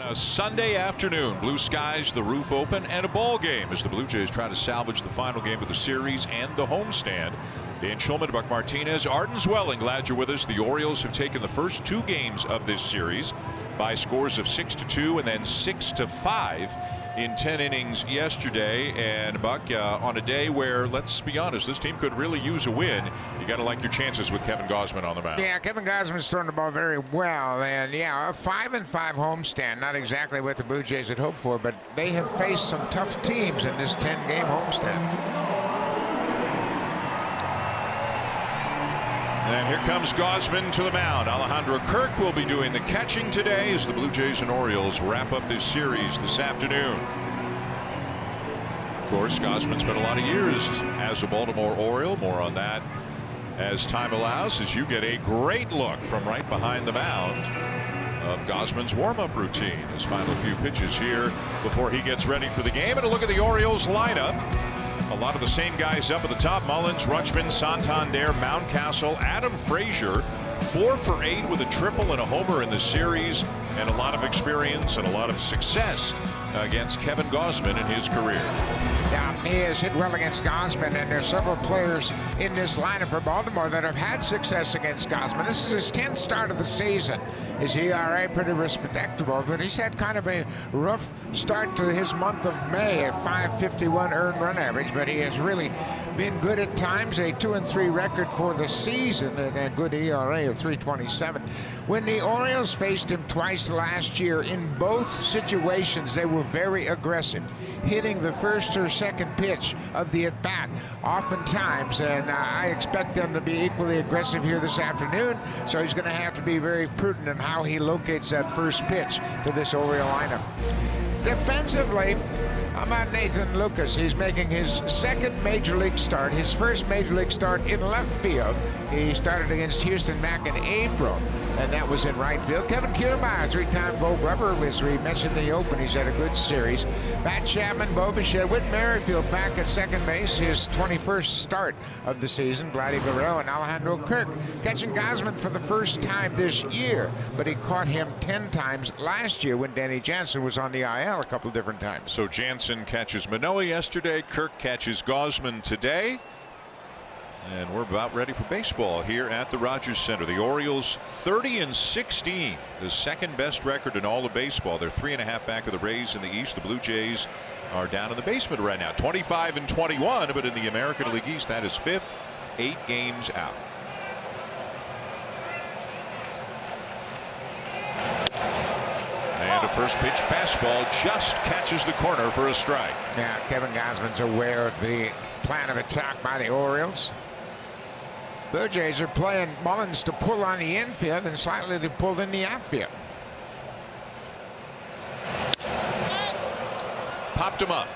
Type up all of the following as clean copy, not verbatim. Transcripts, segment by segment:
On a Sunday afternoon, blue skies, the roof open, and a ball game as the Blue Jays try to salvage the final game of the series and the homestand. Dan Schulman, Buck Martinez, Arden Zwelling, glad you're with us. The Orioles have taken the first two games of this series by scores of 6-2 and then 6-5 in 10 innings yesterday. And Buck, on a day where, let's be honest, this team could really use a win, you got to like your chances with Kevin Gausman on the mound. Yeah, Kevin Gausman's throwing the ball very well, and yeah, a 5-5 homestand, not exactly what the Blue Jays had hoped for, but they have faced some tough teams in this 10-game homestand. And here comes Gausman to the mound. Alejandro Kirk will be doing the catching today as the Blue Jays and Orioles wrap up this series this afternoon. Of course, Gausman spent a lot of years as a Baltimore Oriole. More on that as time allows, as you get a great look from right behind the mound of Gausman's warm-up routine. His final few pitches here before he gets ready for the game. And a look at the Orioles lineup. A lot of the same guys up at the top: Mullins, Rutschman, Santander, Mountcastle, Adam Frazier, 4 for 8 with a triple and a homer in the series, and a lot of experience and a lot of success against Kevin Gausman in his career. Yeah, he has hit well against Gausman, and there's several players in this lineup for Baltimore that have had success against Gausman. This is his 10th start of the season. His ERA pretty respectable, but he's had kind of a rough start to his month of May at 5.51 earned run average, but he has really been good at times. A 2-3 record for the season and a good ERA of 3.27. When the Orioles faced him twice last year, in both situations they were very aggressive, hitting the first or second pitch of the at-bat oftentimes, and I expect them to be equally aggressive here this afternoon, so he's going to have to be very prudent in how he locates that first pitch to this Oriole lineup. Defensively, how about Nathan Lucas? He's making his second major league start, his first major league start in left field. He started against Houston back in April, and that was in right field. Kevin Kiermaier, 3-time Gold Glover, as we mentioned in the open, he's had a good series. Matt Chapman, Bo Bichette, Whit Merrifield back at second base, his 21st start of the season. Vladdy Guerrero and Alejandro Kirk catching Gausman for the first time this year, but he caught him 10 times last year when Danny Jansen was on the IL a couple different times. So Jansen catches Manoah yesterday, Kirk catches Gausman today. And we're about ready for baseball here at the Rogers Center. The Orioles 30-16, the second best record in all of baseball. They're 3.5 back of the Rays in the East. The Blue Jays are down in the basement right now, 25-21, but in the American League East, that is 5th, 8 games out. And a first pitch fastball just catches the corner for a strike. Yeah, Kevin Gausman's aware of the plan of attack by the Orioles. Blue Jays are playing Mullins to pull on the infield and slightly to pull in the outfield. Popped him up.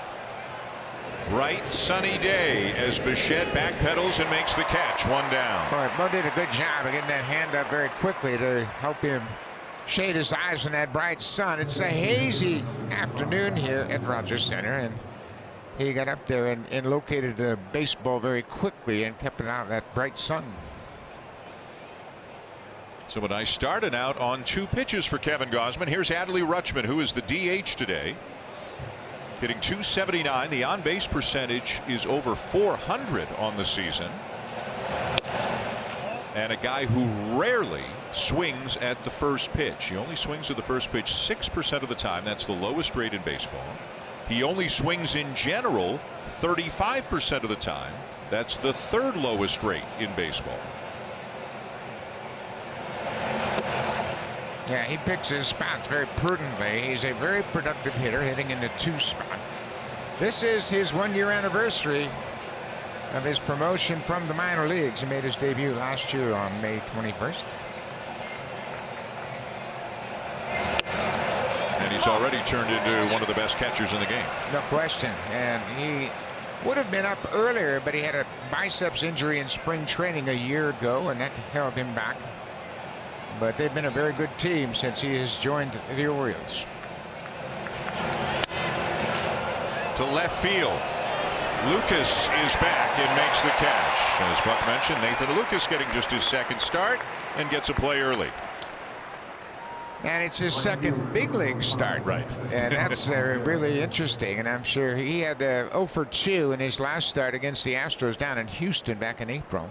Bright sunny day as Bichette backpedals and makes the catch. One down. Boy, Bo did a good job of getting that hand up very quickly to help him shade his eyes from that bright sun. It's a hazy afternoon here at Rogers Center, and he got up there and located the baseball very quickly and kept it out of that bright sun. So a nice start, and out on 2 pitches for Kevin Gausman. Here's Adley Rutschman, who is the DH today, hitting .279. The on-base percentage is over .400 on the season. And a guy who rarely swings at the first pitch. He only swings at the first pitch 6% of the time. That's the lowest rate in baseball. He only swings in general 35% of the time. That's the 3rd lowest rate in baseball. Yeah, he picks his spots very prudently. He's a very productive hitter, hitting in the 2 spot. This is his 1-year anniversary of his promotion from the minor leagues. He made his debut last year on May 21st. And he's already turned into one of the best catchers in the game. No question. And he would have been up earlier, but he had a biceps injury in spring training a year ago, and that held him back. But they've been a very good team since he has joined the Orioles. To left field. Lucas is back and makes the catch. As Buck mentioned, Nathan Lucas getting just his 2nd start and gets a play early. And it's his second big league start. Right. And that's really interesting. And I'm sure he had 0 for 2 in his last start against the Astros down in Houston back in April.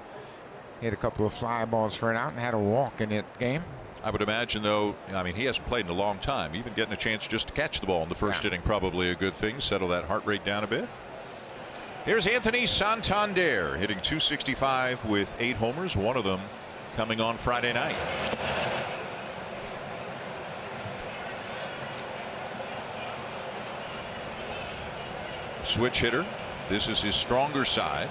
He had a couple of fly balls for an out and had a walk in that game. I would imagine, though, I mean, he hasn't played in a long time. Even getting a chance just to catch the ball in the first inning, probably a good thing. Settle that heart rate down a bit. Here's Anthony Santander hitting .265 with 8 homers, one of them coming on Friday night. Switch hitter. This is his stronger side.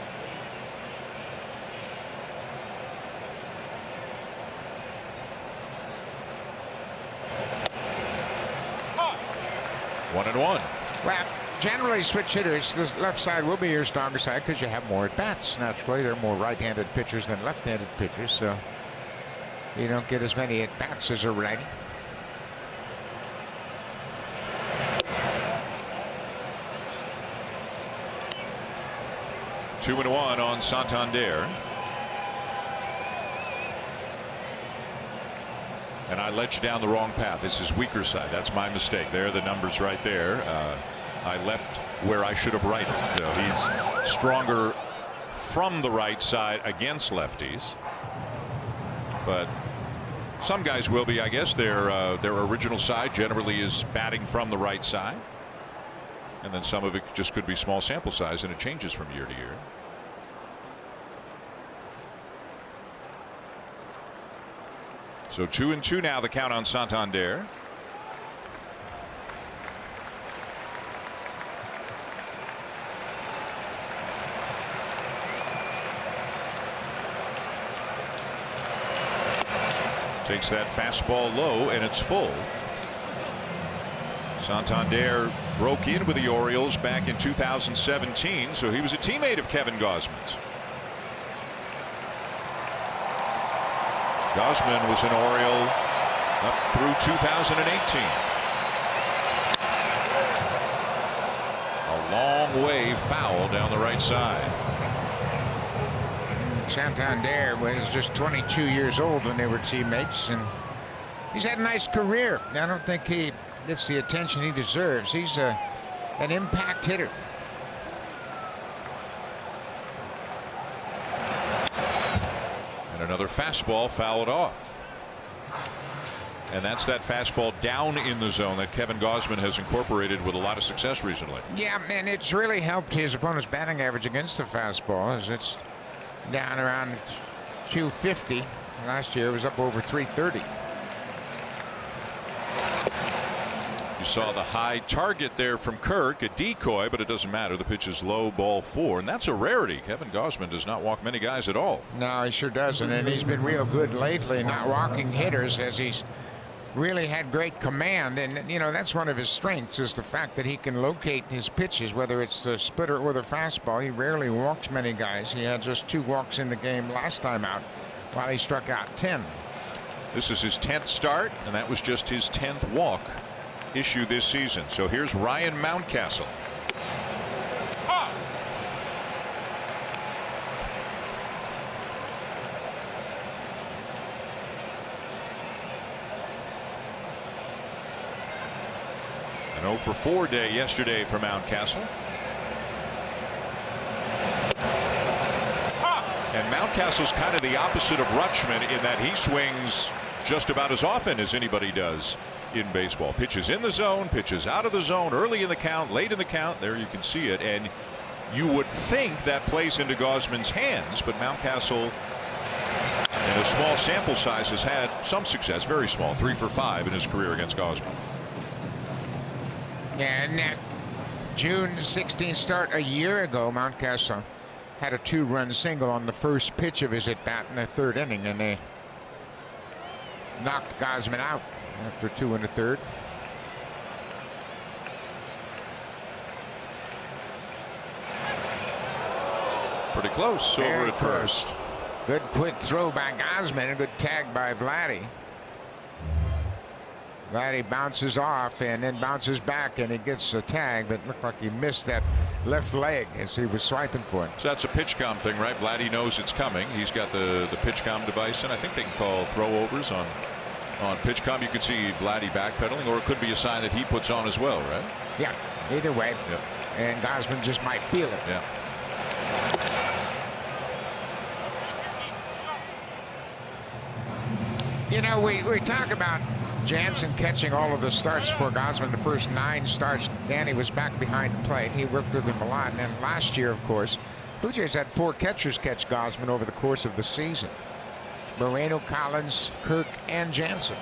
One and one. Well, generally switch hitters, the left side will be your stronger side because you have more at bats. Naturally, there are more right-handed pitchers than left-handed pitchers, so you don't get as many at bats as a righty. Two and one on Santander. And I led you down the wrong path. This is weaker side. That's my mistake. There are the numbers right there. I left where I should have righted. So he's stronger from the right side against lefties. But some guys will be, I guess. Their original side generally is batting from the right side. And then some of it just could be small sample size, and it changes from year to year. So 2 and 2 now, the count on Santander. Takes that fastball low, and it's full. Santander broke in with the Orioles back in 2017, so he was a teammate of Kevin Gausman's. Gausman was an Oriole up through 2018. A long way foul down the right side. Santander was just 22 years old when they were teammates, and he's had a nice career. I don't think he gets the attention he deserves. He's an impact hitter. And another fastball fouled off. And that's that fastball down in the zone that Kevin Gausman has incorporated with a lot of success recently. Yeah, and it's really helped his opponent's batting average against the fastball, as it's down around 250. Last year it was up over 330. You saw the high target there from Kirk, a decoy, but it doesn't matter. The pitch is low, ball 4, and that's a rarity. Kevin Gausman does not walk many guys at all. No, he sure doesn't, and he's been real good lately, not walking hitters, as he's really had great command. And you know, that's one of his strengths, is the fact that he can locate his pitches, whether it's the splitter or the fastball. He rarely walks many guys. He had just 2 walks in the game last time out, while he struck out 10. This is his 10th start, and that was just his 10th walk issue this season. So here's Ryan Mountcastle. An 0 for 4 day yesterday for Mountcastle. And Mountcastle's kind of the opposite of Rutschman in that he swings just about as often as anybody does in baseball. Pitches in the zone, pitches out of the zone, early in the count, late in the count. There you can see it, and you would think that plays into Gausman's hands, but Mountcastle, in a small sample size, has had some success. Very small, 3 for 5 in his career against Gausman. Yeah, and that June 16th start a year ago, Mountcastle had a 2-run single on the first pitch of his at bat in the 3rd inning, and they knocked Gausman out after 2 1/3. Pretty close over at first. Good quick throw by Gausman, a good tag by Vladdy. Vladdy bounces off and then bounces back, and he gets a tag, but it looked like he missed that left leg as he was swiping for it. So that's a PitchCom thing, right? Vladdy knows it's coming. He's got the PitchCom device, and I think they can call throwovers on On pitch com, you could see Vladdy backpedaling, or it could be a sign that he puts on as well, right? Yeah, either way. Yep. And Gausman just might feel it. Yeah. You know, we talk about Jansen catching all of the starts for Gausman, the first 9 starts. Danny was back behind the plate. He worked with him a lot. And then last year, of course, Blue Jays had 4 catchers catch Gausman over the course of the season. Moreno, Collins, Kirk, and Jansen.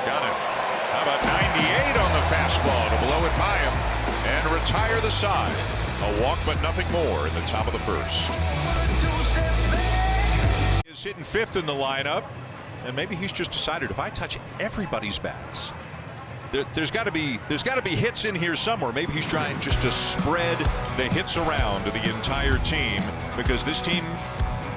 Got it. How about 98 on the fastball to blow it by him and retire the side. A walk, but nothing more in the top of the first. He's hitting 5th in the lineup, and maybe he's just decided, if I touch everybody's bats, there's got to be hits in here somewhere. Maybe he's trying just to spread the hits around to the entire team, because this team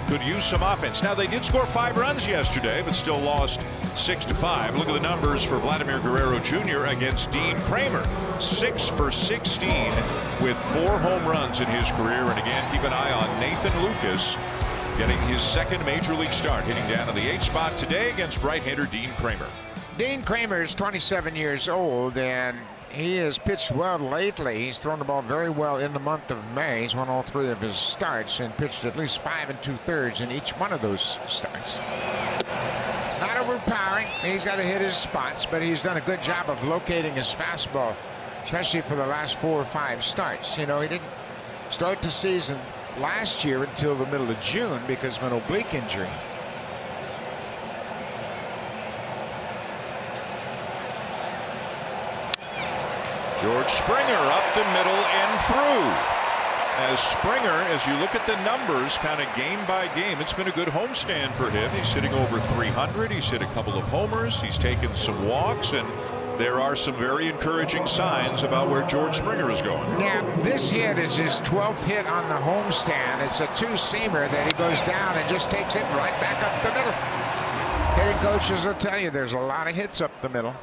could use some offense. Now, they did score 5 runs yesterday, but still lost 6-5. Look at the numbers for Vladimir Guerrero Jr. against Dean Kramer. 6 for 16 with 4 home runs in his career. And again, keep an eye on Nathan Lucas getting his 2nd major league start, hitting down in the 8th spot today against right-hander Dean Kramer. Dean Kramer is 27 years old, and he has pitched well lately. He's thrown the ball very well in the month of May. He's won all 3 of his starts and pitched at least 5 2/3 in each one of those starts. Not overpowering. He's got to hit his spots, but he's done a good job of locating his fastball, especially for the last 4 or 5 starts. You know, he didn't start the season last year until the middle of June because of an oblique injury. George Springer up the middle and through. As Springer, as you look at the numbers kind of game by game, it's been a good homestand for him. He's hitting over 300. He's hit a couple of homers. He's taken some walks, and there are some very encouraging signs about where George Springer is going. Yeah, this hit is his 12th hit on the homestand. It's a 2-seamer that he goes down and just takes it right back up the middle. Hitting coaches will tell you there's a lot of hits up the middle.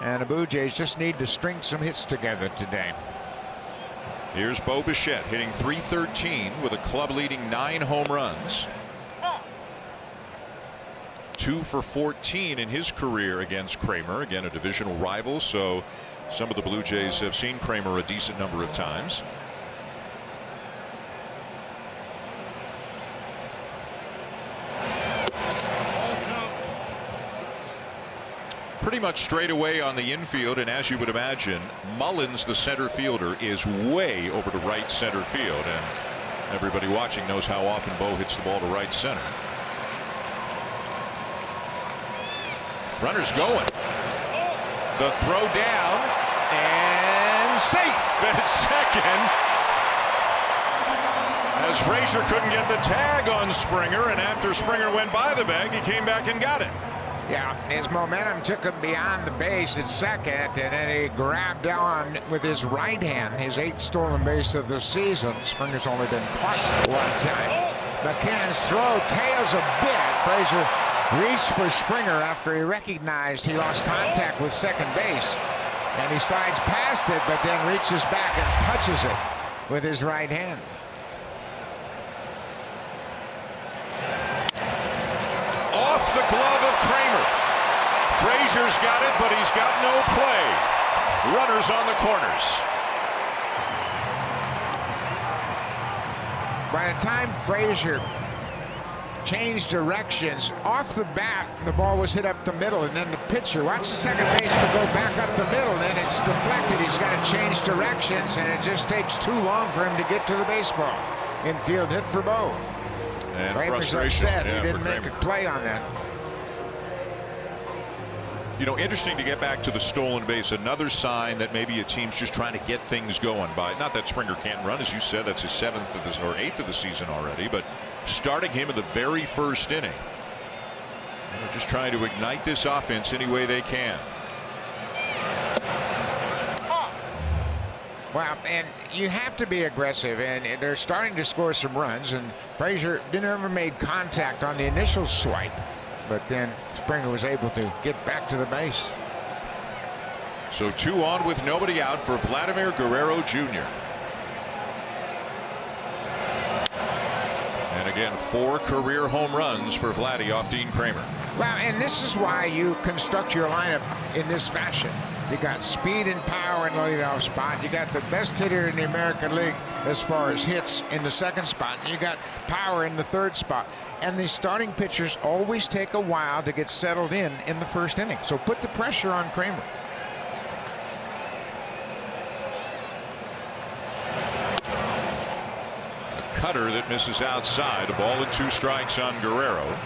And the Blue Jays just need to string some hits together today. Here's Bo Bichette hitting .313 with a club-leading 9 home runs. 2 for 14 in his career against Kramer. Again, a divisional rival, so some of the Blue Jays have seen Kramer a decent number of times. Pretty much straight away on the infield, and as you would imagine, Mullins, the center fielder, is way over to right center field, and everybody watching knows how often Bo hits the ball to right center. Runner's going. The throw down and safe at second, as Frazier couldn't get the tag on Springer, and after Springer went by the bag, he came back and got it. Yeah, his momentum took him beyond the base at second, and then he grabbed on with his right hand, his 8th stolen base of the season. Springer's only been caught 1 time. McCann's throw tails a bit. Frazier reached for Springer after he recognized he lost contact with second base, and he slides past it, but then reaches back and touches it with his right hand. Off the glove of Kramer. Frazier's got it, but he's got no play. Runners on the corners. By the time Frazier changed directions, off the bat, the ball was hit up the middle, and then the pitcher, watch the second baseman go back up the middle, and then it's deflected. He's got to change directions, and it just takes too long for him to get to the baseball. Infield hit for Bo. And Kramer's frustration. upset. Yeah, he didn't make a play on that. You know, interesting to get back to the stolen base. Another sign that maybe a team's just trying to get things going by. Not that Springer can't run, as you said, that's his 7th of the, or 8th of the season already, but starting him in the very first inning. And they're just trying to ignite this offense any way they can. Well, and you have to be aggressive, and they're starting to score some runs, and Frazier never made contact on the initial swipe, but then Springer was able to get back to the base. So 2 on with nobody out for Vladimir Guerrero Jr. And again, 4 career home runs for Vladdy off Dean Kramer. Well, and this is why you construct your lineup in this fashion. You got speed and power in the leadoff spot. You got the best hitter in the American League as far as hits in the second spot. You got power in the third spot. And the starting pitchers always take a while to get settled in the first inning. So put the pressure on Kramer. A cutter that misses outside. A ball and 2 strikes on Guerrero.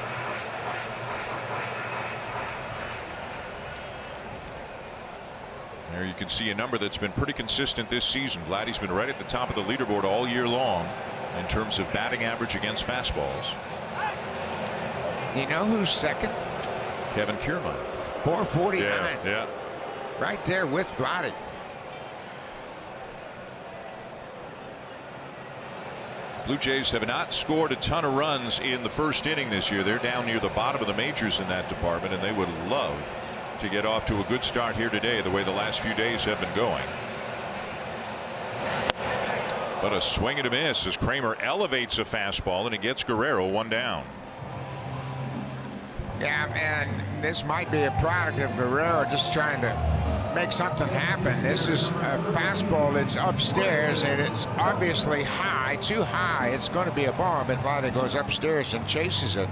There you can see a number that's been pretty consistent this season. Vladdy's been right at the top of the leaderboard all year long in terms of batting average against fastballs. You know who's second? Kevin Kiermaier. 449. Yeah. Right there with Vladdy. Blue Jays have not scored a ton of runs in the first inning this year. They're down near the bottom of the majors in that department, and they would love to get off to a good start here today, the way the last few days have been going. But a swing and a miss as Kramer elevates a fastball, and it gets Guerrero 1 down. Yeah, and this might be a product of Guerrero just trying to make something happen. This is a fastball that's upstairs, and it's obviously high, too high. It's going to be a ball, but Vladdy goes upstairs and chases it.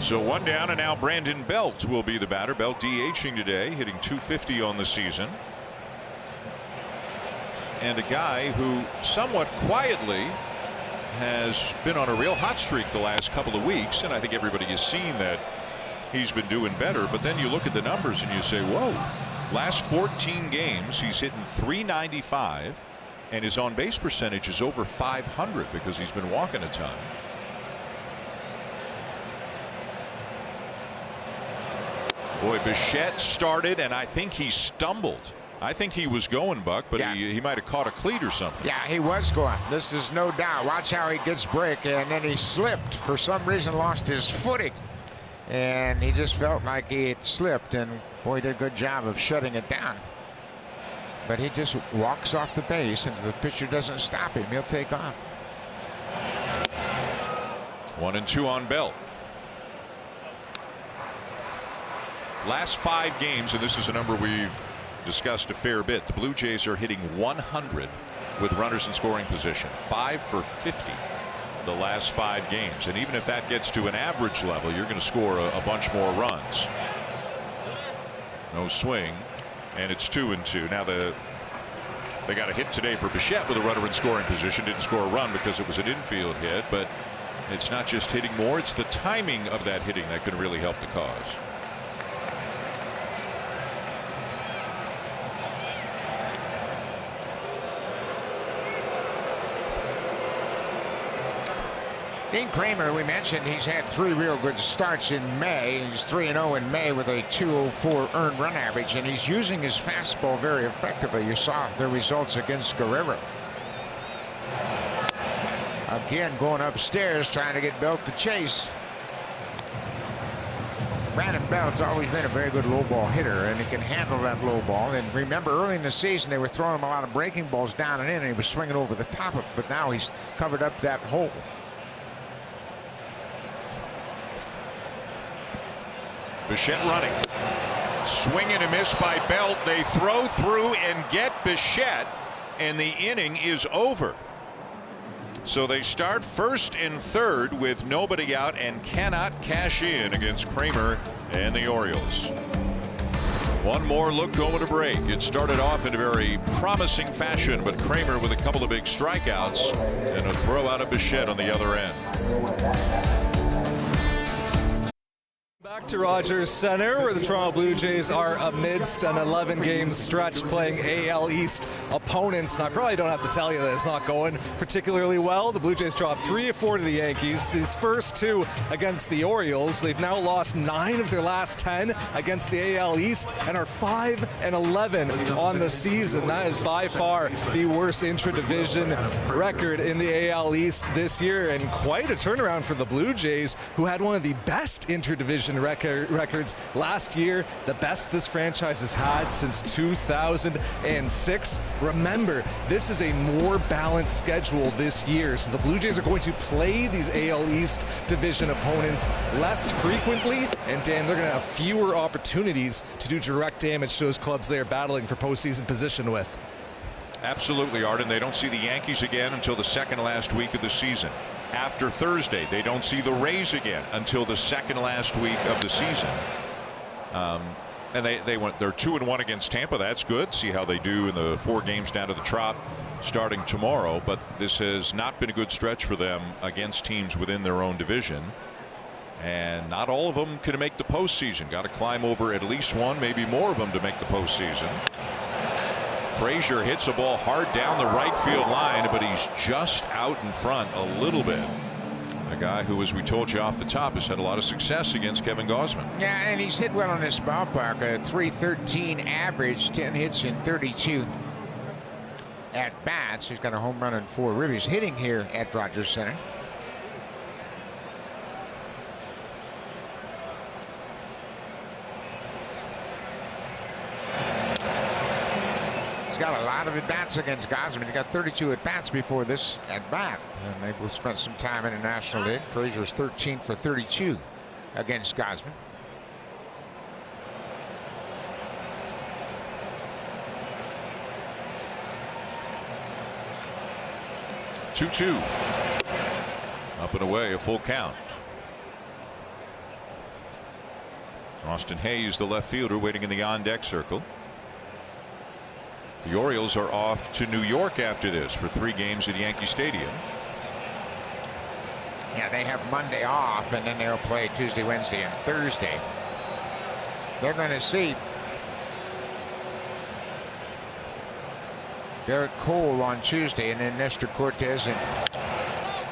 So 1 down, and now Brandon Belt will be the batter. Belt DHing today, hitting .250 on the season. And a guy who somewhat quietly has been on a real hot streak the last couple of weeks, and I think everybody has seen that he's been doing better. But then you look at the numbers and you say, whoa, last 14 games he's hitting .395, and his on base percentage is over .500 because he's been walking a ton. Boy, Bichette started, and I think he stumbled. I think he was going, Buck, but yeah, he might have caught a cleat or something. Yeah, he was going. This is no doubt. Watch how he gets break, and then he slipped. For some reason, lost his footing. And he just felt like he had slipped, and boy, he did a good job of shutting it down. But he just walks off the base, and if the pitcher doesn't stop him, he'll take off. 1-2 on Belt. Last 5 games, and this is a number we've discussed a fair bit, the Blue Jays are hitting 100 with runners in scoring position. 5 for 50 the last 5 games, and even if that gets to an average level, you're going to score a bunch more runs. No swing, and it's 2-2. Now they got a hit today for Bichette with a runner in scoring position. Didn't score a run because it was an infield hit, but it's not just hitting more, it's the timing of that hitting that can really help the cause. Dean Kramer, we mentioned he's had 3 real good starts in May. He's 3-0 in May with a .204 earned run average, and he's using his fastball very effectively. You saw the results against Guerrero. Again, going upstairs, trying to get Belt to chase. Brandon Belt's always been a very good low ball hitter, and he can handle that low ball. And remember, early in the season, they were throwing him a lot of breaking balls down and in, and he was swinging over the top of it, but now he's covered up that hole. Bichette running. Swing and a miss by Belt. They throw through and get Bichette, and the inning is over. So they start first and third with nobody out and cannot cash in against Kramer and the Orioles. One more look going to break. It started off in a very promising fashion, but Kramer with a couple of big strikeouts and a throw out of Bichette on the other end. Back to Rogers Center, where the Toronto Blue Jays are amidst an 11-game stretch playing AL East opponents. And I probably don't have to tell you that it's not going particularly well. The Blue Jays dropped 3 of 4 to the Yankees. These first 2 against the Orioles. They've now lost 9 of their last 10 against the AL East and are 5-11 on the season. That is by far the worst intra-division record in the AL East this year, and quite a turnaround for the Blue Jays, who had one of the best intra-division records records. Last year, the best this franchise has had since 2006. Remember, this is a more balanced schedule this year, so the Blue Jays are going to play these AL East division opponents less frequently, and Dan, they're going to have fewer opportunities to do direct damage to those clubs they're battling for postseason position with. Absolutely, Arden. They don't see the Yankees again until the second last week of the season. After Thursday, they don't see the Rays again until the second last week of the season. And they're 2-1 against Tampa. That's good. See how they do in the 4 games down to the Trop starting tomorrow. But this has not been a good stretch for them against teams within their own division. And not all of them can make the postseason. Got to climb over at least one, maybe more of them to make the postseason. Frazier hits a ball hard down the right field line, but he's just out in front a little bit. A guy who, as we told you off the top, has had a lot of success against Kevin Gausman. Yeah, and he's hit well on this ballpark. A .313 average, 10 hits in 32 at bats. He's got a home run and 4 ribbies. Hitting here at Rogers Center. Got a lot of at-bats against Gausman. He got 32 at-bats before this at-bat, and they both spent some time in the National League. Frazier's 13 for 32 against Gausman. Two. Up and away, a full count. Austin Hayes, the left fielder, waiting in the on-deck circle. The Orioles are off to New York after this for 3 games at Yankee Stadium. Yeah, they have Monday off, and then they'll play Tuesday, Wednesday, and Thursday. They're going to see Derek Cole on Tuesday, and then Nestor Cortez and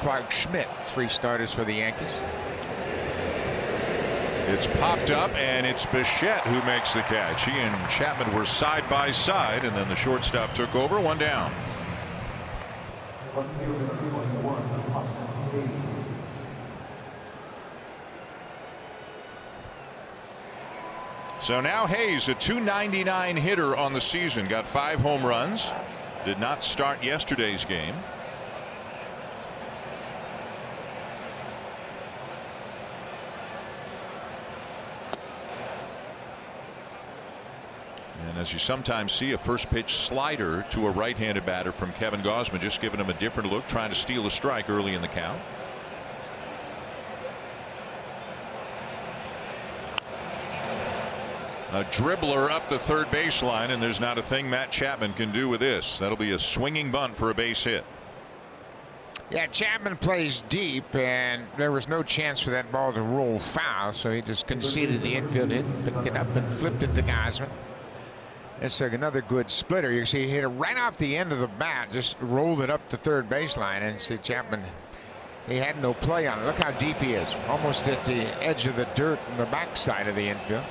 Clark Schmidt, 3 starters for the Yankees. It's popped up, and it's Bichette who makes the catch. He and Chapman were side by side, and then the shortstop took over. 1 down. So now Hayes, a .299 hitter on the season, got 5 home runs. Did not start yesterday's game. And as you sometimes see, a first pitch slider to a right-handed batter from Kevin Gausman, just giving him a different look, trying to steal a strike early in the count. A dribbler up the third baseline, and there's not a thing Matt Chapman can do with this. That'll be a swinging bunt for a base hit. Yeah, Chapman plays deep, and there was no chance for that ball to roll foul, so he just conceded the infield hit, picked it up and flipped it to Gausman. It's another good splitter. You see he hit it right off the end of the bat, just rolled it up the third baseline, and see Chapman, he had no play on it. Look how deep he is, almost at the edge of the dirt on the backside of the infield.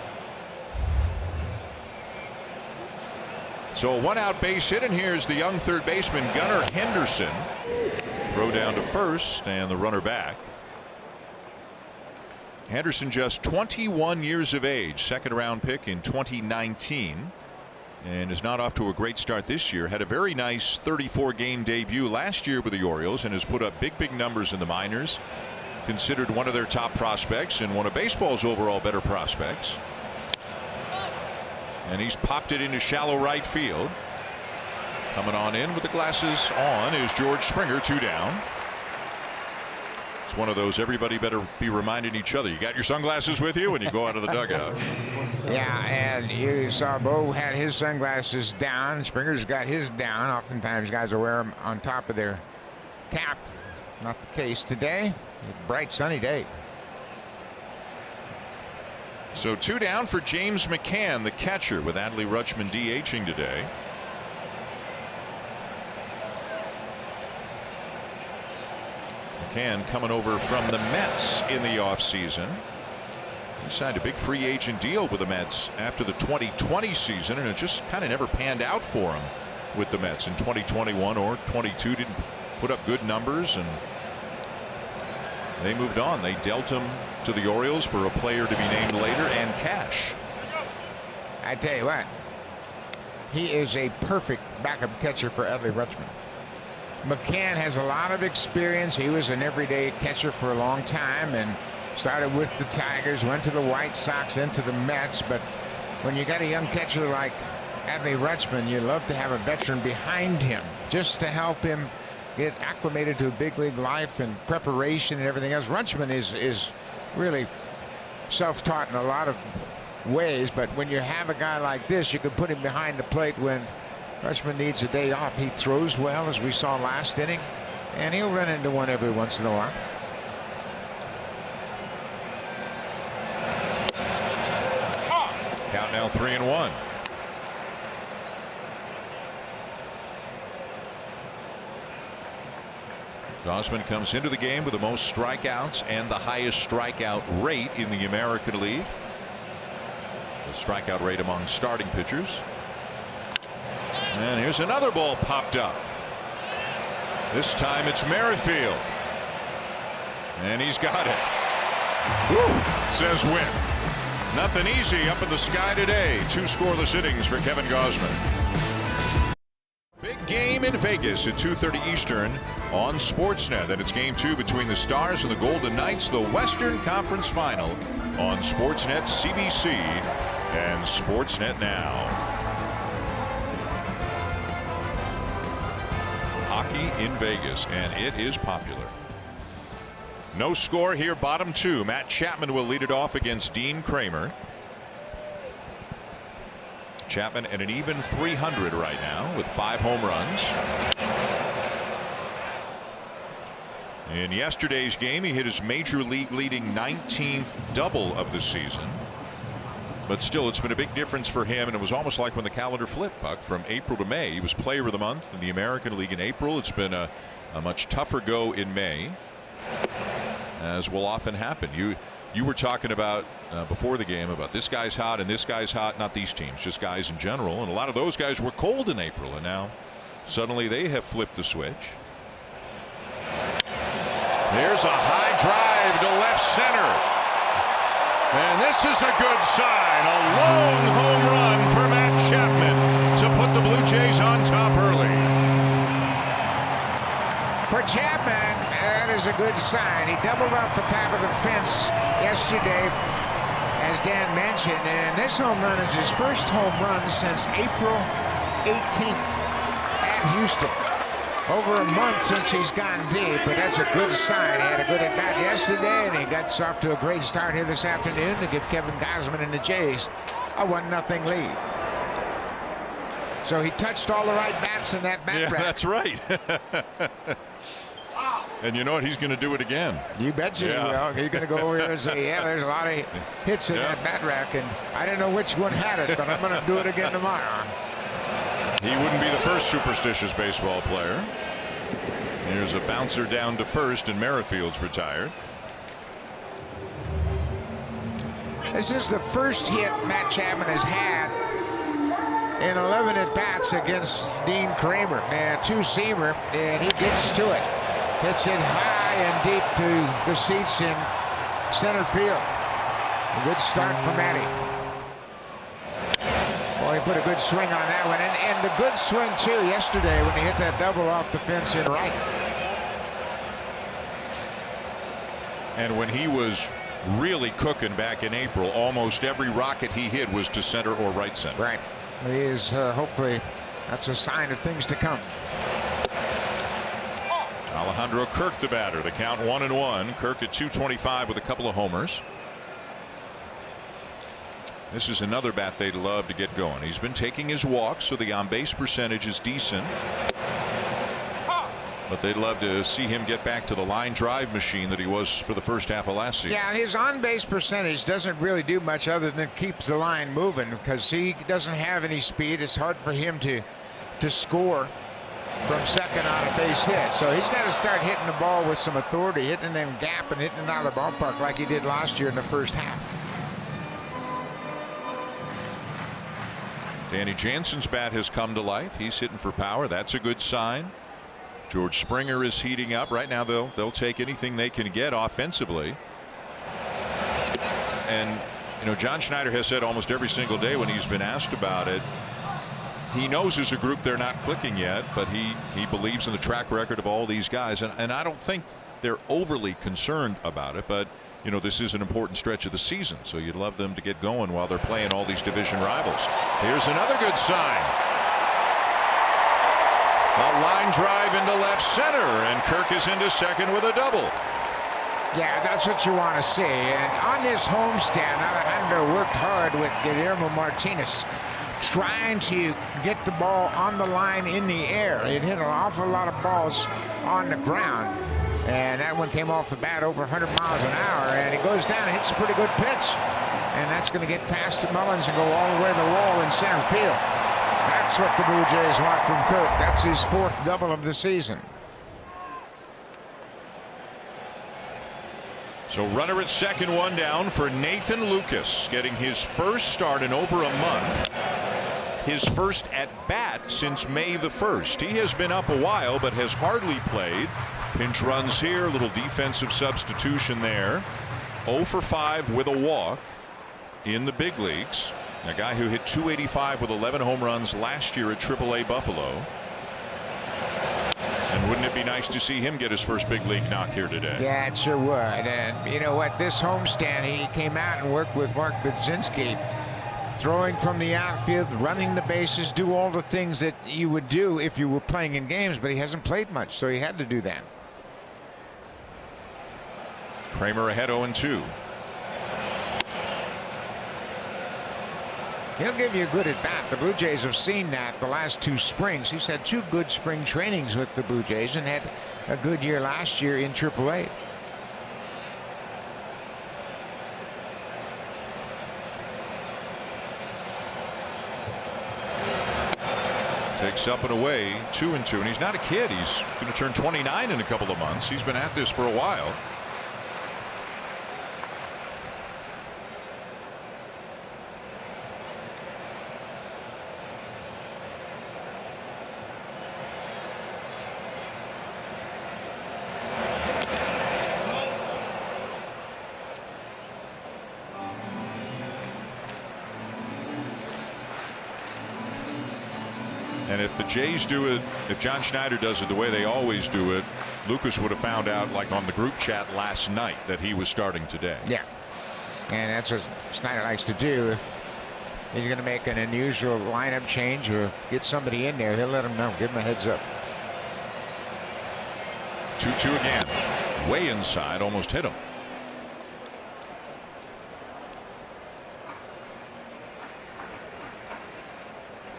So a 1-out base hit, and here's the young third baseman Gunnar Henderson. Throw down to first, and the runner back. Henderson just 21 years of age, 2nd-round pick in 2019. And is not off to a great start this year. Had a very nice 34-game debut last year with the Orioles and has put up big numbers in the minors. Considered one of their top prospects and one of baseball's overall better prospects. And he's popped it into shallow right field. Coming on in with the glasses on is George Springer, 2 down. It's one of those everybody better be reminding each other. You got your sunglasses with you when you go out of the dugout. Yeah, and you saw Bo had his sunglasses down. Springer's got his down. Oftentimes guys will wear them on top of their cap. Not the case today. A bright sunny day. So 2 down for James McCann, the catcher, with Adley Rutschman DHing today. McCann coming over from the Mets in the offseason. He signed a big free agent deal with the Mets after the 2020 season, and it just kind of never panned out for him with the Mets in 2021 or 22. Didn't put up good numbers, and They moved on. They dealt him to the Orioles for a player to be named later and cash. I tell you what, he is a perfect backup catcher for Adley Rutschman. McCann has a lot of experience. He was an everyday catcher for a long time and started with the Tigers, went to the White Sox, into the Mets. But when you got a young catcher like Adley Rutschman, you love to have a veteran behind him just to help him get acclimated to big league life and preparation and everything else. Rutschman is really self-taught in a lot of ways, but when you have a guy like this, you can put him behind the plate when Rutschman needs a day off. He throws well, as we saw last inning, and he'll run into one every once in a while. Count now 3-1. Gausman comes into the game with the most strikeouts and the highest strikeout rate in the American League. The strikeout rate among starting pitchers. And here's another ball popped up. This time it's Merrifield. And he's got it. Woo, says Wynn. Nothing easy up in the sky today. 2 scoreless innings for Kevin Gausman. Big game in Vegas at 2:30 Eastern on Sportsnet. And it's game 2 between the Stars and the Golden Knights, the Western Conference Final on Sportsnet, CBC, and Sportsnet Now. Hockey in Vegas, and it is popular. No score here, bottom 2. Matt Chapman will lead it off against Dean Kramer. Chapman at an even .300 right now with 5 home runs. In yesterday's game, he hit his major league leading 19th double of the season. But still, it's been a big difference for him, and it was almost like when the calendar flipped, Buck, from April to May. He was player of the month in the American League in April. It's been a much tougher go in May, as will often happen. You were talking about before the game about this guy's hot and this guy's hot, not these teams, just guys in general. And a lot of those guys were cold in April, and now suddenly they have flipped the switch. There's a high drive to left center. And this is a good sign. A long home run for Matt Chapman to put the Blue Jays on top early. For Chapman, that is a good sign. He doubled off the top of the fence yesterday, as Dan mentioned, and this home run is his first home run since April 18th at Houston. Over a month since he's gone deep, but that's a good sign. He had a good at bat yesterday, and he got off to a great start here this afternoon to give Kevin Gausman and the Jays a 1-0 lead. So he touched all the right bats in that bat rack. That's right. And you know what? He's going to do it again. You bet you he will. He's going to go over here and say, yeah, there's a lot of hits in that bat rack, and I didn't know which one had it, but I'm going to do it again tomorrow. He wouldn't be the first superstitious baseball player. Here's a bouncer down to first, and Merrifield's retired. This is the first hit Matt Chapman has had in 11 at-bats against Dean Kramer. And two-seamer, and he gets to it. Hits it high and deep to the seats in center field. A good start for Matty. Well, he put a good swing on that one, and the good swing too yesterday when he hit that double off the fence in right. And when he was really cooking back in April, almost every rocket he hit was to center or right center. Right. He is hopefully that's a sign of things to come. Alejandro Kirk the batter. The count 1-1. Kirk at .225 with a couple of homers. This is another bat they'd love to get going. He's been taking his walks, so the on-base percentage is decent. But they'd love to see him get back to the line drive machine that he was for the first half of last season. Yeah, his on-base percentage doesn't really do much other than keep the line moving because he doesn't have any speed. It's hard for him to score from second on a base hit. So he's got to start hitting the ball with some authority, hitting them gap and hitting it out of the ballpark like he did last year in the first half. Danny Jansen's bat has come to life. He's hitting for power. That's a good sign. George Springer is heating up right now. They'll take anything they can get offensively. And John Schneider has said almost every single day when he's been asked about it, he knows as a group they're not clicking yet, but he believes in the track record of all these guys, and I don't think they're overly concerned about it. But this is an important stretch of the season, so you'd love them to get going while they're playing all these division rivals. Here's another good sign. A line drive into left center, and Kirk is into second with a double. Yeah, that's what you want to see. And on this homestand, Alejandro worked hard with Guillermo Martinez, trying to get the ball on the line in the air. It hit an awful lot of balls on the ground, and that one came off the bat over 100 miles an hour, and it goes down, hits a pretty good pitch, and that's going to get past the Mullins and go all the way to the wall in center field. That's what the Blue Jays want from Kirk. That's his 4th double of the season. So runner at second, one down for Nathan Lucas, getting his first start in over a month. His first at bat since May the 1st. He has been up a while but has hardly played. Pinch runs here, a little defensive substitution there. 0 for 5 with a walk in the big leagues. A guy who hit .285 with 11 home runs last year at AAA Buffalo. And wouldn't it be nice to see him get his first big league knock here today? Yeah, it sure would. And you know what? This homestand, he came out and worked with Mark Budzinski, throwing from the outfield, running the bases, do all the things that you would do if you were playing in games, but he hasn't played much, so he had to do that. Kramer ahead 0-2. He'll give you a good at bat. The Blue Jays have seen that the last 2 springs. He's had 2 good spring trainings with the Blue Jays and had a good year last year in AAA. Takes up and away, 2-2, and he's not a kid. He's going to turn 29 in a couple of months. He's been at this for a while. And if the Jays do it, if John Schneider does it the way they always do it, Lucas would have found out, like on the group chat last night, that he was starting today. Yeah, and that's what Schneider likes to do. If he's going to make an unusual lineup change or get somebody in there, he'll let him know, give him a heads up. 2-2 again, way inside, almost hit him.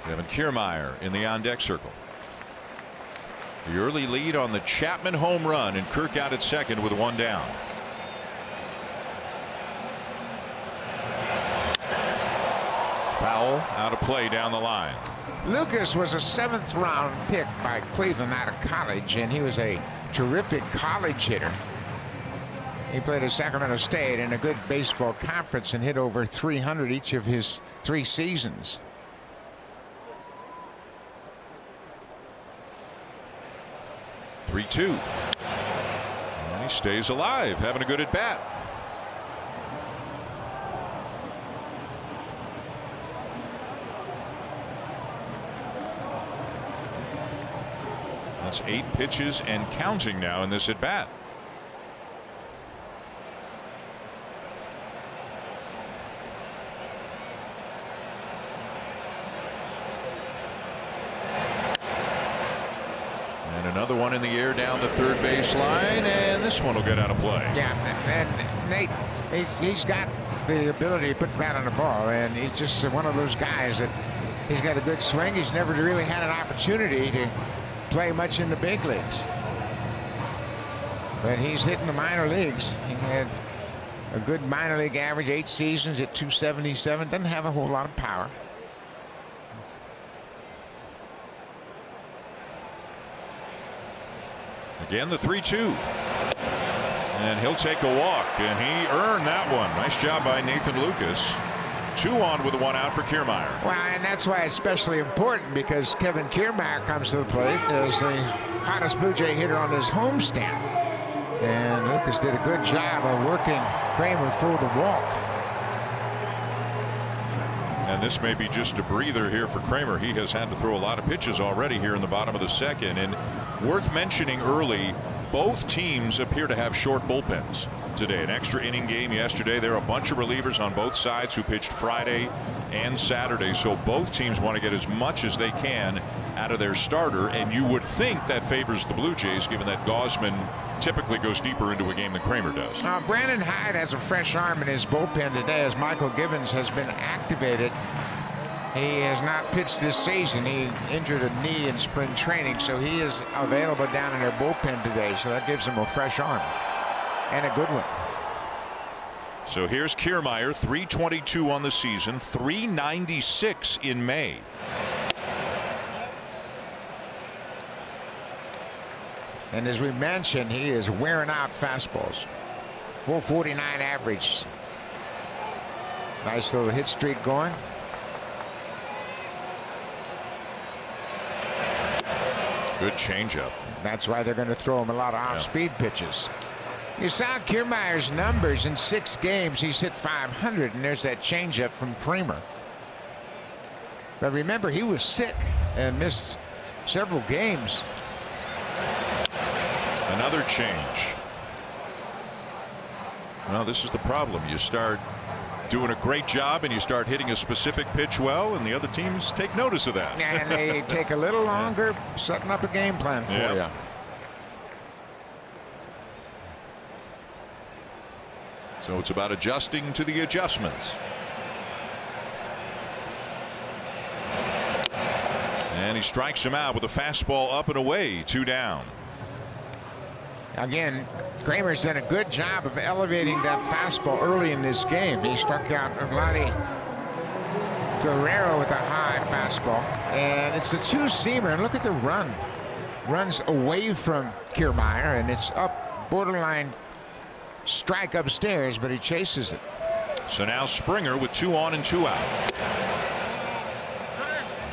Kevin Kiermaier in the on-deck circle. The early lead on the Chapman home run, and Kirk out at second with 1 down. Foul out of play down the line. Lucas was a 7th round pick by Cleveland out of college, and he was a terrific college hitter. He played at Sacramento State in a good baseball conference and hit over 300 each of his 3 seasons. (3-2). And he stays alive, having a good at bat. That's 8 pitches and counting now in this at bat. Another one in the air down the third base line, and this one will get out of play. Yeah, and Nate, he's got the ability to put the bat on the ball, and he's just one of those guys that he's got a good swing. He's never really had an opportunity to play much in the big leagues, but he's hitting the minor leagues. He had a good minor league average, 8 seasons at .277. Doesn't have a whole lot of power. Again, the 3-2. And he'll take a walk, and he earned that one. Nice job by Nathan Lucas. 2 on with 1 out for Kiermaier. Well, and that's why it's especially important, because Kevin Kiermaier comes to the plate as the hottest Blue Jay hitter on his homestand. And Lucas did a good job of working Kramer for the walk. And this may be just a breather here for Kramer. He has had to throw a lot of pitches already here in the bottom of the second. And worth mentioning early, both teams appear to have short bullpens today. An extra inning game yesterday. There are a bunch of relievers on both sides who pitched Friday and Saturday. So both teams want to get as much as they can out of their starter. And you would think that favors the Blue Jays, given that Gausman typically goes deeper into a game than Kramer does. Brandon Hyde has a fresh arm in his bullpen today as Michael Gibbons has been activated. He has not pitched this season. He injured a knee in spring training, so he is available down in their bullpen today. So that gives him a fresh arm and a good one. So here's Kiermaier, 322 on the season, 396 in May. And as we mentioned, he is wearing out fastballs. 449 average. Nice little hit streak going. Good changeup. That's why they're going to throw him a lot of off-speed pitches. You saw Kiermaier's numbers in 6 games. He's hit 500, and there's that changeup from Kramer. But remember, he was sick and missed several games. Another change. Well, this is the problem. You start doing a great job and you start hitting a specific pitch well, and the other teams take notice of that. And they take a little longer setting up a game plan for you. So it's about adjusting to the adjustments. And he strikes him out with a fastball up and away, 2 down. Again, Kramer's done a good job of elevating that fastball early in this game. He struck out Vladdy Guerrero with a high fastball, and it's a 2-seamer. And look at the run. Runs away from Kiermaier, and it's up borderline strike upstairs, but he chases it. So now Springer with 2 on and 2 out.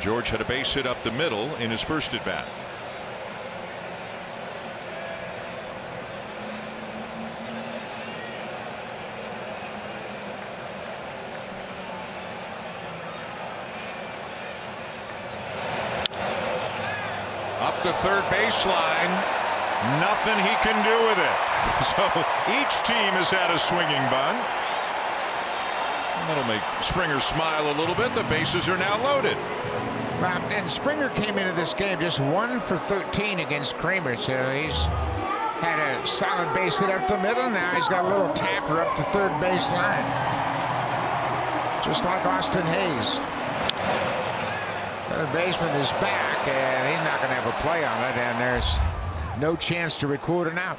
George had a base hit up the middle in his first at bat. Up the third baseline. Nothing he can do with it. So each team has had a swinging bunt. That'll make Springer smile a little bit. The bases are now loaded. And Springer came into this game just 1 for 13 against Kramer, so he's had a solid base hit up the middle. Now he's got a little tapper up the third baseline, just like Austin Hayes. Third baseman is back, and he's not going to have a play on it, and there's no chance to record an out.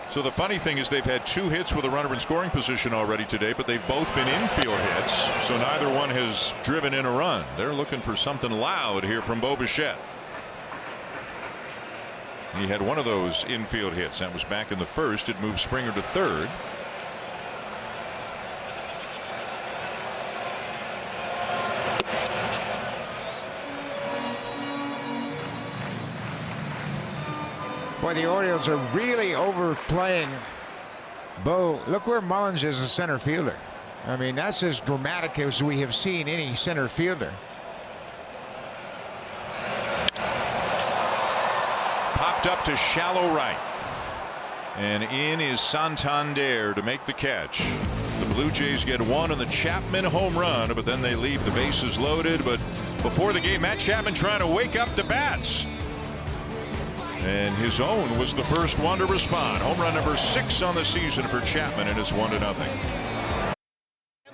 So the funny thing is they've had 2 hits with a runner in scoring position already today, but they've both been infield hits, so neither one has driven in a run. They're looking for something loud here from Bo Bichette. He had one of those infield hits. That was back in the first. It moved Springer to third. Boy, the Orioles are really overplaying Bo. Look where Mullins is, a center fielder. I mean, that's as dramatic as we have seen any center fielder. Popped up to shallow right. And in is Santander to make the catch. The Blue Jays get 1 on the Chapman home run, but then they leave the bases loaded. But before the game, Matt Chapman trying to wake up the bats. And his own was the first one to respond. Home run number 6 on the season for Chapman, and it's 1-0.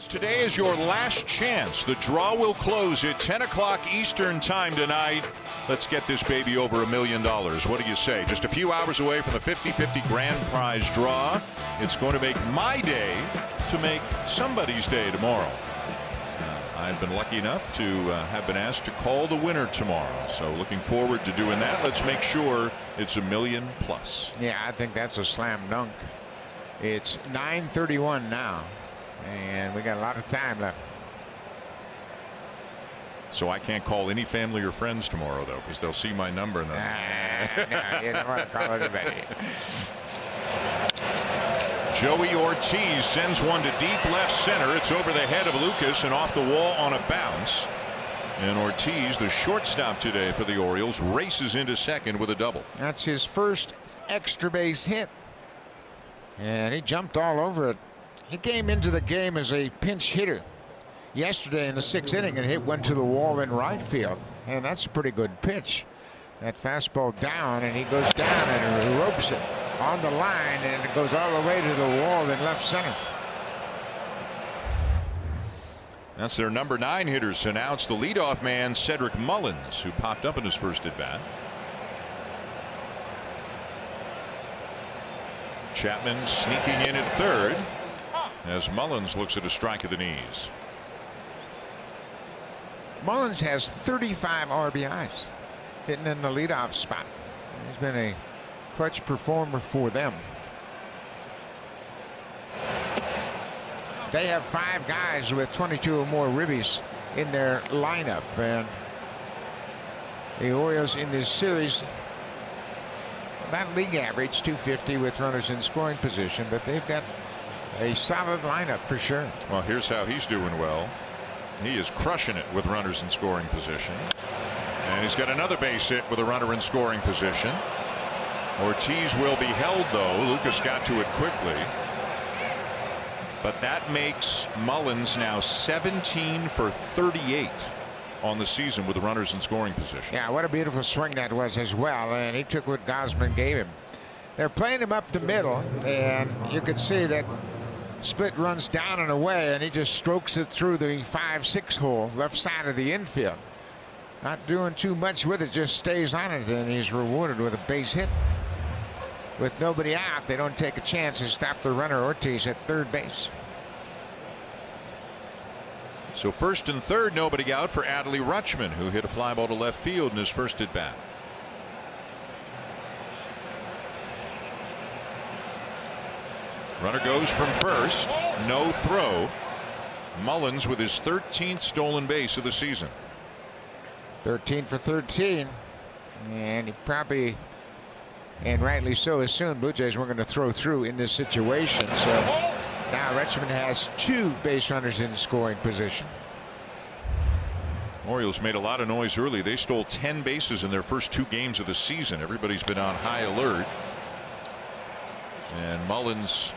Today is your last chance. The draw will close at 10 o'clock Eastern time tonight. Let's get this baby over $1 million. What do you say? Just a few hours away from the 50-50 grand prize draw. It's going to make my day to make somebody's day tomorrow. I've been lucky enough to have been asked to call the winner tomorrow. So looking forward to doing that. Let's make sure it's $1 million plus. Yeah, I think that's a slam dunk. It's 9:31 now, and we got a lot of time left. So I can't call any family or friends tomorrow, though, because they'll see my number and then. No, you don't want to call anybody. Joey Ortiz sends one to deep left center. It's over the head of Lucas and off the wall on a bounce. And Ortiz, the shortstop today for the Orioles, races into second with a double. That's his first extra base hit. And he jumped all over it. He came into the game as a pinch hitter yesterday in the 6th inning and hit one to the wall in right field. And that's a pretty good pitch. That fastball down, and he goes down and ropes it on the line, and it goes all the way to the wall in left center. That's their number 9 hitter. So now it's the leadoff man, Cedric Mullins, who popped up in his first at bat. Chapman sneaking in at third as Mullins looks at a strike of the knees. Mullins has 35 RBIs, hitting in the leadoff spot. He's been a clutch performer for them. They have 5 guys with 22 or more ribbies in their lineup, and the Orioles in this series about league average 250 with runners in scoring position, but they've got a solid lineup for sure. Well, here's how he's doing well. He is crushing it with runners in scoring position, and he's got another base hit with a runner in scoring position. Ortiz will be held, though. Lucas got to it quickly. But that makes Mullins now 17 for 38 on the season with the runners in scoring position. Yeah, what a beautiful swing that was as well, and he took what Gausman gave him. They're playing him up the middle, and you can see that split runs down and away, and he just strokes it through the 5-6 hole left side of the infield. Not doing too much with it, just stays on it, and he's rewarded with a base hit. With nobody out, they don't take a chance to stop the runner Ortiz at third base. So first and third, nobody out for Adley Rutschman, who hit a fly ball to left field in his first at bat. Runner goes from first, no throw. Mullins with his 13th stolen base of the season. 13 for 13, and he probably, and rightly so, assumed Blue Jays weren't going to throw through in this situation. So now Rutschman has 2 base runners in scoring position. Orioles made a lot of noise early. They stole 10 bases in their first 2 games of the season. Everybody's been on high alert. And Mullins,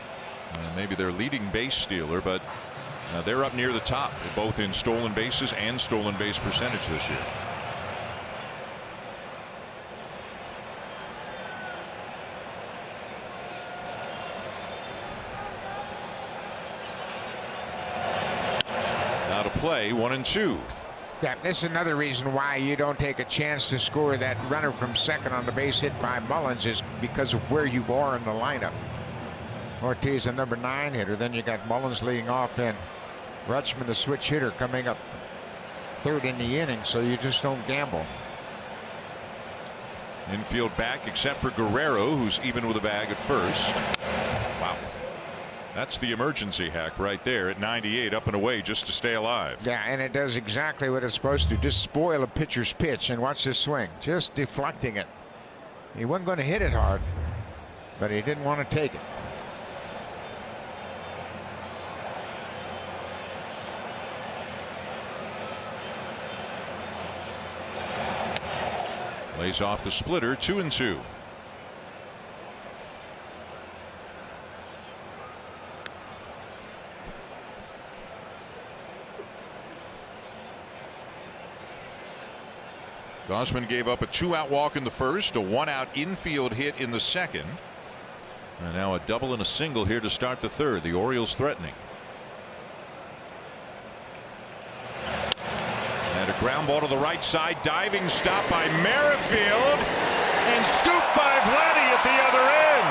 maybe their leading base stealer, but they're up near the top, both in stolen bases and stolen base percentage this year. Now to play, 1-2. Yeah, this is another reason why you don't take a chance to score that runner from second on the base hit by Mullins, is because of where you are in the lineup. Ortiz, the number 9 hitter. Then you got Mullins leading off, and Rutschman, the switch hitter, coming up third in the inning. So you just don't gamble. Infield back except for Guerrero, who's even with a bag at first. Wow. That's the emergency hack right there at 98, up and away just to stay alive. Yeah, and it does exactly what it's supposed to. Just spoil a pitcher's pitch, and watch this swing. Just deflecting it. He wasn't going to hit it hard, but he didn't want to take it. Lays off the splitter, 2-2. Gausman gave up a 2-out walk in the first, a 1-out infield hit in the second, and now a double and a single here to start the third. The Orioles threatening. And a ground ball to the right side, diving stop by Merrifield, and scooped by Vladdy at the other end.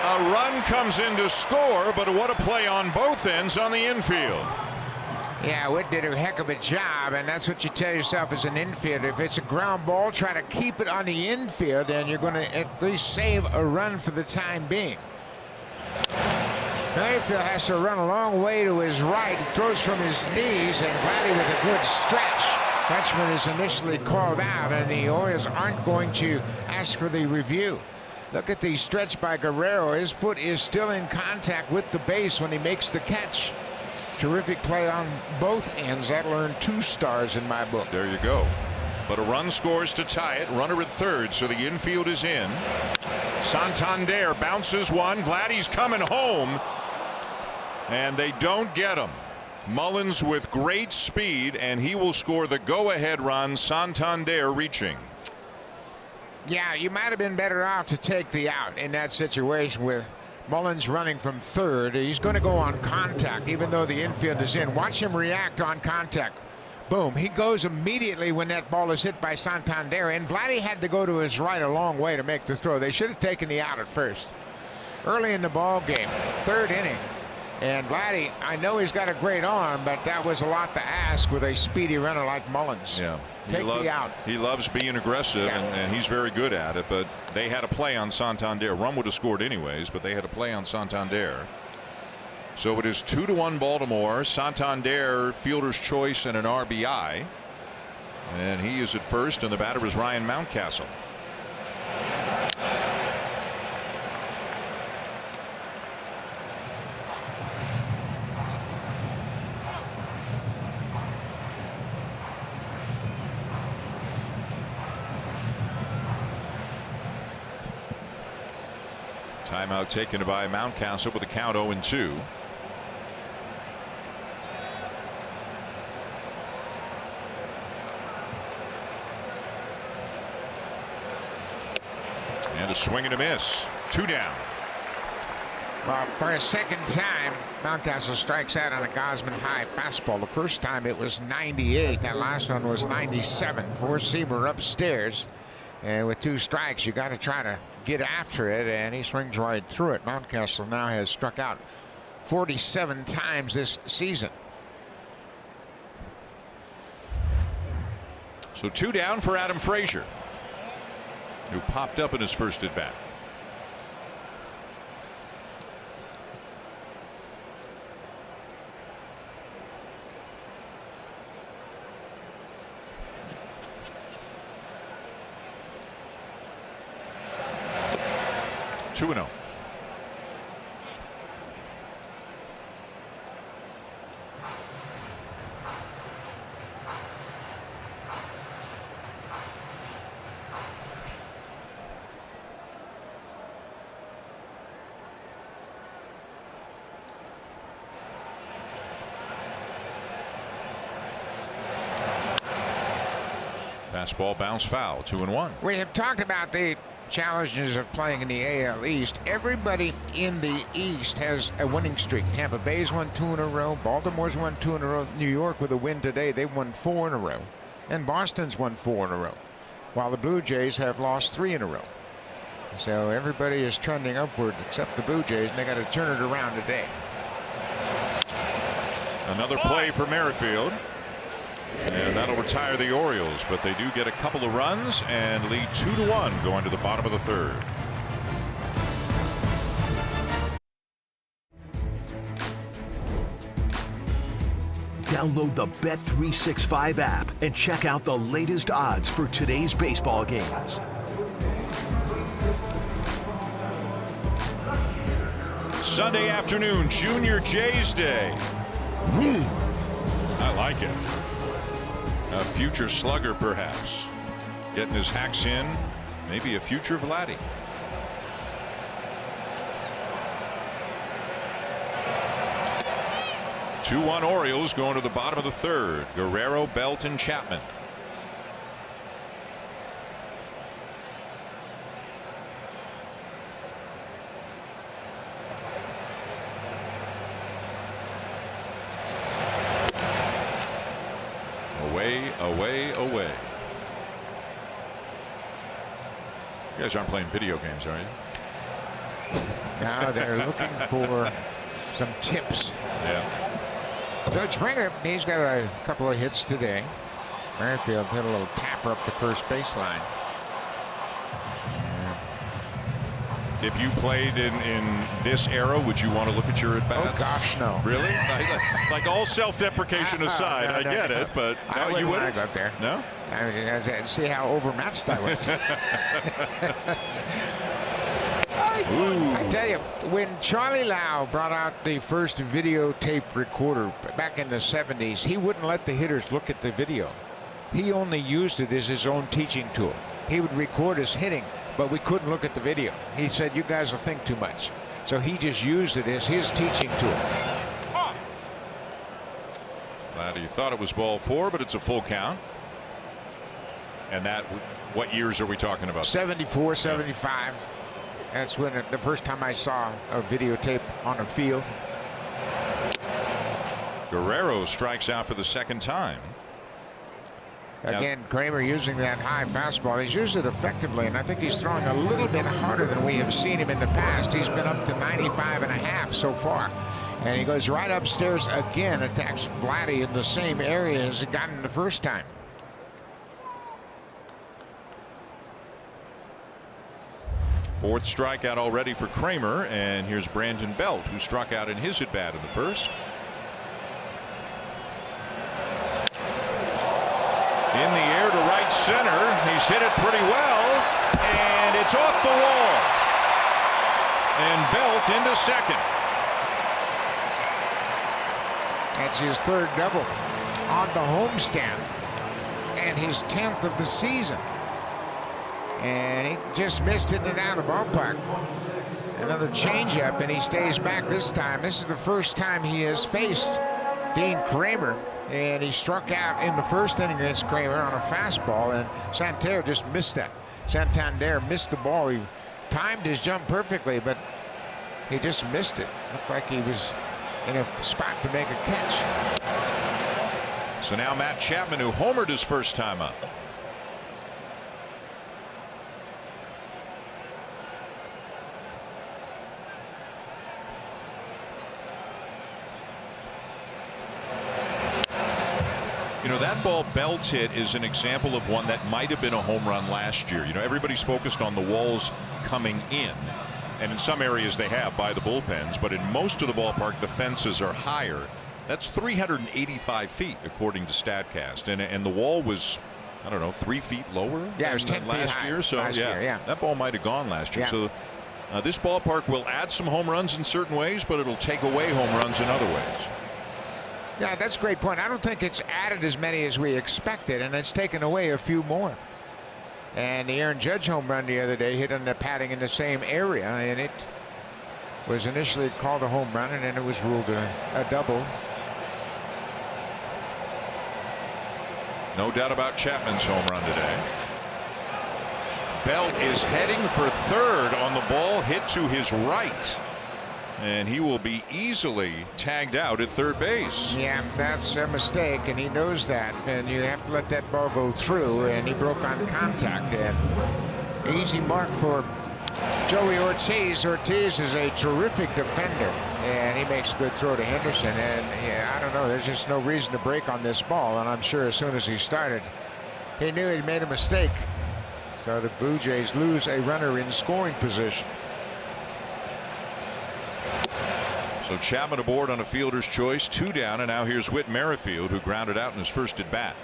A run comes in to score, but what a play on both ends on the infield. Yeah, Wood did a heck of a job, and that's what you tell yourself as an infielder. If it's a ground ball, try to keep it on the infield, and you're going to at least save a run for the time being. Merrifield has to run a long way to his right. He throws from his knees, and Vladdy with a good stretch. Frenchman is initially called out, and the Orioles aren't going to ask for the review. Look at the stretch by Guerrero. His foot is still in contact with the base when he makes the catch. Terrific play on both ends. That'll earn 2 stars in my book. There you go. But a run scores to tie it. Runner at third, so the infield is in. Santander bounces one. Vladdy's coming home, and they don't get him. Mullins with great speed, and he will score the go-ahead run. Santander reaching. Yeah, you might have been better off to take the out in that situation with Mullins running from third. He's going to go on contact, even though the infield is in. Watch him react on contact. Boom. He goes immediately when that ball is hit by Santander, and Vladdy had to go to his right a long way to make the throw. They should have taken the out at first. Early in the ball game, 3rd inning. And Vladdy, I know he's got a great arm, but that was a lot to ask with a speedy runner like Mullins. Yeah. Take the out. He loves being aggressive, Yeah. and he's very good at it, but they had a play on Santander. Run would have scored anyways, but they had a play on Santander. So it is 2-1 Baltimore. Santander, fielder's choice and an RBI. And he is at first, and the batter is Ryan Mountcastle. Timeout taken by Mountcastle with a count 0-2. And a swing and a miss. 2 down. Well, for a second time, Mountcastle strikes out on a Gosman high fastball. The first time it was 98. That last one was 97. 4-seamer upstairs. And with 2 strikes, you got to try to get after it, and he swings right through it. Mountcastle now has struck out 47 times this season. So 2 down for Adam Frazier, who popped up in his first at bat. Two and 0. Fastball bounce foul. 2-1. We have talked about the challenges of playing in the AL East. Everybody in the East has a winning streak. Tampa Bay's won 2 in a row. Baltimore's won 2 in a row. New York with a win today, they've won 4 in a row. And Boston's won 4 in a row, while the Blue Jays have lost 3 in a row. So everybody is trending upward except the Blue Jays, and they got to turn it around today. Another play for Merrifield, and that'll retire the Orioles, but they do get a couple of runs and lead 2-1 going to the bottom of the 3rd. Download the Bet365 app and check out the latest odds for today's baseball games. Sunday afternoon, Junior Jays Day. I like it. A future slugger, perhaps. Getting his hacks in. Maybe a future Vladdy. Two-1 Orioles going to the bottom of the 3rd. Guerrero, Belt, and Chapman. Away. You guys aren't playing video games, are you? Now they're looking for some tips. Yeah. Judge Springer, he's got a couple of hits today. Merrifield hit a little tapper up the first baseline. If you played in this era, would you want to look at your at-bats? Oh, gosh, no. Really? Like all self-deprecation aside, no, I get it, but no, you wouldn't? Go up there. No? I mean, see how overmatched I was. I tell you, when Charlie Lau brought out the first videotape recorder back in the 70s, he wouldn't let the hitters look at the video. He only used it as his own teaching tool. He would record us hitting, but we couldn't look at the video. He said, you guys will think too much. So he just used it as his teaching tool. Glad you thought it was ball 4, but it's a full count. And that, what years are we talking about? 74, 75. That's when the first time I saw a videotape on a field. Guerrero strikes out for the second time. Again, Kramer using that high fastball. He's used it effectively, and I think he's throwing a little bit harder than we have seen him in the past. He's been up to 95.5 so far. And he goes right upstairs again, attacks Vladdy in the same area as he got him the first time. Fourth strikeout already for Kramer, and here's Brandon Belt, who struck out in his at-bat in the first. In the air to right center. He's hit it pretty well, and it's off the wall. And Belt into second. That's his third double on the homestand, and his 10th of the season. And he just missed it and out of the ballpark. Another changeup, and he stays back this time. This is the first time he has faced Dean Kramer, and he struck out in the first inning against Kramer on a fastball, and Santander just missed that. Santander missed the ball. He timed his jump perfectly, but he just missed it. Looked like he was in a spot to make a catch. So now Matt Chapman, who homered his first time up. You know, that ball Belt hit is an example of one that might have been a home run last year. You know, everybody's focused on the walls coming in, and in some areas they have by the bullpens, but in most of the ballpark the fences are higher. That's 385 feet according to StatCast, and the wall was, I don't know, 3 feet lower. Yeah, it was 10 feet last high year. So last year, yeah, that ball might have gone last year. Yeah. So this ballpark will add some home runs in certain ways, but it'll take away home runs in other ways. Yeah, that's a great point. I don't think it's added as many as we expected, and it's taken away a few more. And the Aaron Judge home run the other day hit on the padding in the same area, and it was initially called a home run, and then it was ruled a double. No doubt about Chapman's home run today. Belt is heading for third on the ball hit to his right. And he will be easily tagged out at third base. Yeah, that's a mistake, and he knows that. And you have to let that ball go through, and he broke on contact. And easy mark for Joey Ortiz. Ortiz is a terrific defender, and he makes a good throw to Henderson. And yeah, I don't know, there's just no reason to break on this ball. And I'm sure as soon as he started, he knew he'd made a mistake. So the Blue Jays lose a runner in scoring position. So Chapman aboard on a fielder's choice, 2 down, and now here's Whit Merrifield, who grounded out in his first at bat.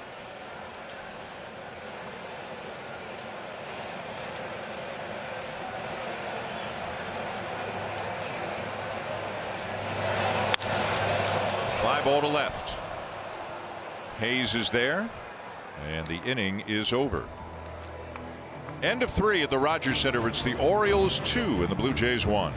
Fly ball to left. Hayes is there, and the inning is over. End of 3 at the Rogers Center. It's the Orioles 2 and the Blue Jays 1.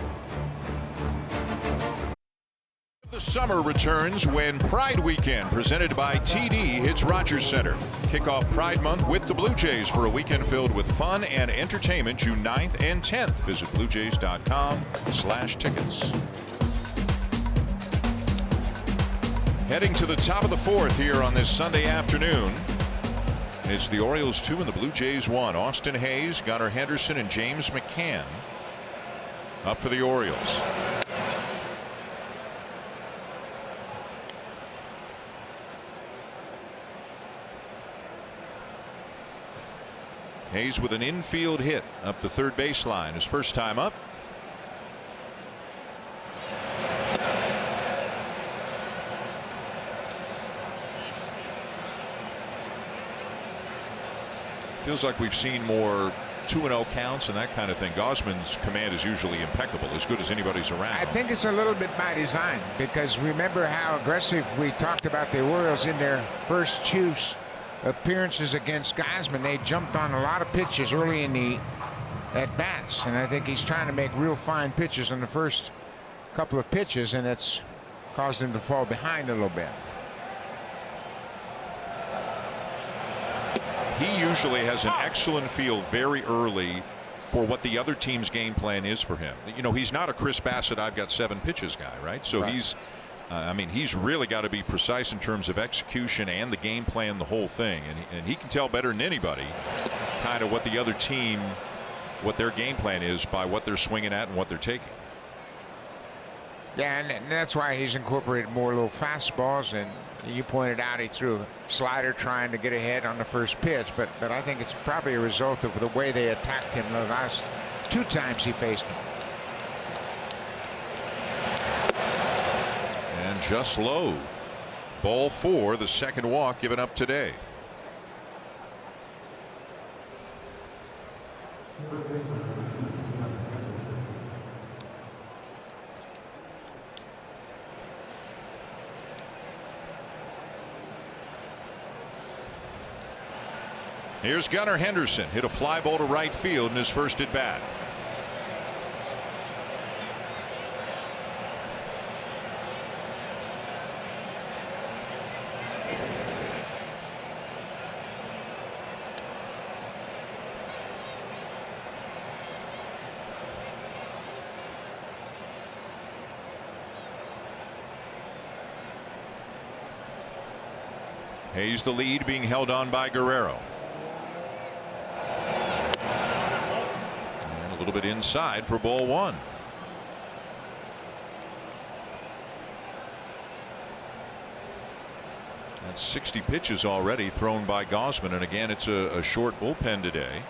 The summer returns when Pride Weekend, presented by TD, hits Rogers Center. Kick off Pride Month with the Blue Jays for a weekend filled with fun and entertainment June 9th and 10th. Visit bluejays.com/tickets. Heading to the top of the 4th here on this Sunday afternoon. It's the Orioles 2 and the Blue Jays 1. Austin Hayes, Gunnar Henderson, and James McCann up for the Orioles. Hayes with an infield hit up the third baseline. His first time up. Feels like we've seen more 2-0 counts and that kind of thing. Gosman's command is usually impeccable, as good as anybody's around. I think it's a little bit by design, because remember how aggressive we talked about the Orioles in their first 2 appearances against Gosman. They jumped on a lot of pitches early in the at-bats, and I think he's trying to make real fine pitches on the first couple of pitches, and it's caused him to fall behind a little bit. He usually has an excellent feel very early for what the other team's game plan is for him. You know, he's not a Chris Bassett, I've got 7 pitches guy, right? So he's, I mean, he's really got to be precise in terms of execution and the game plan, the whole thing. And he can tell better than anybody kind of what the other team, what their game plan is by what they're swinging at and what they're taking. Yeah, and that's why he's incorporated more little fastballs, and you pointed out he threw a slider trying to get ahead on the first pitch, but I think it's probably a result of the way they attacked him the last 2 times he faced them. And just low. Ball 4, the second walk given up today. Here's Gunnar Henderson, hit a fly ball to right field in his first at bat. Hayes the lead, being held on by Guerrero. A little bit inside for ball 1. That's 60 pitches already thrown by Gausman, and again it's a short bullpen today.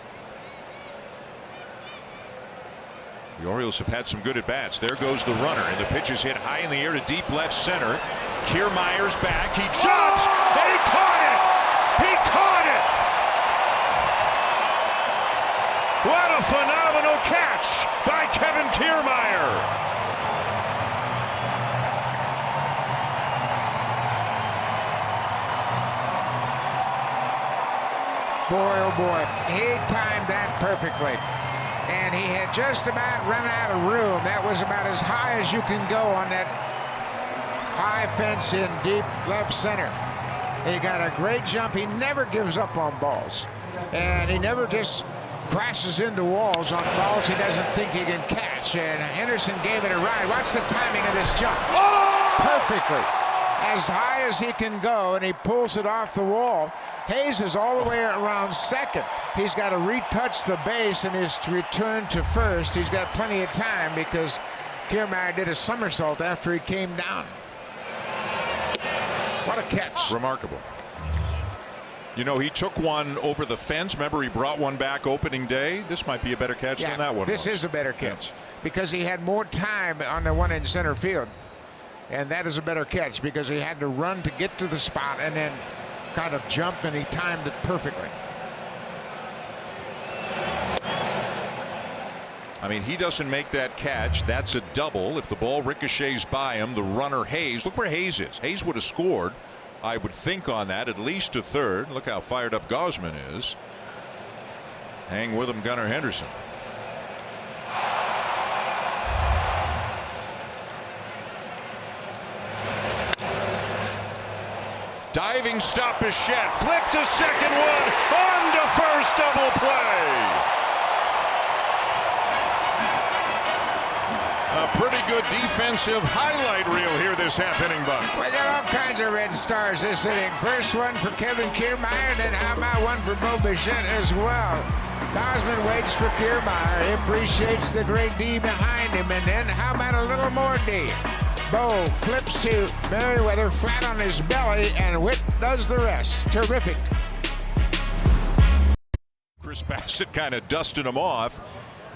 The Orioles have had some good at bats. There goes the runner, and the pitch is hit high in the air to deep left center. Kiermaier's back. He jumps, and he caught it. He caught it. What a phenomenal catch by Kevin Kiermaier. Boy, oh boy, he timed that perfectly. And he had just about run out of room. That was about as high as you can go on that high fence in deep left center. He got a great jump. He never gives up on balls. And he never just crashes into walls on balls he doesn't think he can catch. And Henderson gave it a ride. Watch the timing of this jump. Oh! Perfectly. As high as he can go, and he pulls it off the wall. Hayes is all the way around second. He's got to retouch the base in his return to first. He's got plenty of time because Kiermaier did a somersault after he came down. What a catch. Remarkable. You know, he took one over the fence. Remember, he brought one back opening day. This might be a better catch than that one. This is a better catch because he had more time on the one in center field. And that is a better catch because he had to run to get to the spot and then kind of jump, and he timed it perfectly. I mean, he doesn't make that catch. That's a double. If the ball ricochets by him, the runner Hayes, look where Hayes is. Hayes would have scored, I would think, on that, at least to third. Look how fired up Gausman is. Hang with him, Gunnar Henderson. Diving stop Bichette, flip to second, one on to first, double play. A pretty good defensive highlight reel here this half inning, Buck. We got all kinds of red stars this inning. First one for Kevin Kiermaier, and then how about one for Bo Bichette as well. Gausman waits for Kiermaier. He appreciates the great D behind him, and then how about a little more D? Bo flips to Merriweather flat on his belly, and Witt does the rest. Terrific. Chris Bassett kind of dusted him off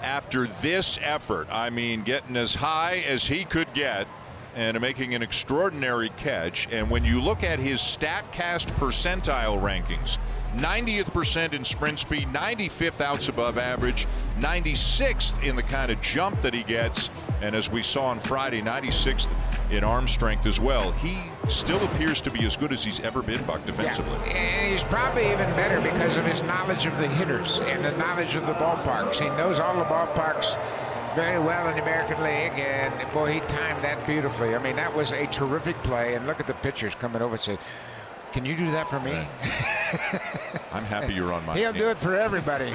after this effort. I mean, getting as high as he could get and making an extraordinary catch. And when you look at his StatCast percentile rankings, 90th percent in sprint speed, 95th outs above average, 96th in the kind of jump that he gets, and as we saw on Friday, 96th in arm strength as well. He still appears to be as good as he's ever been, Buck, defensively. Yeah. And he's probably even better because of his knowledge of the hitters and the knowledge of the ballparks. He knows all the ballparks very well in the American League, and boy, he timed that beautifully. I mean, that was a terrific play, and look at the pitchers coming over and say, can you do that for me? I'm happy you're on my He'll team. do it for everybody.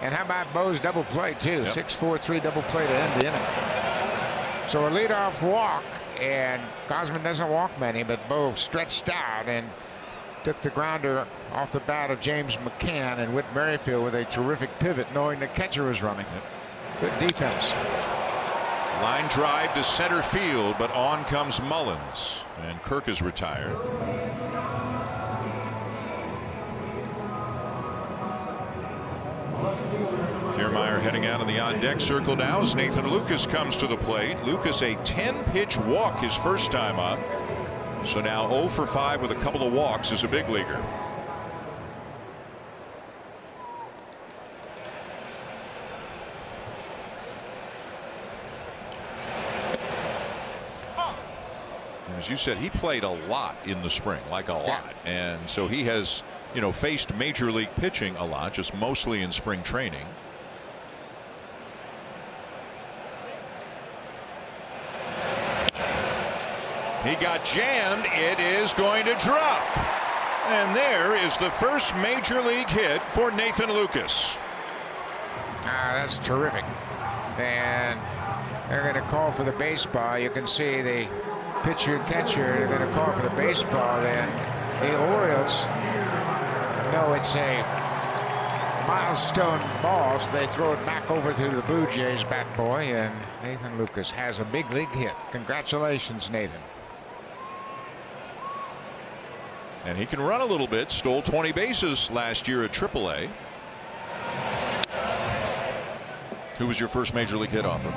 And how about Bo's double play, too? Yep. 6-4-3 double play to end the inning. So a leadoff walk, and Gausman doesn't walk many, but Bo stretched out and took the grounder off the bat of James McCann, and Whit Merrifield with a terrific pivot, knowing the catcher was running. Yep. Good defense. Line drive to center field, but on comes Mullins, and Kirk is retired. Kiermaier heading out in the on-deck circle now as Nathan Lucas comes to the plate. Lucas, a 10-pitch walk his first time up. So now 0 for 5 with a couple of walks as a big leaguer. As you said, he played a lot in the spring, like a lot. And so he has, you know, faced major league pitching a lot, just mostly in spring training. He got jammed. It is going to drop. And there is the first major league hit for Nathan Lucas. That's terrific. And they're going to call for the baseball. You can see the pitcher catcher, they're going to call for the baseball. Then the Orioles know it's a milestone ball, so they throw it back over to the Blue Jays bat boy, and Nathan Lucas has a big league hit. Congratulations, Nathan. And he can run a little bit. Stole 20 bases last year at AAA. Who was your first major league hit off of?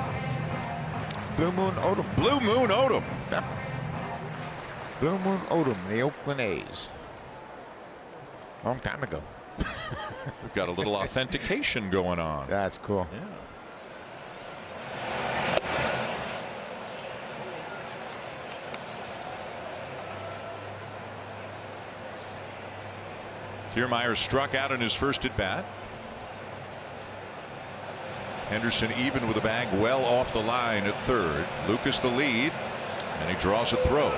Blue Moon Odom. Blue Moon Odom. Yep. Blue Moon Odom, the Oakland A's. Long time ago. We've got a little authentication going on. That's cool. Yeah. Kiermaier struck out in his first at bat. Henderson even with a bag well off the line at third. Lucas the lead, and he draws a throw.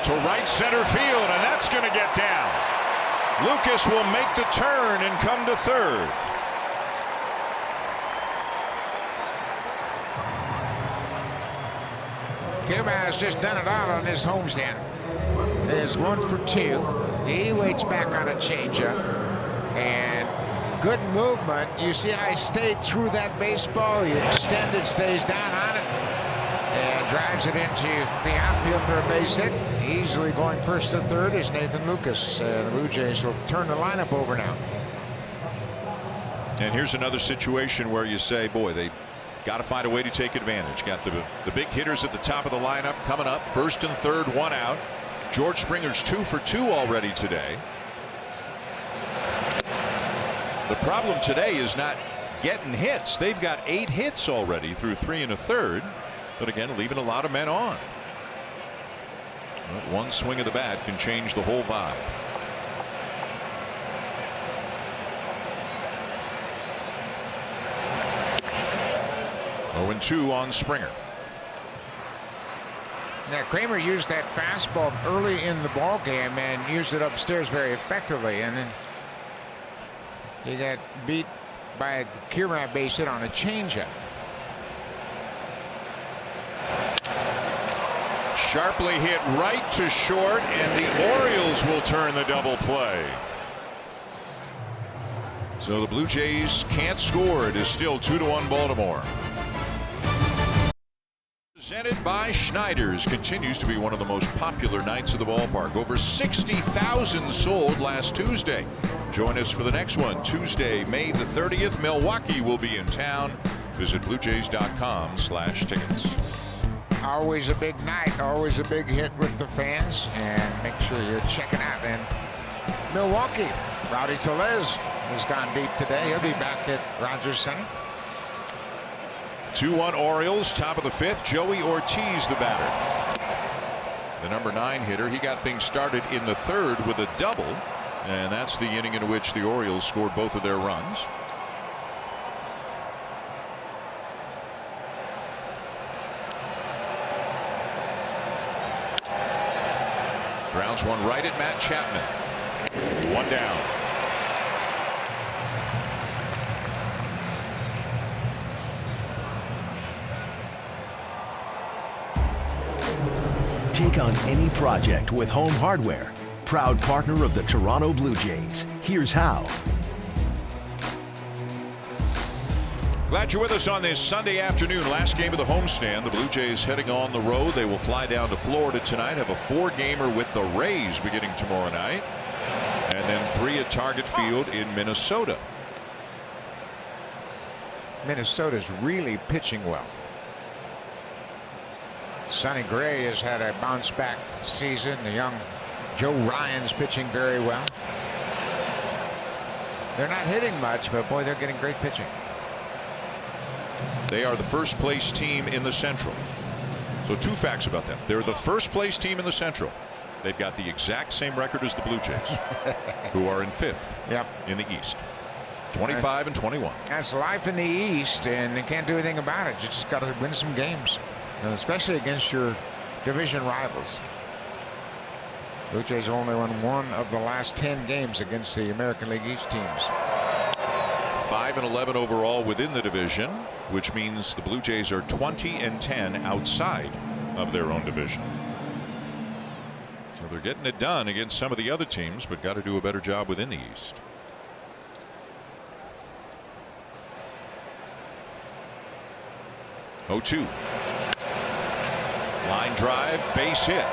To right center field, and that's going to get down. Lucas will make the turn and come to third. Kiermaier has just done it all on his homestand. There's 1 for 2. He waits back on a changeup, and good movement. You see how he stayed through that baseball. He extended, stays down on it, and drives it into the outfield for a base hit. Easily going first to third is Nathan Lucas. The Blue Jays will turn the lineup over now. And here's another situation where you say, boy, they got to find a way to take advantage. Got the big hitters at the top of the lineup coming up. First and third, 1 out. George Springer's 2 for 2 already today. The problem today is not getting hits. They've got 8 hits already through 3 1/3. But again, leaving a lot of men on. But one swing of the bat can change the whole vibe. (0-2) on Springer. Now Kramer used that fastball early in the ball game and used it upstairs very effectively, and then he got beat by a Kiermaier base hit on a changeup. Sharply hit right to short, and the Orioles will turn the double play. So the Blue Jays can't score. It is still 2-1 Baltimore. Presented by Schneider's continues to be one of the most popular nights of the ballpark. Over 60,000 sold last Tuesday. Join us for the next one, Tuesday, May the 30th. Milwaukee will be in town. Visit BlueJays.com/tickets. Always a big night, always a big hit with the fans, and make sure you check it out. And Milwaukee, Rowdy Tellez has gone deep today. He'll be back at Rogers Center. 2-1 Orioles, top of the 5th. Joey Ortiz, the batter. The number 9 hitter. He got things started in the 3rd with a double, and that's the inning in which the Orioles scored both of their runs. Grounds one right at Matt Chapman. One down. Take on any project with Home Hardware, proud partner of the Toronto Blue Jays. Here's how. Glad you're with us on this Sunday afternoon. Last game of the homestand. The Blue Jays heading on the road. They will fly down to Florida tonight. Have a 4-gamer with the Rays beginning tomorrow night. And then 3 at Target Field in Minnesota. Minnesota's really pitching well. Sonny Gray has had a bounce back season. The young Joe Ryan's pitching very well. They're not hitting much, but boy, they're getting great pitching. They are the first place team in the Central. So 2 facts about them. They're the first place team in the Central. They've got the exact same record as the Blue Jays, who are in 5th in the East. 25 and 21. That's life in the East, and they can't do anything about it. You just got to win some games, especially against your division rivals. Blue Jays have only won 1 of the last 10 games against the American League East teams. 5 and 11 overall within the division, which means the Blue Jays are 20 and 10 outside of their own division. So they're getting it done against some of the other teams, but got to do a better job within the East. Oh, 2. Line drive, base hit.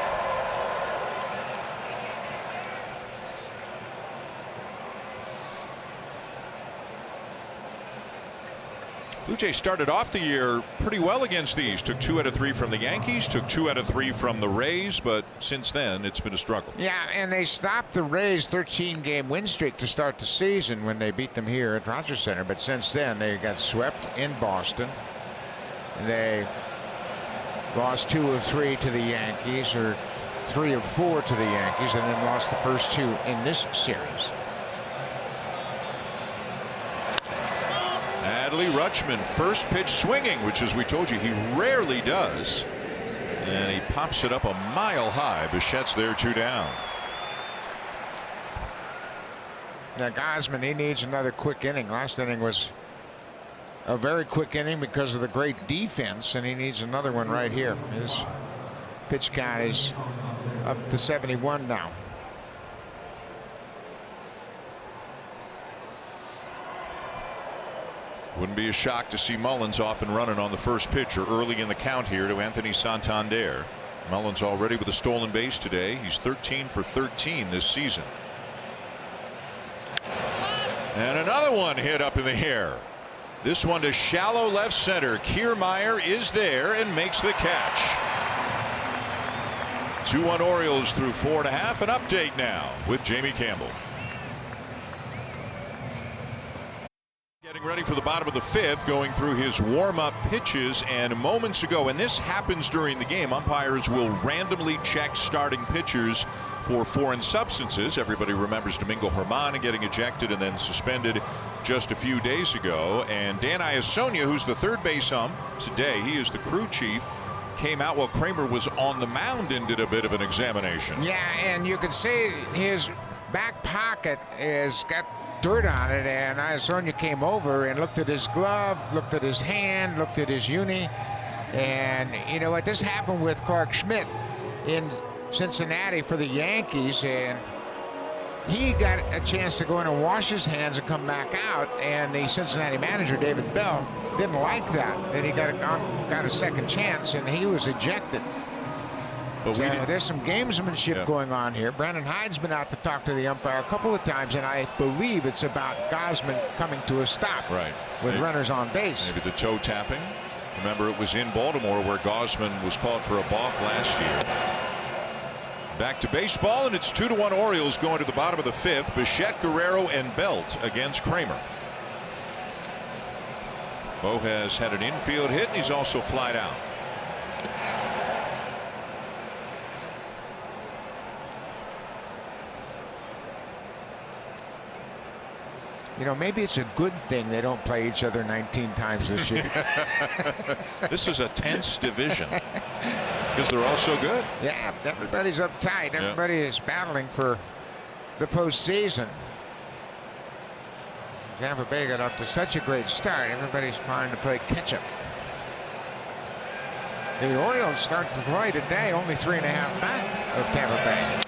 Blue Jays started off the year pretty well against these. Took 2 out of 3 from the Yankees, took 2 out of 3 from the Rays, but since then it's been a struggle. Yeah, and they stopped the Rays' 13-game win streak to start the season when they beat them here at Rogers Center. But since then they got swept in Boston. They lost 2 of 3 to the Yankees, or 3 of 4 to the Yankees, and then lost the first 2 in this series. Adley Rutschman, first pitch swinging, which, as we told you, he rarely does. And he pops it up a mile high. Bichette's there, 2 down. Now, Gausman, he needs another quick inning. Last inning was a very quick inning because of the great defense, and he needs another one right here. His pitch count is up to 71 now. Wouldn't be a shock to see Mullins off and running on the first pitch or early in the count here to Anthony Santander. Mullins already with a stolen base today. He's 13 for 13 this season. And another one hit up in the air. This one to shallow left center. Kiermaier is there and makes the catch. 2-1 Orioles through 4.5. An update now with Jamie Campbell. Getting ready for the bottom of the 5th, going through his warm-up pitches, and moments ago, and this happens during the game, umpires will randomly check starting pitchers for foreign substances. Everybody remembers Domingo Germán getting ejected and then suspended just a few days ago. And Dan Iasonia, who's the third base ump today, he is the crew chief, came out while Kramer was on the mound and did a bit of an examination. Yeah, and you can see his back pocket has got dirt on it, and Iasonia came over and looked at his glove, looked at his hand, looked at his uni, and you know what, this happened with Clark Schmidt in Cincinnati for the Yankees, and he got a chance to go in and wash his hands and come back out, and the Cincinnati manager, David Bell, didn't like that. Then he got a second chance, and he was ejected. But so there's some gamesmanship going on here. Brandon Hyde's been out to talk to the umpire a couple of times, and I believe it's about Gausman coming to a stop with runners on base. Maybe the toe tapping. Remember, it was in Baltimore where Gausman was called for a balk last year. Back to baseball, and it's 2-1 Orioles going to the bottom of the 5th. Bichette, Guerrero, and Belt against Kramer. Bo has had an infield hit, and he's also flied out. You know, maybe it's a good thing they don't play each other 19 times this year. This is a tense division because they're all so good. Yeah, everybody's uptight. Everybody is battling for the postseason. Tampa Bay got off to such a great start. Everybody's trying to play catch-up. The Orioles start to play today only 3.5 back of Tampa Bay.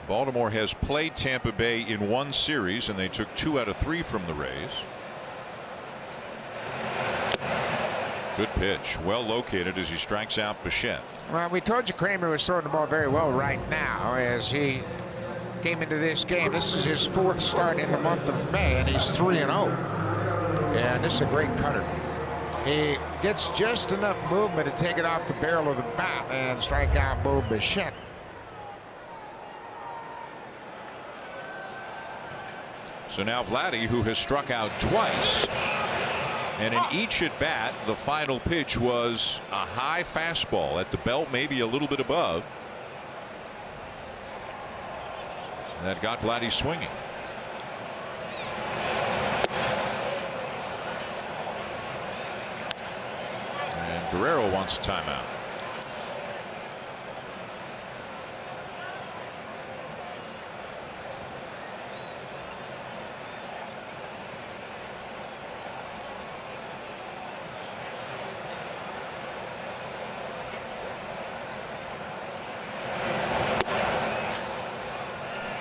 Baltimore has played Tampa Bay in one series, and they took 2 out of 3 from the Rays. Good pitch, well located as he strikes out Bichette. Well, we told you Kramer was throwing the ball very well right now as he came into this game. This is his 4th start in the month of May, and he's 3-0. And this is a great cutter. He gets just enough movement to take it off the barrel of the bat and strike out Bo Bichette. So now Vladdy, who has struck out twice, and in each at bat, the final pitch was a high fastball at the belt, maybe a little bit above. And that got Vladdy swinging. And Guerrero wants a timeout.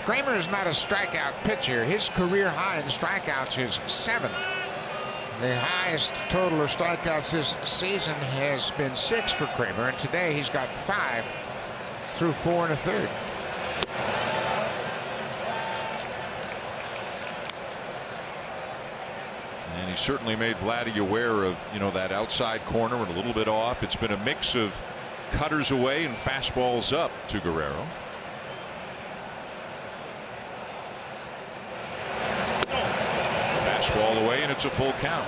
Kramer is not a strikeout pitcher. His career high in strikeouts is 7. The highest total of strikeouts this season has been 6 for Kramer, and today he's got 5 through 4 1/3. And he certainly made Vladdy aware of, that outside corner and a little bit off. It's been a mix of cutters away and fastballs up to Guerrero. Fastball away, and it's a full count.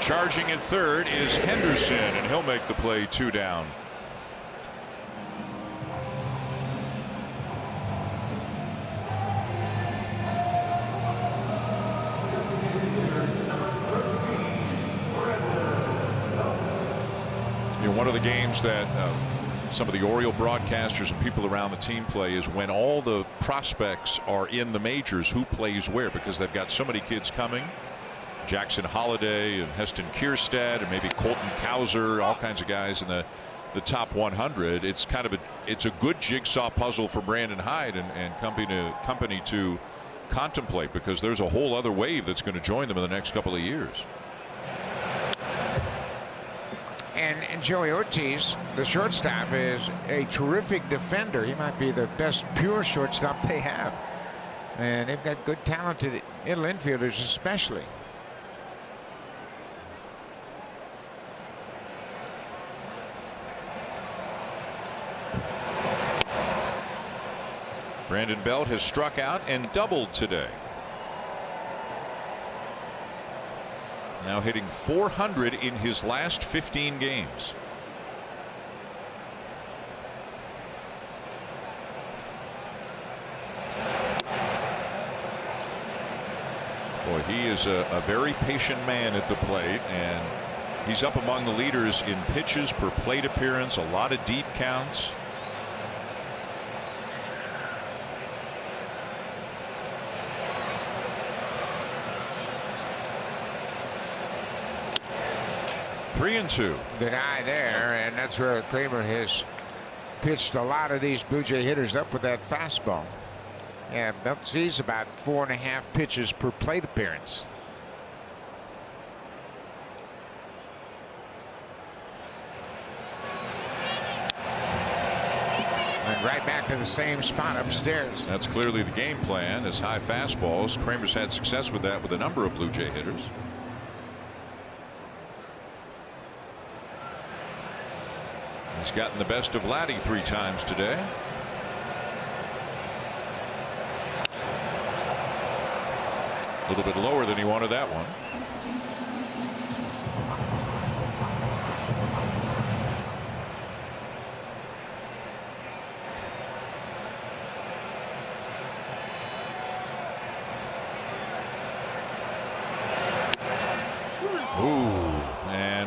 Charging at third is Henderson, and he'll make the play 2 down. One of the games that some of the Oriole broadcasters and people around the team play is when all the prospects are in the majors, who plays where, because they've got so many kids coming. Jackson Holliday and Heston Kierstead and maybe Colton Cowser, all kinds of guys in the top 100. It's kind of a good jigsaw puzzle for Brandon Hyde and company to contemplate, because there's a whole other wave that's going to join them in the next couple of years. And Joey Ortiz, the shortstop, is a terrific defender. He might be the best pure shortstop they have. And they've got good talented middle infielders especially. Brandon Belt has struck out and doubled today. Now hitting .400 in his last 15 games. He is a very patient man at the plate, and he's up among the leaders in pitches per plate appearance, a lot of deep counts. Three and two. Good eye there, and that's where Kramer has pitched a lot of these Blue Jay hitters up with that fastball. Yeah, Belt sees about 4.5 pitches per plate appearance. And right back to the same spot upstairs. That's clearly the game plan, is high fastballs. Kramer's had success with that with a number of Blue Jay hitters. He's gotten the best of Laddie 3 times today. A little bit lower than he wanted that one.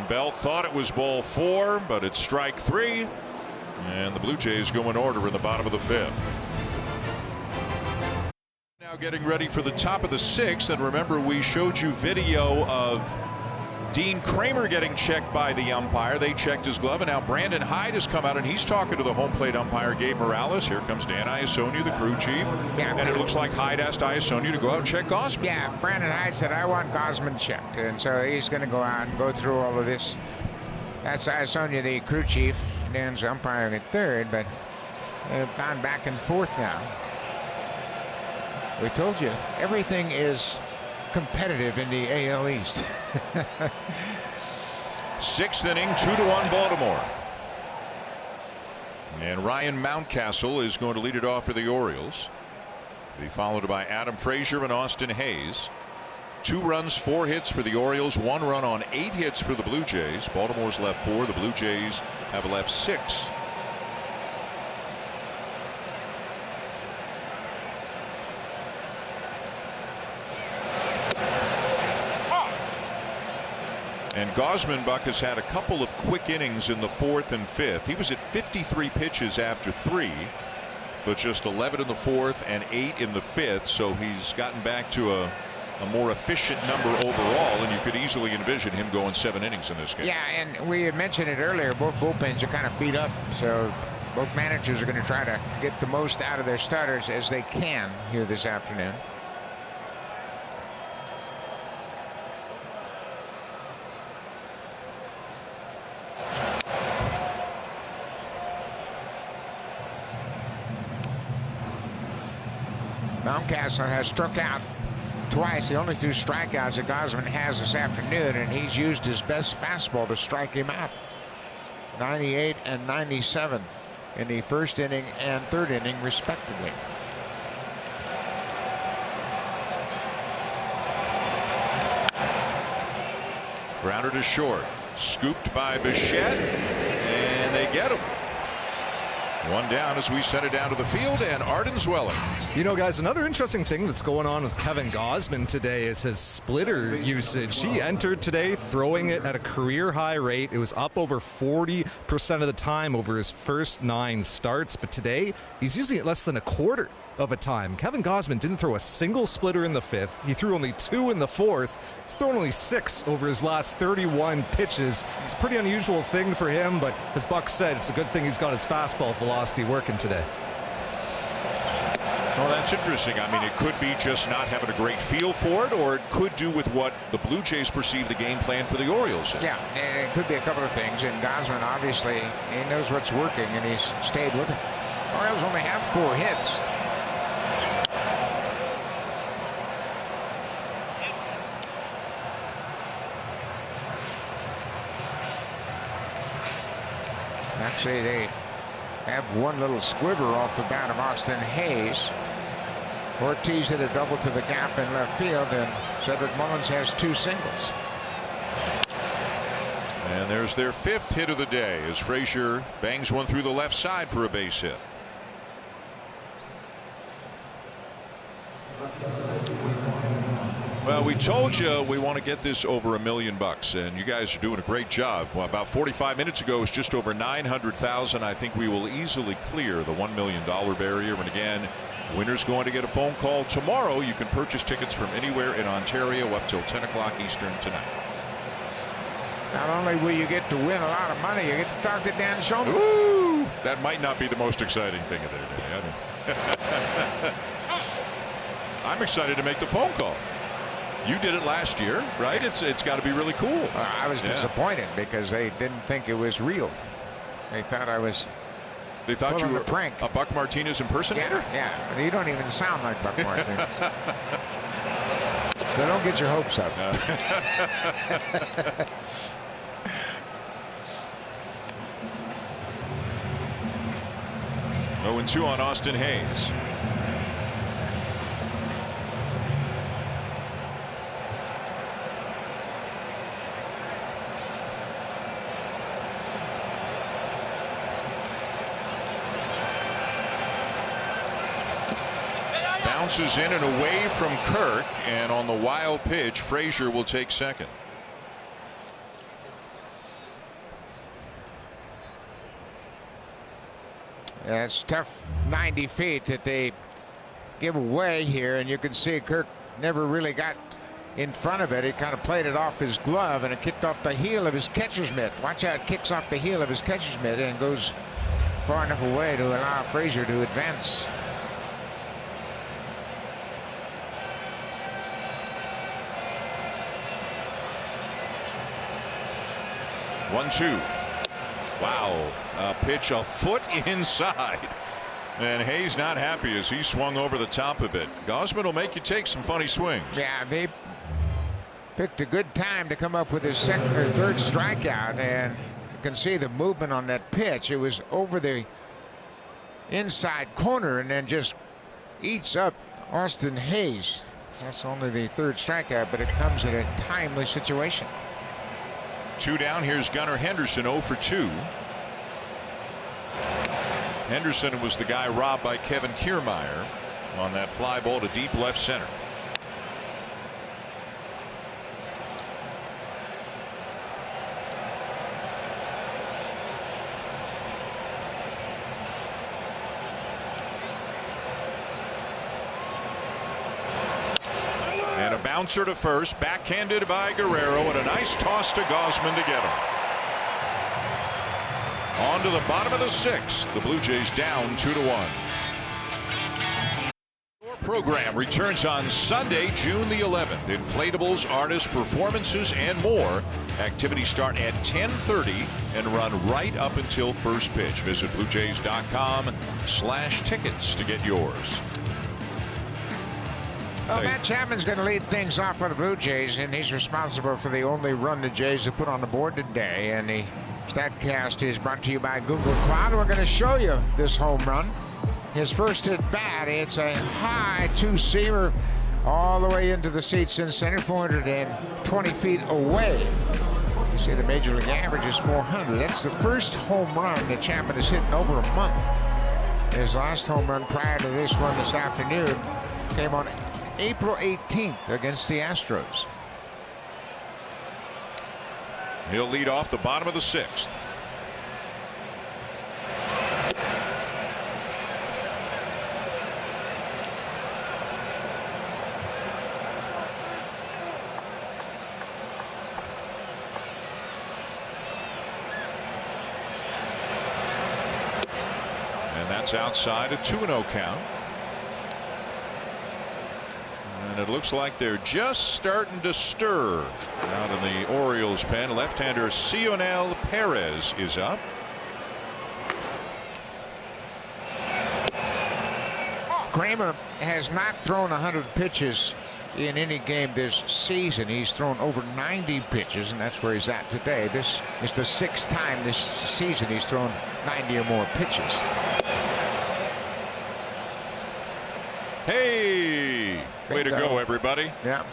Belt thought it was ball 4, but it's strike 3, and the Blue Jays go in order in the bottom of the 5th. Now getting ready for the top of the 6th, and remember we showed you video of Dean Kramer getting checked by the umpire. They checked his glove, and now Brandon Hyde has come out and he's talking to the home plate umpire Gabe Morales. Here comes Dan Iassogna, the crew chief, and it looks like Hyde asked Iassogna to go out and check Gausman. Yeah, Brandon Hyde said, I want Gausman checked, and so he's going to go out and go through all of this. That's Iassogna, the crew chief. Dan's umpiring at third, but they've gone back and forth now. We told you, everything is competitive in the AL East. 6th inning, 2-1 Baltimore. And Ryan Mountcastle is going to lead it off for the Orioles. Be followed by Adam Frazier and Austin Hayes. 2 runs, 4 hits for the Orioles, 1 run on 8 hits for the Blue Jays. Baltimore's left 4. The Blue Jays have left 6. And Gausman, Buck, has had a couple of quick innings in the 4th and 5th. He was at 53 pitches after 3, but just 11 in the 4th and 8 in the 5th. So he's gotten back to a more efficient number overall, and you could easily envision him going 7 innings in this game. Yeah, and we had mentioned it earlier. Both bullpens are kind of beat up, so both managers are going to try to get the most out of their starters as they can here this afternoon. Mountcastle has struck out twice. The only 2 strikeouts that Gausman has this afternoon, and he's used his best fastball to strike him out. 98 and 97 in the 1st inning and 3rd inning, respectively. Grounder to short, scooped by Bichette, and they get him. 1 down as we send it down to the field, and Arden Zwelling. You know, guys, another interesting thing that's going on with Kevin Gausman today is his splitter usage. He entered today throwing it at a career high rate. It was up over 40% of the time over his first 9 starts, but today he's using it less than a quarter of a time. Kevin Gausman didn't throw a single splitter in the 5th. He threw only 2 in the 4th. He's thrown only 6 over his last 31 pitches. It's a pretty unusual thing for him, but as Buck said, it's a good thing he's got his fastball velocity working today. Well, that's interesting. I mean, it could be just not having a great feel for it, or it could do with what the Blue Jays perceive the game plan for the Orioles is. Yeah, it could be a couple of things, and Gausman, obviously, he knows what's working, and he's stayed with it. Orioles only have 4 hits. Actually, they have 1 little squibber off the bat of Austin Hayes. Ortiz hit a double to the gap in left field, and Cedric Mullins has 2 singles. And there's their 5th hit of the day as Frazier bangs one through the left side for a base hit. Well, we told you we want to get this over $1 million, and you guys are doing a great job. Well, about 45 minutes ago, it was just over 900,000. I think we will easily clear the $1 million barrier. And again, winner's going to get a phone call tomorrow. You can purchase tickets from anywhere in Ontario up till 10 o'clock Eastern tonight. Not only will you get to win a lot of money, you get to talk to Dan Shulman. Ooh, that might not be the most exciting thing of the day. I'm excited to make the phone call. You did it last year, right? It's got to be really cool. I was disappointed because they didn't think it was real. They thought I was. They thought you were prank. A Buck Martinez impersonator? Yeah. You don't even sound like Buck Martinez. So don't get your hopes up. 0-2 on Austin Hayes. Bounces in and away from Kirk, and on the wild pitch, Frazier will take second. Yeah, it's tough 90 feet that they give away here, and you can see Kirk never really got in front of it. He kind of played it off his glove, and it kicked off the heel of his catcher's mitt. Watch how it kicks off the heel of his catcher's mitt and goes far enough away to allow Frazier to advance. 1-2. Wow, a pitch a foot inside, and Hayes not happy as he swung over the top of it. Gausman will make you take some funny swings. Yeah, they picked a good time to come up with his second or third strikeout, and you can see the movement on that pitch. It was over the inside corner and then just eats up Austin Hayes. That's only the third strikeout, but it comes in a timely situation. 2 down. Here's Gunnar Henderson, 0 for 2. Henderson was the guy robbed by Kevin Kiermaier on that fly ball to deep left center. And a bouncer to first, backhanded by Guerrero, and a nice toss to Gausman to get him. On to the bottom of the 6th. The Blue Jays down 2-1. Our program returns on Sunday, June the 11th. Inflatables, artists, performances, and more. Activities start at 10:30 and run right up until first pitch. Visit BlueJays.com/tickets to get yours. Well, Matt Chapman's going to lead things off for the Blue Jays, and he's responsible for the only run the Jays have put on the board today. And the StatCast is brought to you by Google Cloud. We're going to show you this home run. His first at bat, it's a high two-seamer all the way into the seats in center, 420 feet away. You see the major league average is 400. That's the first home run that Chapman has hit in over a month. His last home run prior to this one this afternoon came on April 18th against the Astros. He'll lead off the bottom of the 6th. And that's outside a 2-0 count. And it looks like they're just starting to stir out in the Orioles pen. Left-hander Cionel Perez is up. Kramer has not thrown 100 pitches in any game this season. He's thrown over 90 pitches, and that's where he's at today. This is the 6th time this season he's thrown 90 or more pitches. Hey, way to go, everybody. Yeah,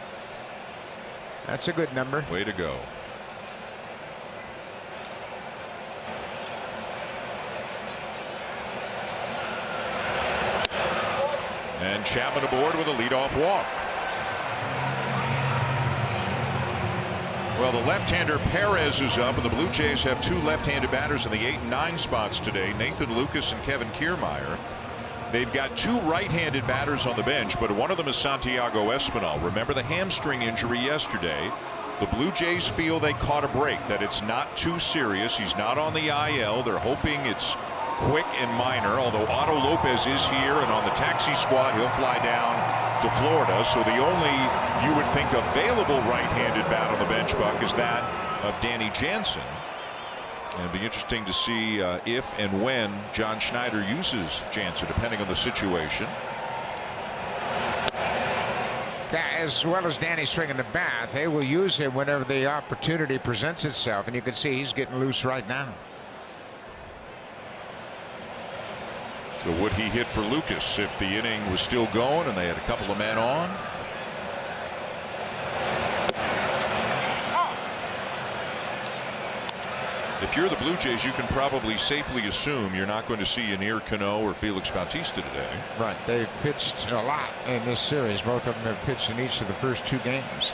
that's a good number. Way to go. And Chapman aboard with a leadoff walk. Well, the left-hander Perez is up, and the Blue Jays have two left-handed batters in the 8 and 9 spots today, Nathan Lucas and Kevin Kiermaier. They've got two right-handed batters on the bench, but one of them is Santiago Espinal. Remember the hamstring injury yesterday. The Blue Jays feel they caught a break, that it's not too serious. He's not on the IL. They're hoping it's quick and minor, although Otto Lopez is here, and on the taxi squad, he'll fly down to Florida. So the only, you would think, available right-handed bat on the bench, Buck, is that of Danny Jansen. And it'd be interesting to see if and when John Schneider uses Jansen, depending on the situation. As well as Danny swinging the bat, they will use him whenever the opportunity presents itself, and you can see he's getting loose right now. So would he hit for Lucas if the inning was still going and they had a couple of men on? If you're the Blue Jays, you can probably safely assume you're not going to see Ynier Cano or Felix Bautista today. Right. They've pitched a lot in this series. Both of them have pitched in each of the first 2 games.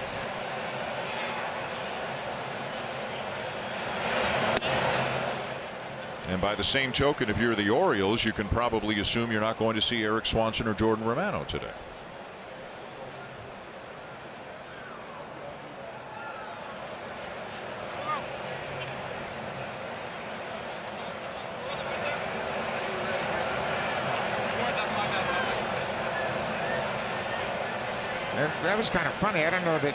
And by the same token, if you're the Orioles, you can probably assume you're not going to see Eric Swanson or Jordan Romano today. That was kind of funny. I don't know that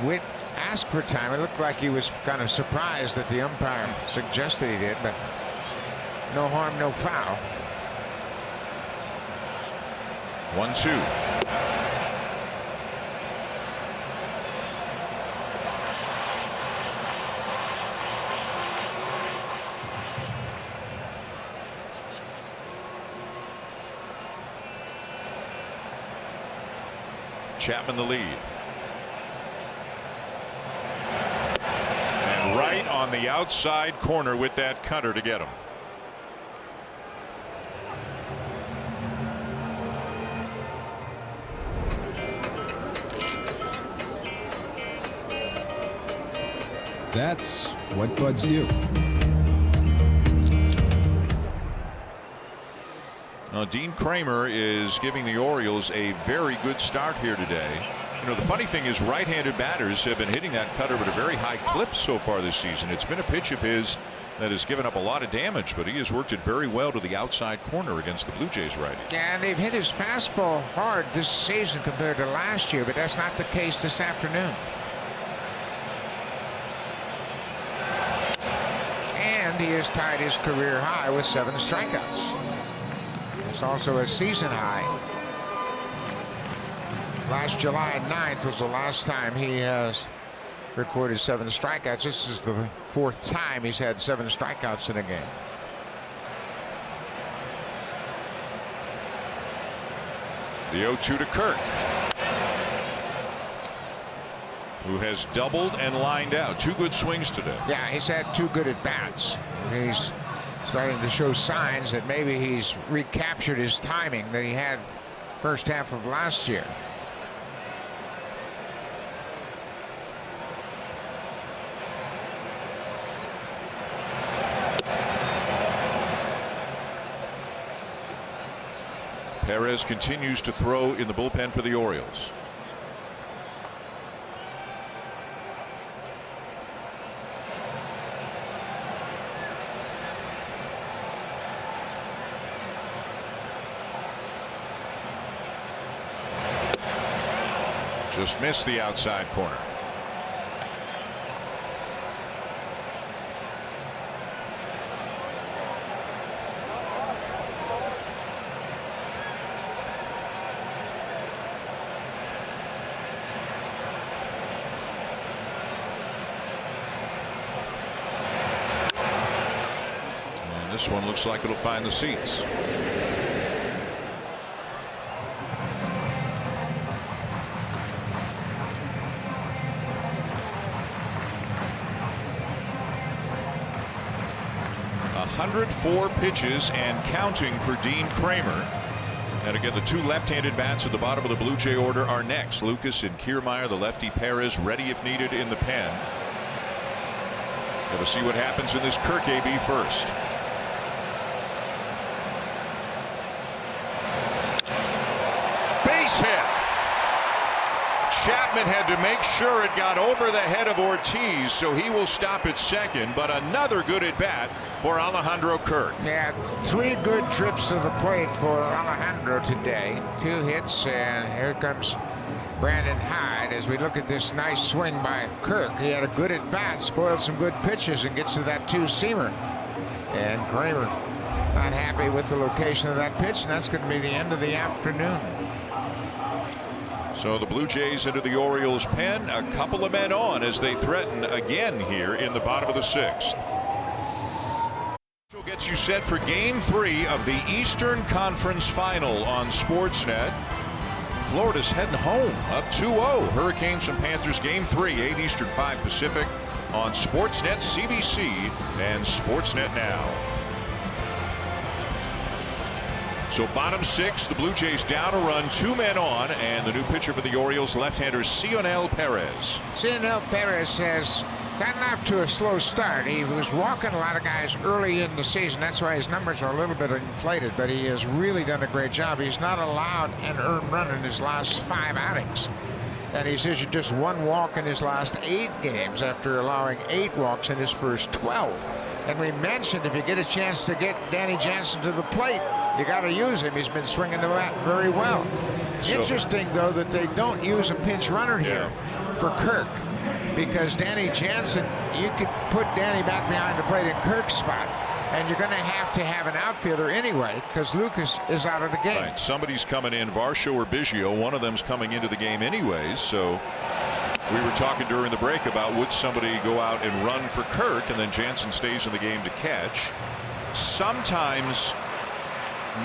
Witt asked for time. It looked like he was kind of surprised that the umpire suggested he did, but no harm, no foul. 1-2. Chapman the lead. And right on the outside corner with that cutter to get him. That's what buds do. Now, Dean Kramer is giving the Orioles a very good start here today. You know, the funny thing is right-handed batters have been hitting that cutter at a very high clip so far this season. It's been a pitch of his that has given up a lot of damage, but he has worked it very well to the outside corner against the Blue Jays righty. Yeah, and they've hit his fastball hard this season compared to last year, but that's not the case this afternoon. And he has tied his career high with 7 strikeouts. It's also a season high. Last July 9th was the last time he has recorded 7 strikeouts. This is the 4th time he's had 7 strikeouts in a game. The 0-2 to Kirk, who has doubled and lined out. 2 good swings today. Yeah, he's had 2 good at bats. He's starting to show signs that maybe he's recaptured his timing that he had first half of last year. Perez continues to throw in the bullpen for the Orioles. Just missed the outside corner. And this one looks like it'll find the seats. .104 pitches and counting for Dean Kramer And again, the two left-handed bats at the bottom of the Blue Jay order are next. Lucas and Kiermaier, the lefty Perez, ready if needed in the pen. Got to see what happens in this Kirk AB first. Base hit. Chapman had to make sure it got over the head of Ortiz, so he will stop at second. But another good at bat for Alejandro Kirk. Yeah, 3 good trips to the plate for Alejandro today. 2 hits, and here comes Brandon Hyde as we look at this nice swing by Kirk. He had a good at bat, spoiled some good pitches, and gets to that 2-seamer. And Kramer not happy with the location of that pitch, and that's going to be the end of the afternoon. So the Blue Jays into the Orioles pen, a couple of men on as they threaten again here in the bottom of the 6th. Gets you set for Game 3 of the Eastern Conference Final on Sportsnet. Florida's heading home, up 2-0. Hurricanes and Panthers, Game 3, 8 Eastern, 5 Pacific on Sportsnet, CBC, and Sportsnet Now. So bottom 6, the Blue Jays down a run, 2 men on, and the new pitcher for the Orioles, left-hander Cionel Perez. Cionel Perez has gotten off to a slow start. He was walking a lot of guys early in the season. That's why his numbers are a little bit inflated, but he has really done a great job. He's not allowed an earned run in his last 5 outings. And he's issued just 1 walk in his last 8 games after allowing 8 walks in his first 12. And we mentioned if you get a chance to get Danny Jansen to the plate, you got to use him. He's been swinging the bat very well. Interesting, though, that they don't use a pinch runner here for Kirk, because Danny Jansen, you could put Danny back behind the plate in Kirk's spot, and you're going to have an outfielder anyway because Lucas is out of the game. Right. Somebody's coming in, Varsho or Biggio. One of them's coming into the game anyways. So we were talking during the break about would somebody go out and run for Kirk, and then Jansen stays in the game to catch. Sometimes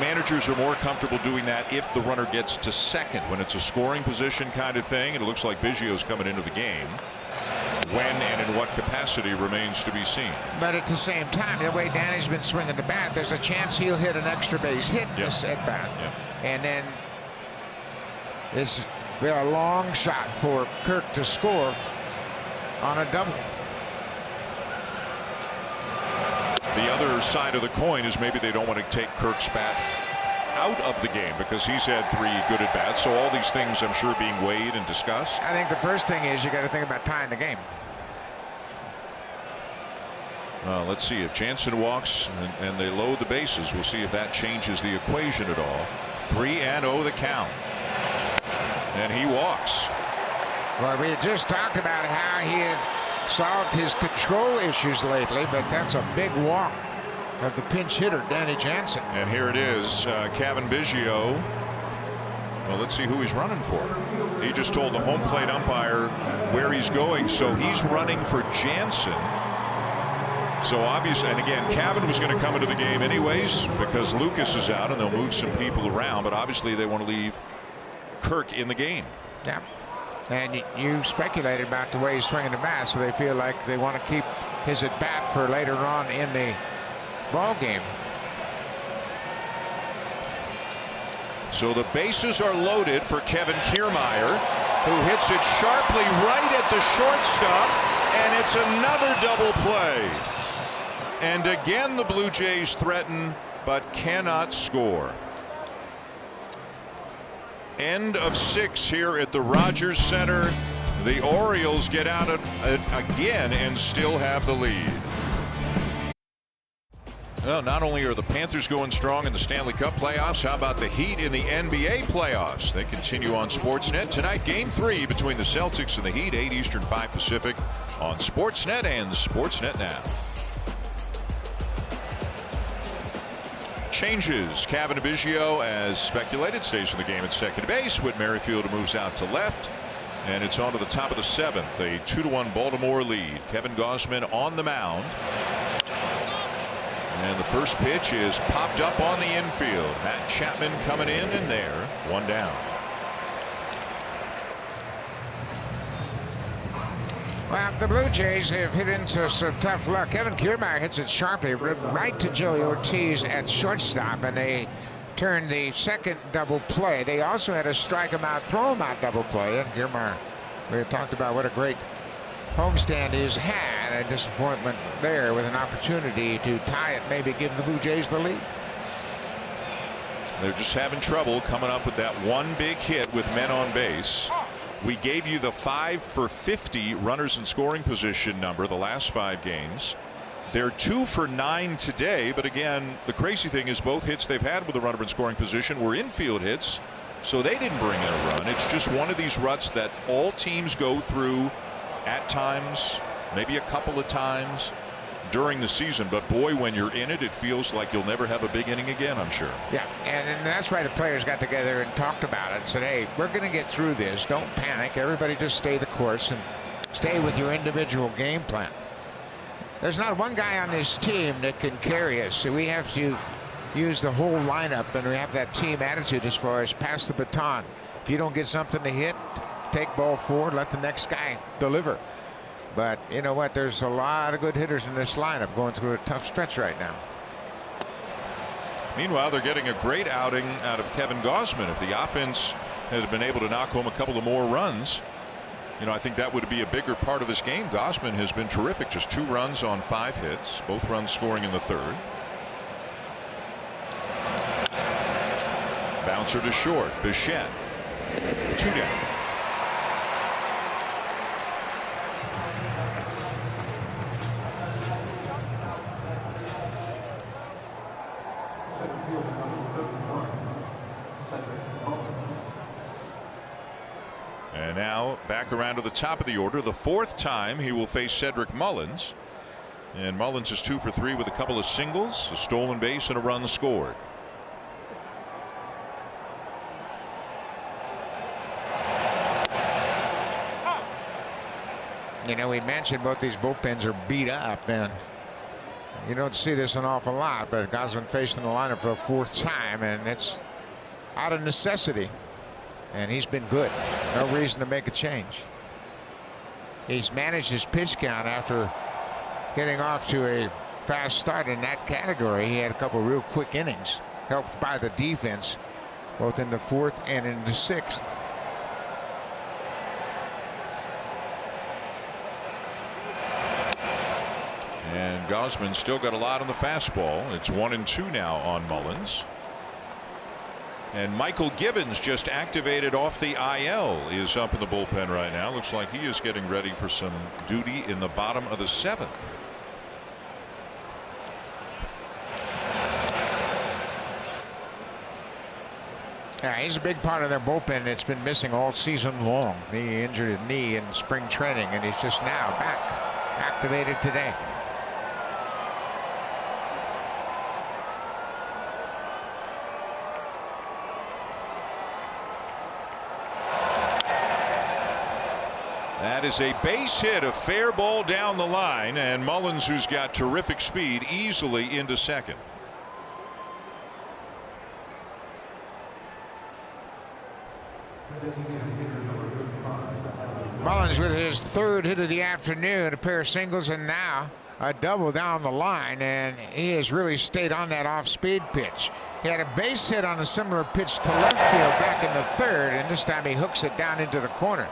managers are more comfortable doing that if the runner gets to second, when it's a scoring position kind of thing, and it looks like Biggio's coming into the game. When and in what capacity remains to be seen. But at the same time, the way Danny's been swinging the bat, there's a chance he'll hit an extra base hit in this at bat. And then it's a long shot for Kirk to score on a double. The other side of the coin is maybe they don't want to take Kirk's bat out of the game because he's had 3 good at bats. So all these things, I'm sure, being weighed and discussed. I think the first thing is you got to think about tying the game. Let's see if Jansen walks and they load the bases. We'll see if that changes the equation at all. 3-0 the count, and he walks. Well, we had just talked about how he had solved his control issues lately, but that's a big walk of the pinch hitter, Danny Jansen. And here it is, Cavan Biggio. Well, let's see who he's running for. He just told the home plate umpire where he's going, so he's running for Jansen. So obviously, and again, Cavan was going to come into the game anyways because Lucas is out and they'll move some people around, but obviously they want to leave Kirk in the game. Yeah. And you speculated about the way he's swinging the bat, so they feel like they want to keep his at bat for later on in the ball game. So the bases are loaded for Kevin Kiermaier, who hits it sharply right at the shortstop, and it's another double play. And again, the Blue Jays threaten but cannot score. End of 6 here at the Rogers Center. The Orioles get out again and still have the lead. Well, not only are the Panthers going strong in the Stanley Cup playoffs, how about the Heat in the NBA playoffs? They continue on Sportsnet tonight. Game 3 between the Celtics and the Heat, 8 Eastern, 5 Pacific on Sportsnet and Sportsnet Now. Changes. Cavan Biggio, as speculated, stays in the game at second base. Whit Merrifield moves out to left. And it's on to the top of the 7th. A 2-1 Baltimore lead. Kevin Gausman on the mound. And the first pitch is popped up on the infield. Matt Chapman coming in, and there, 1 down. Well, the Blue Jays have hit into some tough luck. Kevin Kiermaier hits it sharply right to Joey Ortiz at shortstop, and they turned the second double play. They also had a strike him out, throw him out double play. And Giermeier, we had talked about what a great homestand he's had. A disappointment there with an opportunity to tie it, maybe give the Blue Jays the lead. They're just having trouble coming up with that one big hit with men on base. We gave you the 5 for 50 runners in scoring position number the last 5 games. They're 2 for 9 today, but again, the crazy thing is both hits they've had with a runner in scoring position were infield hits, so they didn't bring in a run. It's just one of these ruts that all teams go through at times, maybe a couple of times during the season, but boy, when you're in it, it feels like you'll never have a big inning again, I'm sure. Yeah, and that's why the players got together and talked about it, said, hey, we're going to get through this, don't panic, everybody just stay the course and stay with your individual game plan. There's not one guy on this team that can carry us, so we have to use the whole lineup, and we have that team attitude as far as pass the baton. If you don't get something to hit, take ball forward, let the next guy deliver. But you know what? There's a lot of good hitters in this lineup going through a tough stretch right now. Meanwhile, they're getting a great outing out of Kevin Gausman. If the offense had been able to knock home a couple of more runs, you know, I think that would be a bigger part of this game. Gausman has been terrific. Just 2 runs on 5 hits, both runs scoring in the 3rd. Bouncer to short. Bichette. 2 down. And now back around to the top of the order. The 4th time he will face Cedric Mullins. And Mullins is 2 for 3 with a couple of singles, a stolen base, and a run scored. You know, we mentioned both these bullpens are beat up, and you don't see this an awful lot, but Gausman faced in the lineup for a 4th time, and it's out of necessity. And he's been good. No reason to make a change. He's managed his pitch count after getting off to a fast start in that category. He had a couple real quick innings, helped by the defense, both in the 4th and in the 6th. And Gausman still got a lot on the fastball. It's 1-2 now on Mullins. And Michael Givens, just activated off the IL, is up in the bullpen right now. Looks like he is getting ready for some duty in the bottom of the 7th. Yeah, he's a big part of their bullpen. It's been missing all season long. He injured his knee in spring training, and he's just now back, activated today. That is a base hit, a fair ball down the line, and Mullins, who's got terrific speed, easily into second. Mullins with his 3rd hit of the afternoon, a pair of singles, and now a double down the line, and he has really stayed on that off-speed pitch. He had a base hit on a similar pitch to left field back in the 3rd, and this time he hooks it down into the corner.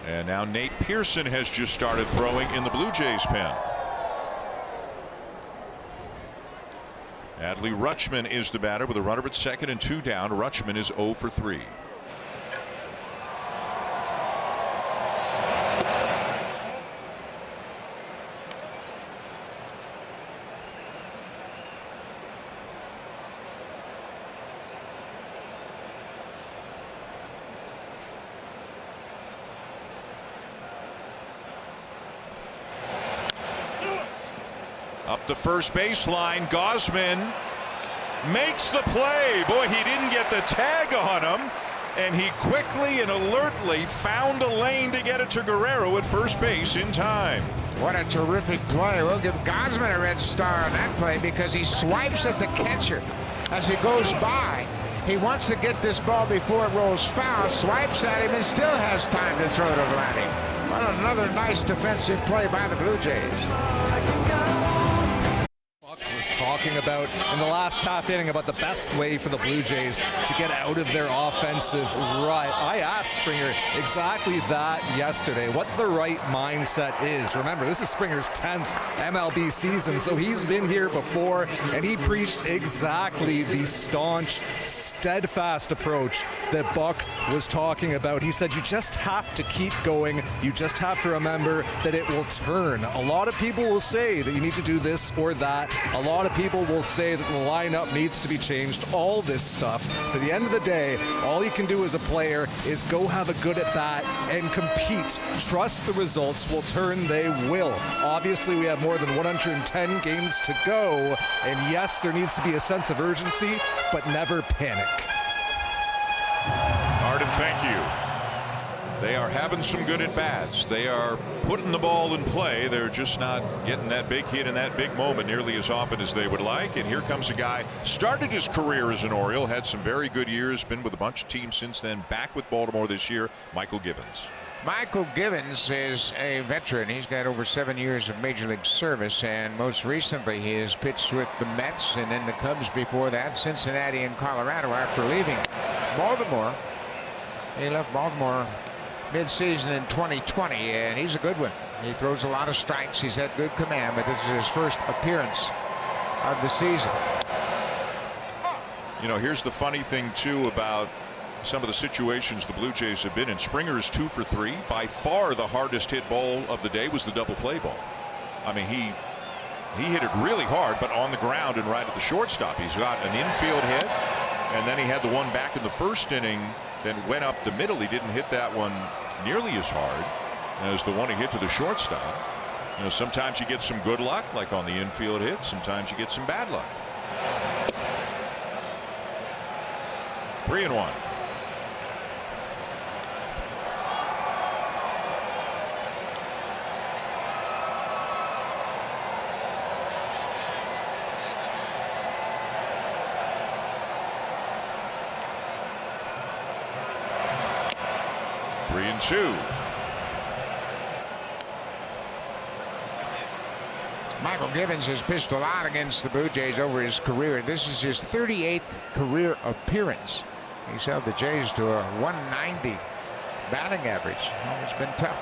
And now Nate Pearson has just started throwing in the Blue Jays pen. Adley Rutschman is the batter with a runner at second and 2 down. Rutschman is 0 for 3. Up the first baseline, Gausman makes the play. Boy, he didn't get the tag on him, and he quickly and alertly found a lane to get it to Guerrero at first base in time. What a terrific play. We'll give Gausman a red star on that play because he swipes at the catcher as he goes by. He wants to get this ball before it rolls foul, swipes at him, and still has time to throw to Vladdy. What another nice defensive play by the Blue Jays. was talking about in the last half inning about the best way for the Blue Jays to get out of their offensive rut. I asked Springer exactly that yesterday, what the right mindset is. Remember, this is Springer's 10th MLB season, so he's been here before, and he preached exactly the staunch, steadfast approach that Buck was talking about. He said you just have to keep going. You just have to remember that it will turn. A lot of people will say that you need to do this or that. A lot of people will say that the lineup needs to be changed, all this stuff. At the end of the day, all you can do as a player is go have a good at bat and compete. Trust the results will turn. They will. Obviously, we have more than 110 games to go, and yes, there needs to be a sense of urgency, but never panic. Arden, thank you. They are having some good at-bats. They are putting the ball in play. They're just not getting that big hit in that big moment nearly as often as they would like. And here comes a guy, started his career as an Oriole, had some very good years, been with a bunch of teams since then, back with Baltimore this year, Michael Givens. Michael Givens is a veteran. He's got over 7 years of Major League service, and most recently he has pitched with the Mets and then the Cubs before that, Cincinnati and Colorado after leaving Baltimore. He left Baltimore mid-season in 2020, and he's a good one. He throws a lot of strikes. He's had good command, but this is his first appearance of the season. You know, here's the funny thing, too, about some of the situations the Blue Jays have been in. Springer is 2 for 3. By far the hardest hit ball of the day was the double play ball. I mean, he hit it really hard, but on the ground and right at the shortstop. He's got an infield hit, and then he had the one back in the first inning, then went up the middle. He didn't hit that one nearly as hard as the one he hit to the shortstop. You know, sometimes you get some good luck, like on the infield hit. Sometimes you get some bad luck. 3-1. Michael Givens has pitched a lot against the Blue Jays over his career. This is his 38th career appearance. He's held the Jays to a 190 batting average. Oh, it's been tough.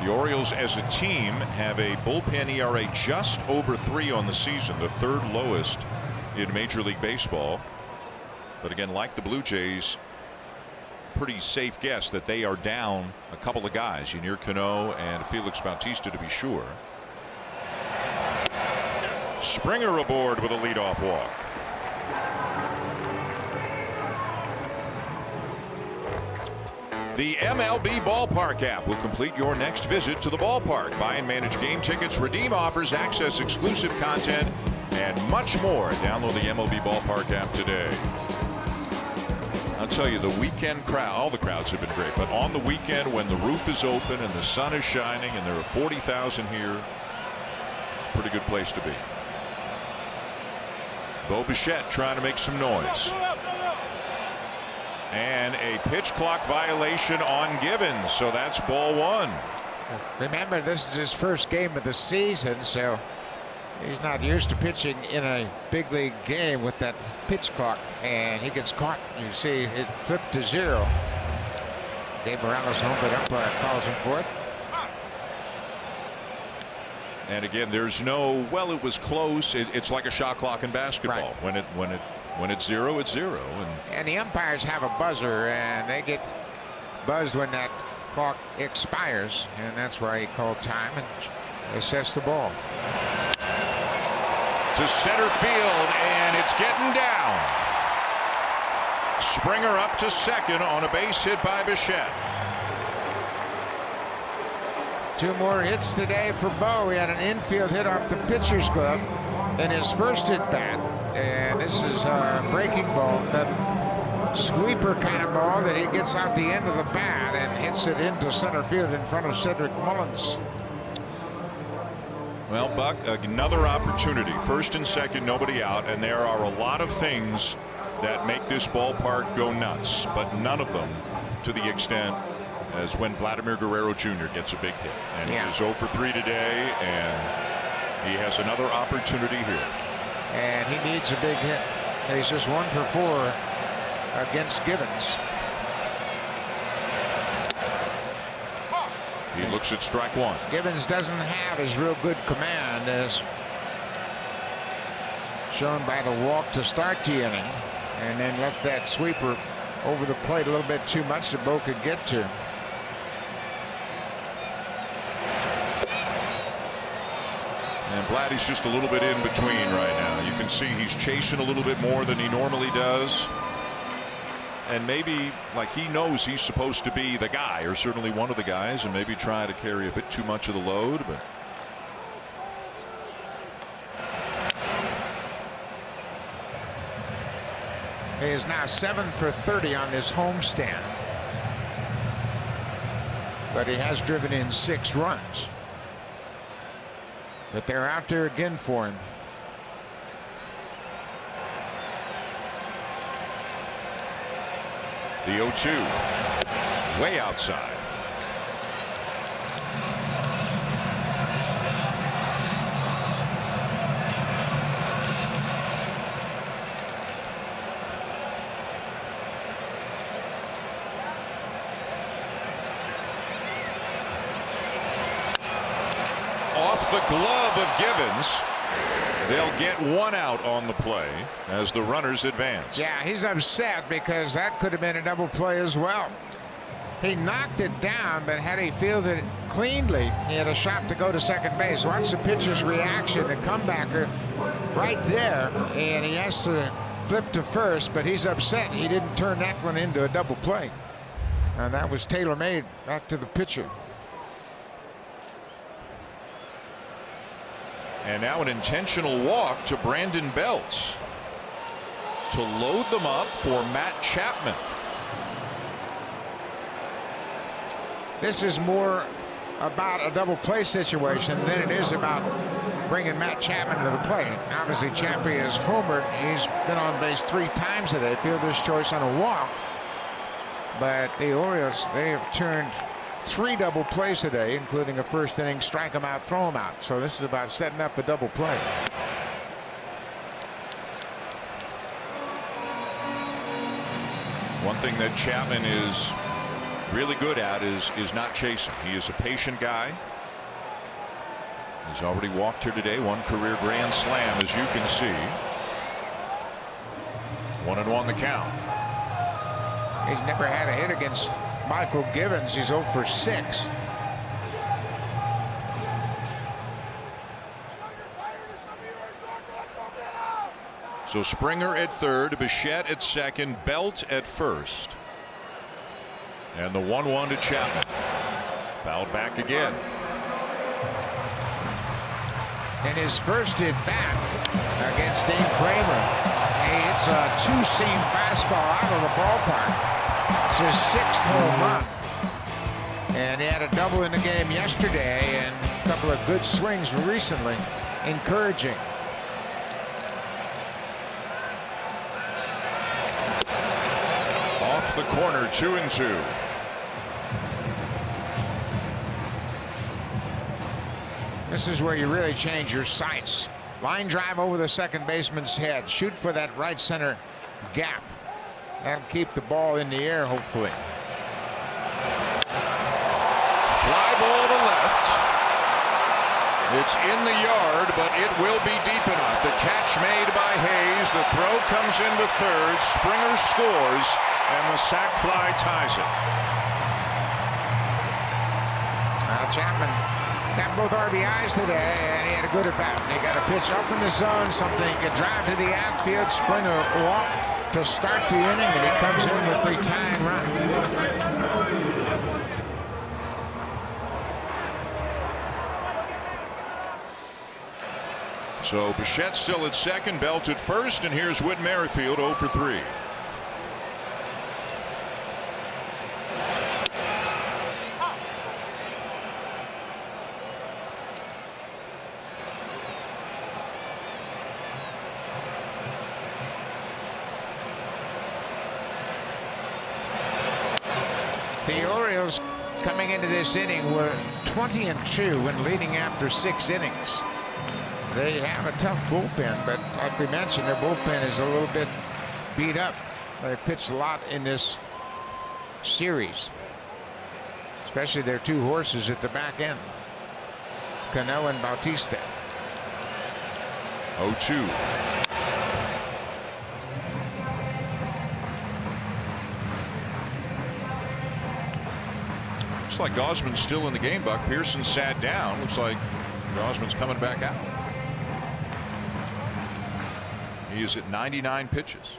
The Orioles as a team have a bullpen ERA just over 3 on the season, the third lowest in Major League Baseball. But again, like the Blue Jays, pretty safe guess that they are down a couple of guys, Ynier Cano and Felix Bautista, to be sure. Springer aboard with a leadoff walk. The MLB Ballpark app will complete your next visit to the ballpark. Buy and manage game tickets, redeem offers, access exclusive content, and much more. Download the MLB Ballpark app today. I'll tell you, the weekend crowd, all the crowds have been great, but on the weekend when the roof is open and the sun is shining and there are 40,000 here, it's a pretty good place to be. Bo Bichette trying to make some noise. And a pitch clock violation on Givens, so that's ball 1. Remember, this is his first game of the season, so he's not used to pitching in a big league game with that pitch clock, and he gets caught. You see it flipped to 0. Dave Morales home, but umpire calls him for it. And again, there's no, well, it was close. It's like a shot clock in basketball. Right. When it's 0, it's 0. And the umpires have a buzzer, and they get buzzed when that clock expires, and that's why he called time and assessed the ball. To center field, and it's getting down. Springer up to second on a base hit by Bichette. 2 more hits today for Bo. He had an infield hit off the pitcher's glove in his first at bat, and this is a breaking ball, the sweeper kind of ball that he gets out the end of the bat and hits it into center field in front of Cedric Mullins. Well, Buck, another opportunity. First and second, nobody out, and there are a lot of things that make this ballpark go nuts, but none of them to the extent as when Vladimir Guerrero Jr. gets a big hit. And Yeah. he is 0 for 3 today, and he has another opportunity here. And he needs a big hit. He's just 1 for 4 against Givens. He looks at strike one. Givens doesn't have his real good command, as shown by the walk to start the inning, and then left that sweeper over the plate a little bit too much that Bo could get to. And Vladdy's just a little bit in between right now. You can see he's chasing a little bit more than he normally does. And maybe like he knows he's supposed to be the guy, or certainly one of the guys, and maybe try to carry a bit too much of the load. But he is now 7 for 30 on this homestand, but he has driven in 6 runs. But they're out there again for him. the 0-2 way outside. Off the glove of Givens. They'll get 1 out on the play as the runners advance. Yeah, he's upset because that could have been a double play as well. He knocked it down, but had he fielded it cleanly, he had a shot to go to second base. Watch the pitcher's reaction, the comebacker right there, and he has to flip to first, but he's upset he didn't turn that one into a double play. And that was tailor-made back to the pitcher. And now an intentional walk to Brandon Belt to load them up for Matt Chapman. This is more about a double play situation than it is about bringing Matt Chapman to the plate. Obviously, Chappie is homered. He's been on base 3 times today. Fielder's choice on a walk. But the Orioles, they have turned 3 double plays today, including a first inning strike him out, throw him out. So this is about setting up a double play. One thing that Chapman is really good at is not chasing. He is a patient guy. He's already walked here today, 1 career grand slam, as you can see. 1-1 the count. He's never had a hit against Michael Givens. He's 0 for 6. So Springer at third, Bichette at second, Belt at first. And the 1-1 to Chapman. Fouled back again. In his first at bat against Dave Kramer, he hits a 2-seam fastball out of the ballpark. It's his 6th home run. And he had a double in the game yesterday and a couple of good swings recently. Encouraging. Off the corner, 2-2. This is where you really change your sights. Line drive over the second baseman's head. Shoot for that right center gap. That'll keep the ball in the air, hopefully. Fly ball to left. It's in the yard, but it will be deep enough. The catch made by Hayes. The throw comes into third. Springer scores, and the sac fly ties it. Chapman got both RBIs today, and he had a good at bat. He got a pitch up in the zone, something a drive to the outfield. Springer walked to start the inning, and he comes in with the tying run. So Bichette still at second, Belt at first, and here's Whit Merrifield 0 for 3. The Orioles coming into this inning were 20-2 when leading after 6 innings. They have a tough bullpen, but like we mentioned, their bullpen is a little bit beat up. They pitched a lot in this series, especially their 2 horses at the back end, Cano and Bautista. 0-2. Looks like Gausman's still in the game, Buck. Pearson sat down. Looks like Gausman's coming back out. He is at 99 pitches.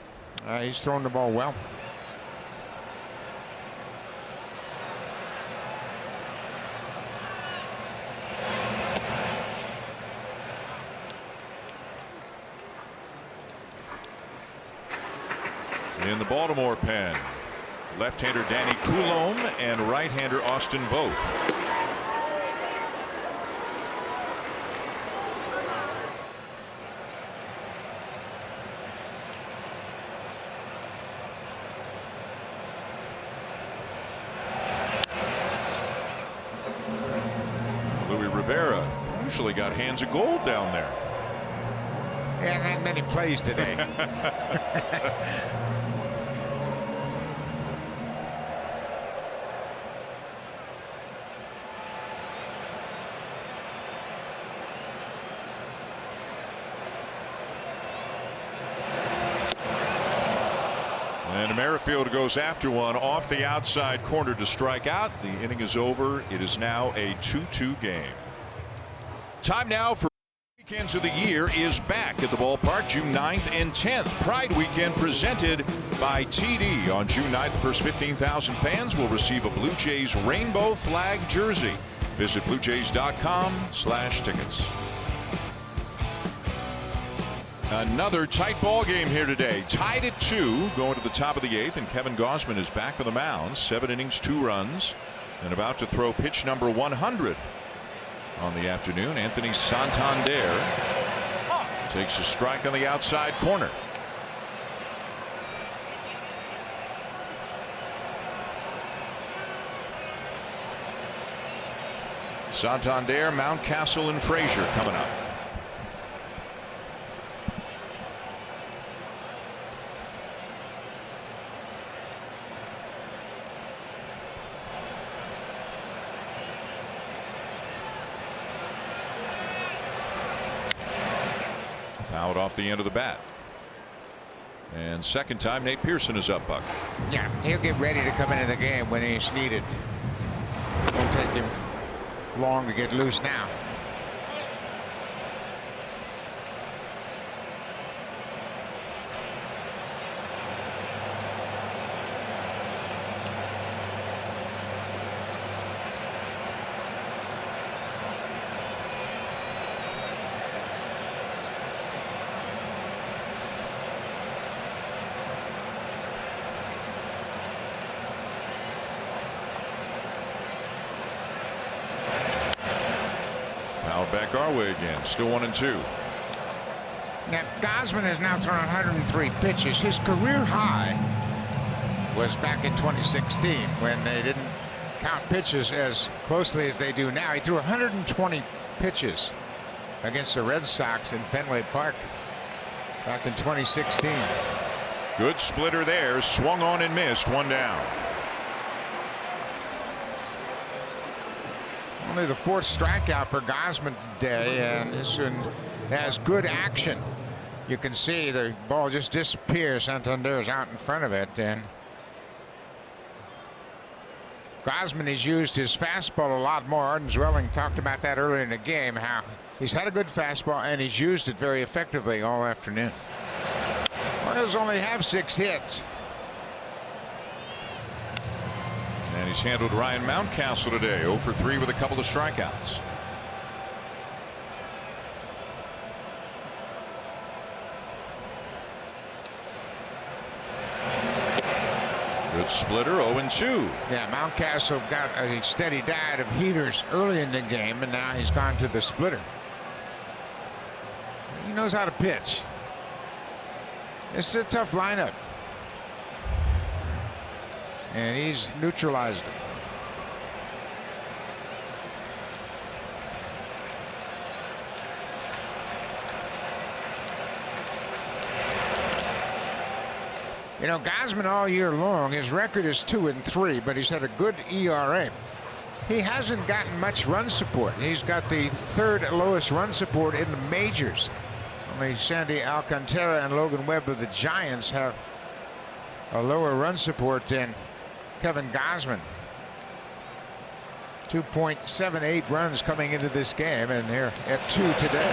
He's throwing the ball well. In the Baltimore pen, left-hander Danny Coulombe and right-hander Austin Voth. Louis Rivera usually got hands of gold down there. Yeah, not many plays today. And Merrifield goes after one off the outside corner to strike out. The inning is over. It is now a 2-2 game. Time now for Weekends of the Year is back at the ballpark June 9th and 10th. Pride Weekend presented by TD. On June 9th, the first 15,000 fans will receive a Blue Jays rainbow flag jersey. Visit bluejays.com/tickets. Another tight ball game here today. Tied at 2 going to the top of the 8th, and Kevin Gausman is back on the mound. 7 innings, 2 runs, and about to throw pitch number 100 on the afternoon. Anthony Santander takes a strike on the outside corner. Santander, Mountcastle, and Frazier coming up. Fouled off the end of the bat. And second time Nate Pearson is up, Buck. Yeah, he'll get ready to come into the game when he's needed. It won't take him long to get loose now. Back our way again. Still 1-2. Now, Gausman has now thrown 103 pitches. His career high was back in 2016 when they didn't count pitches as closely as they do now. He threw 120 pitches against the Red Sox in Fenway Park back in 2016. Good splitter there. Swung on and missed. 1 down. Only the 4th strikeout for Gausman today, and this one has good action. You can see the ball just disappears. Santander's out in front of it, and Gausman has used his fastball a lot more. Arden Zwelling talked about that earlier in the game, how he's had a good fastball and he's used it very effectively all afternoon. Orioles only have 6 hits. And he's handled Ryan Mountcastle today. 0 for 3 with a couple of strikeouts. Good splitter. 0-2. Yeah, Mountcastle got a steady diet of heaters early in the game, and now he's gone to the splitter. He knows how to pitch. This is a tough lineup. And he's neutralized him. You know, Gausman all year long, his record is 2-3, but he's had a good ERA. He hasn't gotten much run support. He's got the third lowest run support in the majors. Only Sandy Alcantara and Logan Webb of the Giants have a lower run support than Kevin Gausman. 2.78 runs coming into this game, and they're at 2 today.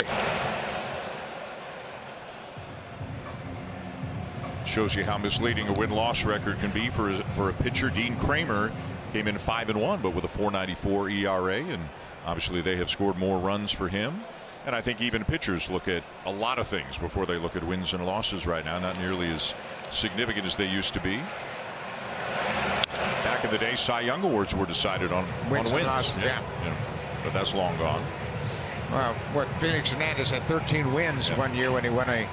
Shows you how misleading a win-loss record can be for a pitcher. Dean Kramer came in 5-1, but with a 4.94 ERA, and obviously they have scored more runs for him. And I think even pitchers look at a lot of things before they look at wins and losses right now. Not nearly as significant as they used to be. Back in the day, Cy Young Awards were decided on wins. Yeah. But that's long gone. Well, Felix Hernandez had 13 wins one year when he won a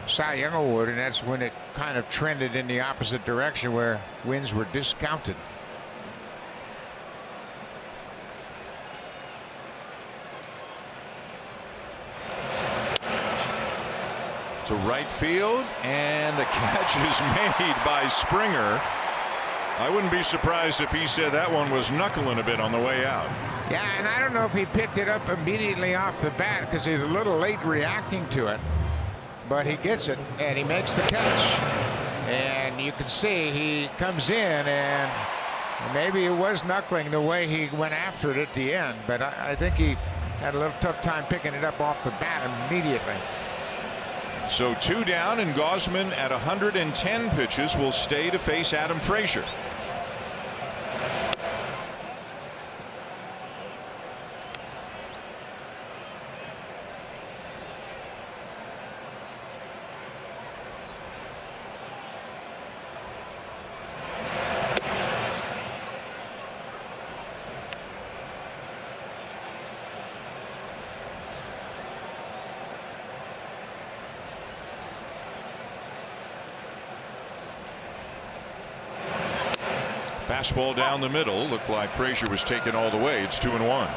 Cy Young Award, and that's when it kind of trended in the opposite direction where wins were discounted. To right field, and the catch is made by Springer. I wouldn't be surprised if he said that one was knuckling a bit on the way out. Yeah, and I don't know if he picked it up immediately off the bat because he's a little late reacting to it. But he gets it, and he makes the catch. And you can see he comes in, and maybe it was knuckling the way he went after it at the end. But I think he had a little tough time picking it up off the bat immediately. So 2 down, and Gausman at 110 pitches will stay to face Adam Frazier. Fastball down the middle. Looked like Frazier was taken all the way. It's 2-1.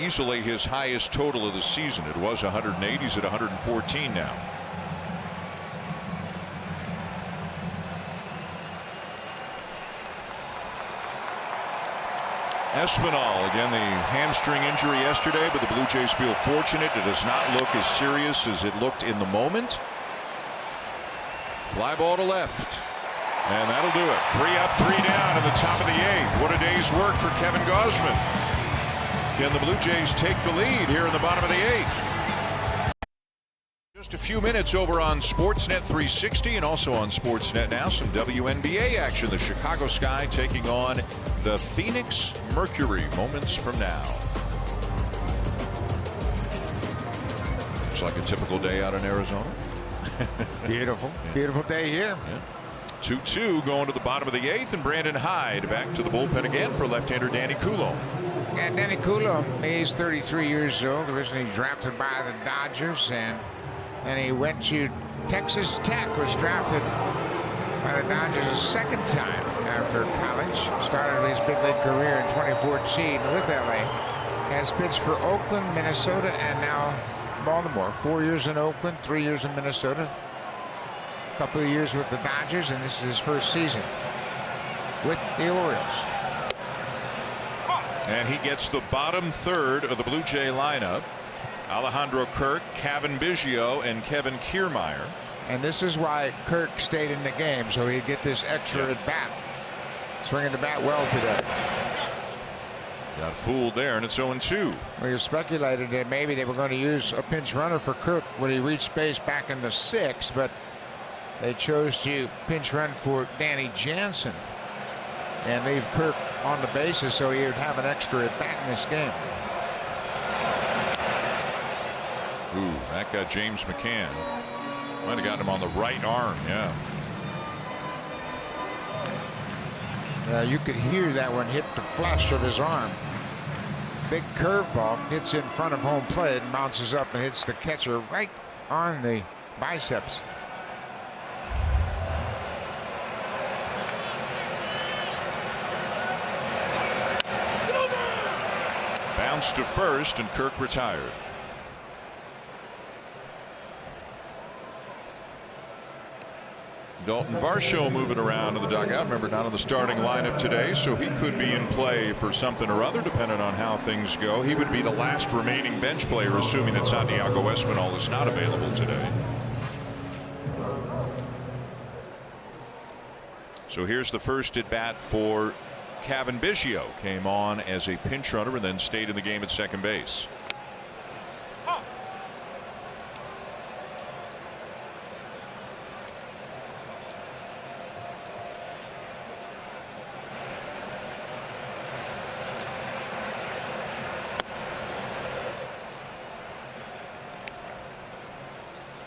Easily his highest total of the season. It was 108. He's at 114 now. Espinal, again, the hamstring injury yesterday, but the Blue Jays feel fortunate. It does not look as serious as it looked in the moment. Fly ball to left, and that'll do it. 3 up, 3 down in the top of the 8th. What a day's work for Kevin Gausman. Can the Blue Jays take the lead here in the bottom of the 8th? Just a few minutes over on Sportsnet 360 and also on Sportsnet Now. Some WNBA action. The Chicago Sky taking on the Phoenix Mercury moments from now. Looks like a typical day out in Arizona. Beautiful. Beautiful day here. 2-2 going to the bottom of the 8th, and Brandon Hyde back to the bullpen again for left-hander Danny Coulomb. And Danny Coulomb, he's 33 years old, originally drafted by the Dodgers, and he went to Texas Tech, was drafted by the Dodgers a second time after college. Started his big league career in 2014 with LA. Has pitched for Oakland, Minnesota, and now Baltimore. 4 years in Oakland, 3 years in Minnesota, a couple of years with the Dodgers, and this is his first season with the Orioles. And he gets the bottom third of the Blue Jay lineup. Alejandro Kirk, Kevin Biggio, and Kevin Kiermaier. And this is why Kirk stayed in the game, so he'd get this extra at bat. Swinging the bat well today. Got fooled there, and it's 0-2. We speculated that maybe they were going to use a pinch runner for Kirk when he reached base back in the 6th, but they chose to pinch run for Danny Jansen and leave Kirk on the bases so he would have an extra at bat in this game. Ooh, that got James McCann. Might have gotten him on the right arm, yeah. You could hear that one hit the flash of his arm. Big curveball hits in front of home plate, bounces up and hits the catcher right on the biceps. bounced to first, and Kirk retired. Dalton Varsho moving around in the dugout. Remember, not in the starting lineup today, so he could be in play for something or other depending on how things go. He would be the last remaining bench player, assuming that Santiago Espinal is not available today. So here's the first at bat for Cavan Biggio. Came on as a pinch runner and then stayed in the game at second base.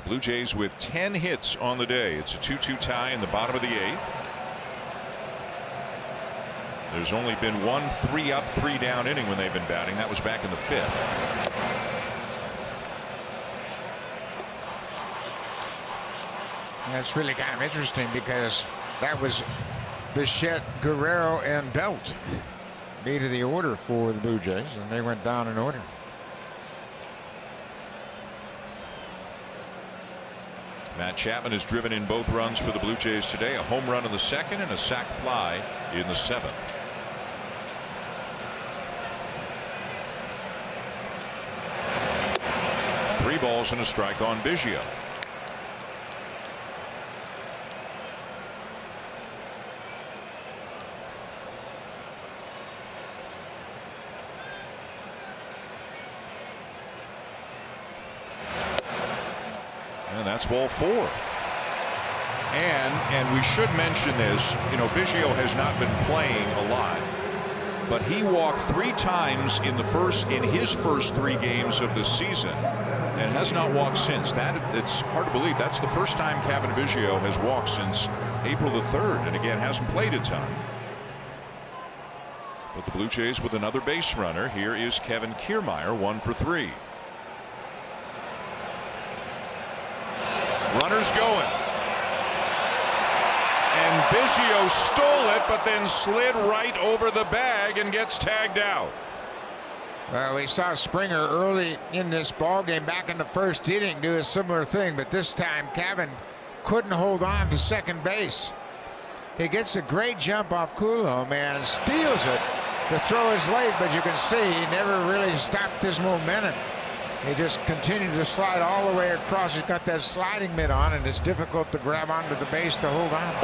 Blue Jays with 10 hits on the day. It's a 2-2 tie in the bottom of the 8th. There's only been one 3-up, 3-down inning when they've been batting. That was back in the 5th. That's really kind of interesting because that was Bichette, Guerrero, and Belt made of the order for the Blue Jays, and they went down in order. Matt Chapman has driven in both runs for the Blue Jays today. A home run in the 2nd and a sac fly in the 7th. Three balls and a strike on Biggio. And that's ball 4. And we should mention this, you know, Biggio has not been playing a lot, but he walked 3 times in his first 3 games of the season and has not walked since. It's hard to believe that's the first time Cavan Biggio has walked since April the 3rd, and again hasn't played a ton. But the Blue Jays with another base runner. Here is Kevin Kiermaier, 1 for 3. Runners going. And Biggio stole it, but then slid right over the bag and gets tagged out. Well, we saw Springer early in this ball game back in the first inning do a similar thing, but this time Cavan couldn't hold on to second base. He gets a great jump off Coulomb and steals it. The throw is late, but you can see he never really stopped his momentum. He just continued to slide all the way across. He's got that sliding mitt on, and it's difficult to grab onto the base to hold on.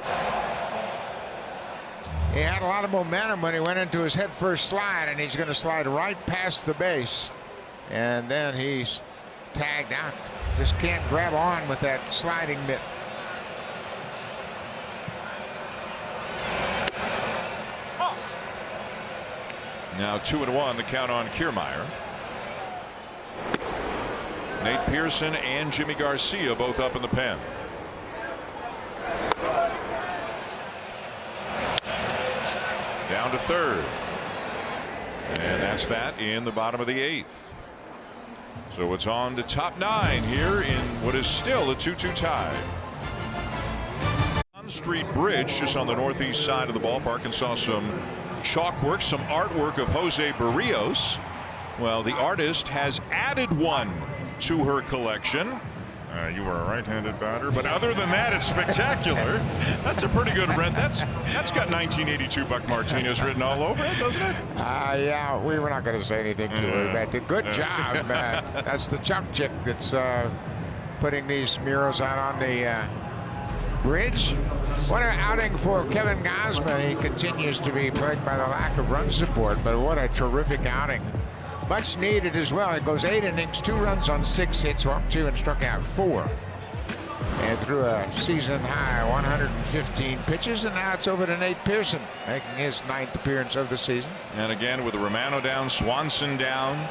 He had a lot of momentum when he went into his head first slide, and he's going to slide right past the base. And then he's tagged out. Just can't grab on with that sliding mitt. Now 2-1 the count on Kiermaier. Nate Pearson and Jimmy Garcia both up in the pen. Down to third. And that's that in the bottom of the 8th. So it's on to top 9 here in what is still a 2-2 tie. On Street Bridge just on the northeast side of the ballpark, and saw some chalkwork, some artwork of Jose Barrios. Well, the artist has added one to her collection. You were a right-handed batter, but other than that, it's spectacular. That's a pretty good rent. That's got 1982 Buck Martinez written all over it, doesn't it? Yeah, we were not going to say anything to her. But good job, man. That's the chump chick that's putting these murals out on the bridge. What an outing for Kevin Gausman. He continues to be plagued by the lack of run support, but what a terrific outing. Much needed as well. It goes 8 innings, 2 runs on 6 hits, walked 2 and struck out 4. And threw a season high 115 pitches, and now it's over to Nate Pearson, making his 9th appearance of the season. And again, with the Romano down, Swanson down,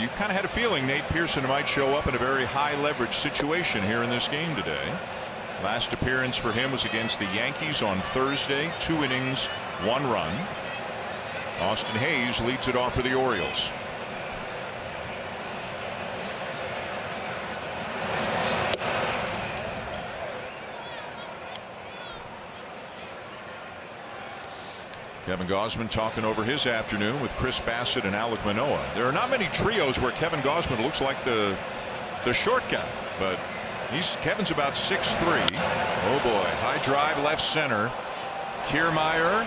you kind of had a feeling Nate Pearson might show up in a very high leverage situation here in this game today. Last appearance for him was against the Yankees on Thursday. 2 innings, 1 run. Austin Hayes leads it off for the Orioles. Kevin Gausman talking over his afternoon with Chris Bassett and Alek Manoah. There are not many trios where Kevin Gausman looks like the short guy, but Kevin's about 6'3". Oh boy, high drive left center. Kiermaier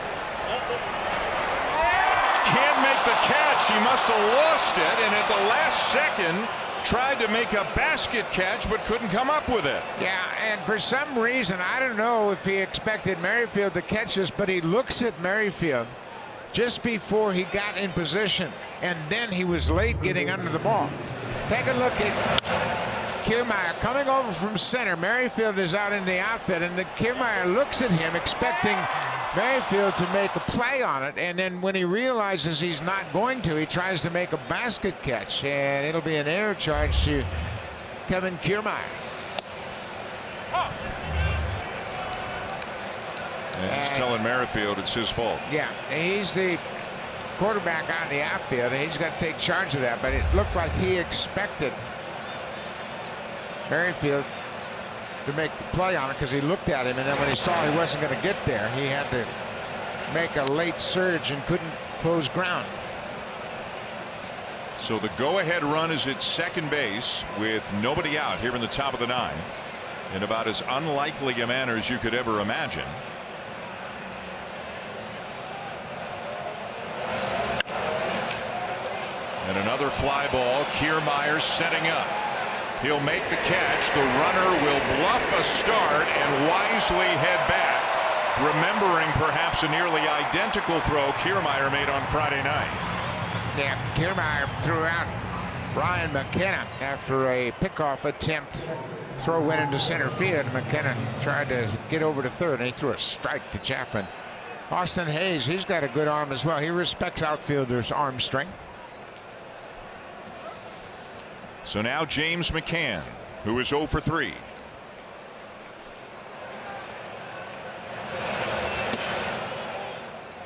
can't make the catch. He must have lost it, and at the last second tried to make a basket catch but couldn't come up with it. Yeah, and for some reason, I don't know if he expected Merrifield to catch this, but he looks at Merrifield just before he got in position, and then he was late getting under the ball. Take a look at Kiermaier coming over from center. Merrifield is out in the outfield, and Kiermaier looks at him expecting Merrifield to make a play on it, and then when he realizes he's not going to, he tries to make a basket catch, and it'll be an error charge to Kevin Kiermaier. And he's telling Merrifield it's his fault. Yeah, he's the quarterback on the outfield, and he's got to take charge of that, but it looked like he expected Merrifield to make the play on it because he looked at him, and then when he saw he wasn't going to get there, he had to make a late surge and couldn't close ground. So the go-ahead run is at second base with nobody out here in the top of the ninth, in about as unlikely a manner as you could ever imagine. And another fly ball. Kiermaier setting up. He'll make the catch. The runner will bluff a start and wisely head back, remembering perhaps a nearly identical throw Kiermaier made on Friday night. Yeah, Kiermaier threw out Ryan McKenna after a pickoff attempt. Throw went into center field. McKenna tried to get over to third, and he threw a strike to Chapman. Austin Hayes, he's got a good arm as well. He respects outfielders' arm strength. So now James McCann, who is 0 for 3.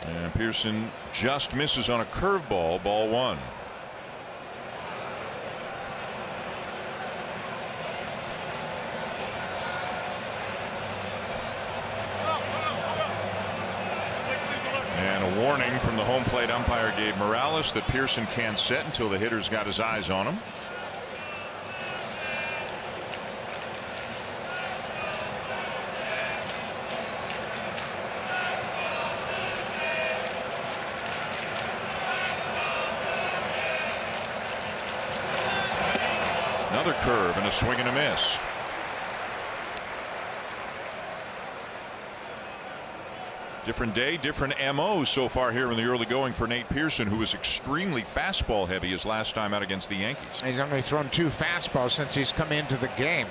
And Pearson just misses on a curveball, ball 1. And a warning from the home plate umpire Gabe Morales that Pearson can't set until the hitter's got his eyes on him. Another curve and a swing and a miss. Different day, different MO so far here in the early going for Nate Pearson, who was extremely fastball heavy his last time out against the Yankees. He's only thrown 2 fastballs since he's come into the game.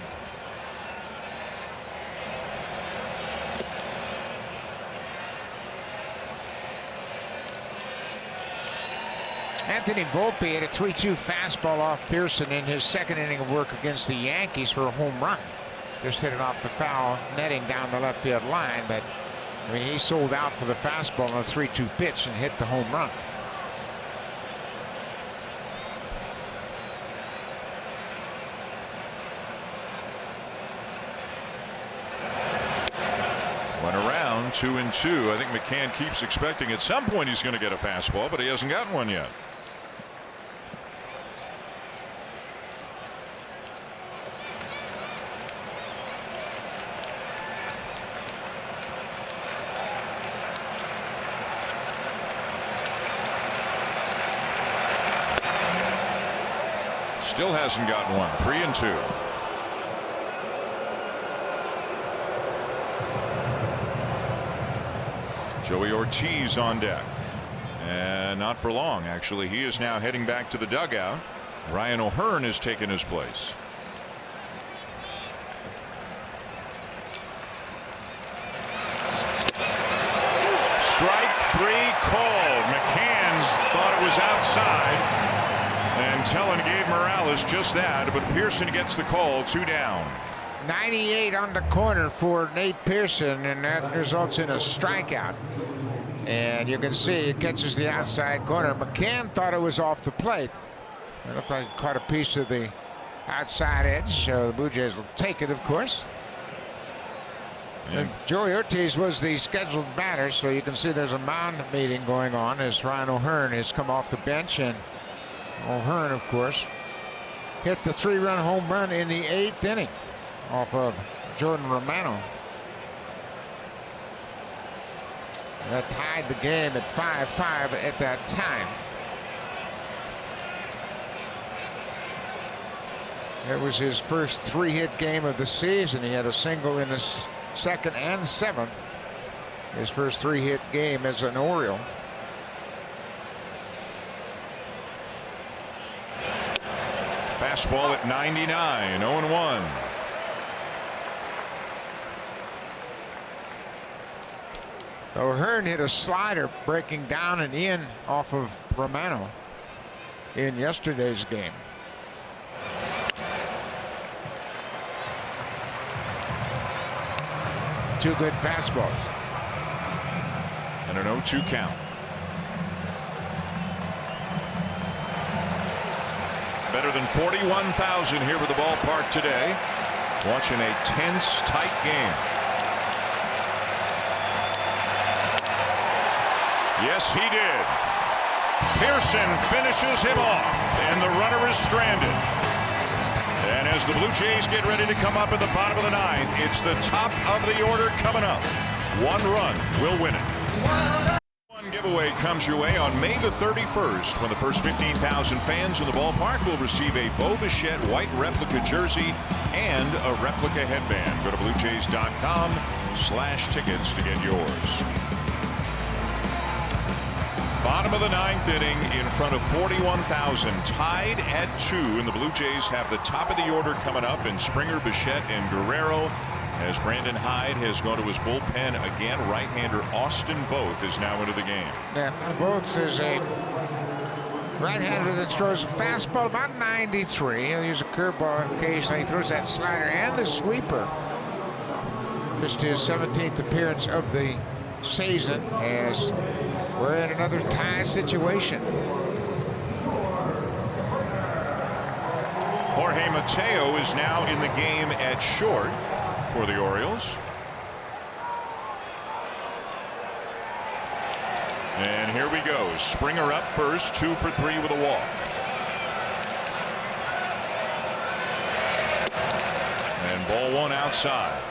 Anthony Volpe had a 3-2 fastball off Pearson in his second inning of work against the Yankees for a home run. Just hit it off the foul netting down the left field line, but I mean, he sold out for the fastball on a 3-2 pitch and hit the home run. Went around 2-2. I think McCann keeps expecting at some point he's going to get a fastball, but he hasn't gotten one yet. Still hasn't gotten one. 3-2. Joey Ortiz on deck, and not for long actually. He is now heading back to the dugout. Ryan O'Hearn has taken his place. Strike 3 called. McCann's thought it was outside. And telling Gabe Morales just that, but Pearson gets the call. 2 down. 98 on the corner for Nate Pearson, and that results in a strikeout. And you can see it catches the outside corner. McCann thought it was off the plate. It looked like it caught a piece of the outside edge, so the Blue Jays will take it, of course. And Joey Ortiz was the scheduled batter, so you can see there's a mound meeting going on as Ryan O'Hearn has come off the bench. And O'Hearn, of course, hit the 3-run home run in the 8th inning off of Jordan Romano. That tied the game at 5-5 at that time. It was his first 3-hit game of the season. He had a single in the 2nd and 7th. His first 3-hit game as an Oriole. Fastball at 99, 0-1. O'Hearn hit a slider breaking down and in off of Romano in yesterday's game. Two good fastballs. And an 0-2 count. Better than 41,000 here at the ballpark today. Watching a tense, tight game. Yes, he did. Pearson finishes him off, and the runner is stranded. And as the Blue Jays get ready to come up at the bottom of the 9th, it's the top of the order coming up. 1 run will win it. One giveaway comes your way on May the 31st, when the first 15,000 fans in the ballpark will receive a Bo Bichette white replica jersey and a replica headband. Go to BlueJays.com/tickets to get yours. Bottom of the 9th inning in front of 41,000, tied at 2, and the Blue Jays have the top of the order coming up, and Springer, Bichette, and Guerrero, as Brandon Hyde has gone to his bullpen again. Right-hander Austin Voth is now into the game. Yeah, Voth is a right-hander that throws fastball about 93. He'll use a curveball occasionally. He throws that slider and the sweeper. Just his 17th appearance of the season, as we're in another tie situation. Jorge Mateo is now in the game at short for the Orioles. And here we go. Springer up first, 2 for 3 with a walk. And ball 1 outside.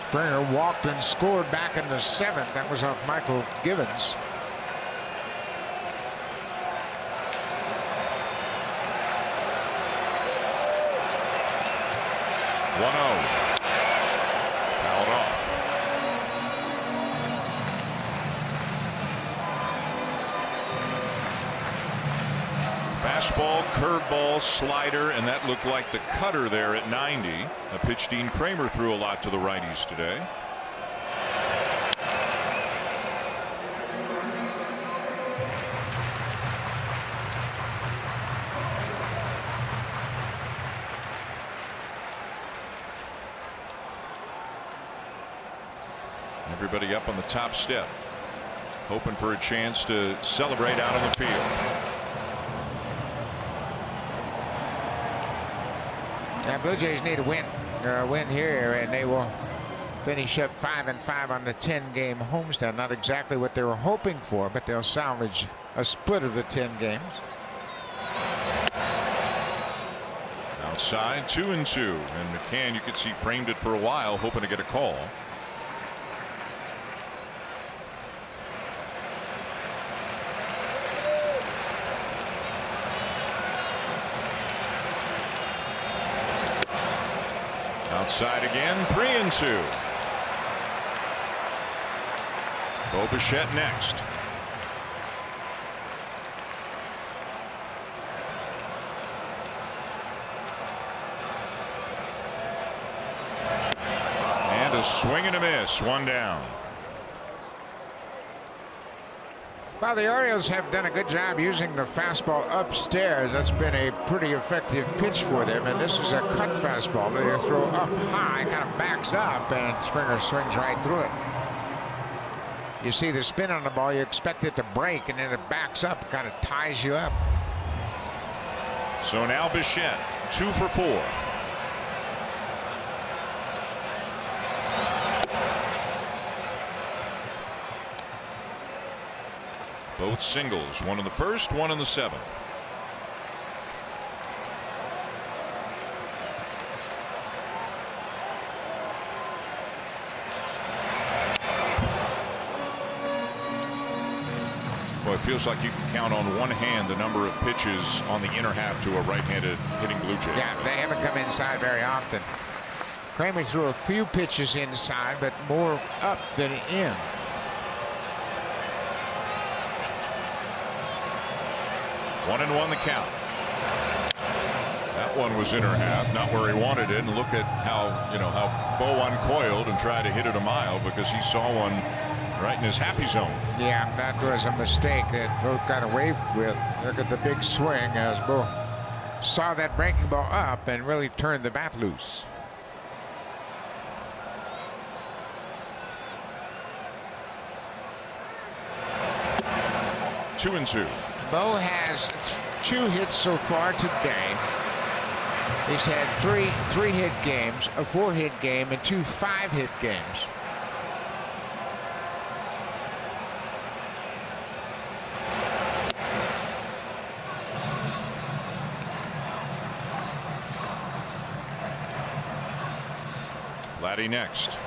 Springer walked and scored back in the 7th. That was off Michael Givens. Fouled off. Fastball, curveball, slider, and that looked like the cutter there at 90. A pitch Dean Kramer threw a lot to the righties today. Everybody up on the top step, hoping for a chance to celebrate out on the field. Now, Blue Jays need a win here, and they will finish up 5-5 on the 10-game homestand. Not exactly what they were hoping for, but they'll salvage a split of the 10 games. Outside, 2-2, and McCann, you could see, framed it for a while, hoping to get a call. Outside again, 3-2. Bo Bichette next. And a swing and a miss, 1 down. Well, the Orioles have done a good job using the fastball upstairs. That's been a pretty effective pitch for them. And this is a cut fastball. They throw up high, kind of backs up, and Springer swings right through it. You see the spin on the ball, you expect it to break, and then it backs up, and kind of ties you up. So now Bichette, 2 for 4. Both singles, one in the first, one in the seventh. Well, it feels like you can count on one hand the number of pitches on the inner half to a right-handed hitting Blue Jay. Yeah, they haven't come inside very often. Kramer threw a few pitches inside, but more up than in. One and one the count. That one was inner half, not where he wanted it. And look at how how Bo uncoiled and tried to hit it a mile because he saw one right in his happy zone. Yeah, that was a mistake that Bo got away with. Look at the big swing as Bo saw that breaking ball up and really turned the bat loose. Two and two. Bo has 2 hits so far today. He's had three hit games, a 4-hit game, and 2 5-hit games. Vladdy next.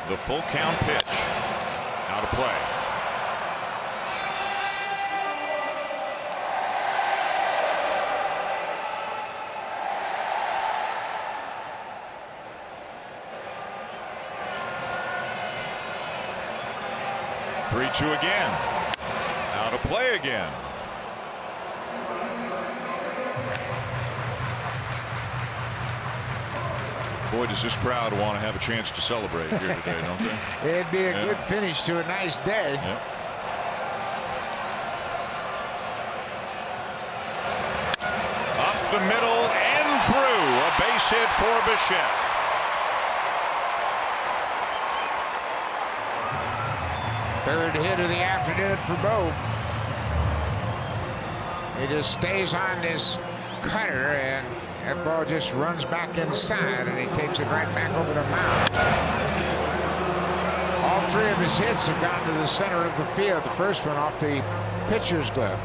The full count pitch. Out of play. Three-two again. Out of play again. Boy, does this crowd want to have a chance to celebrate here today, don't they? It'd be a good finish to a nice day. Yep. Up the middle and through. A base hit for Bichette. Third hit of the afternoon for Bo. He just stays on this cutter, and that ball just runs back inside, and he takes it right back over the mound. All 3 of his hits have gone to the center of the field. The first one off the pitcher's glove.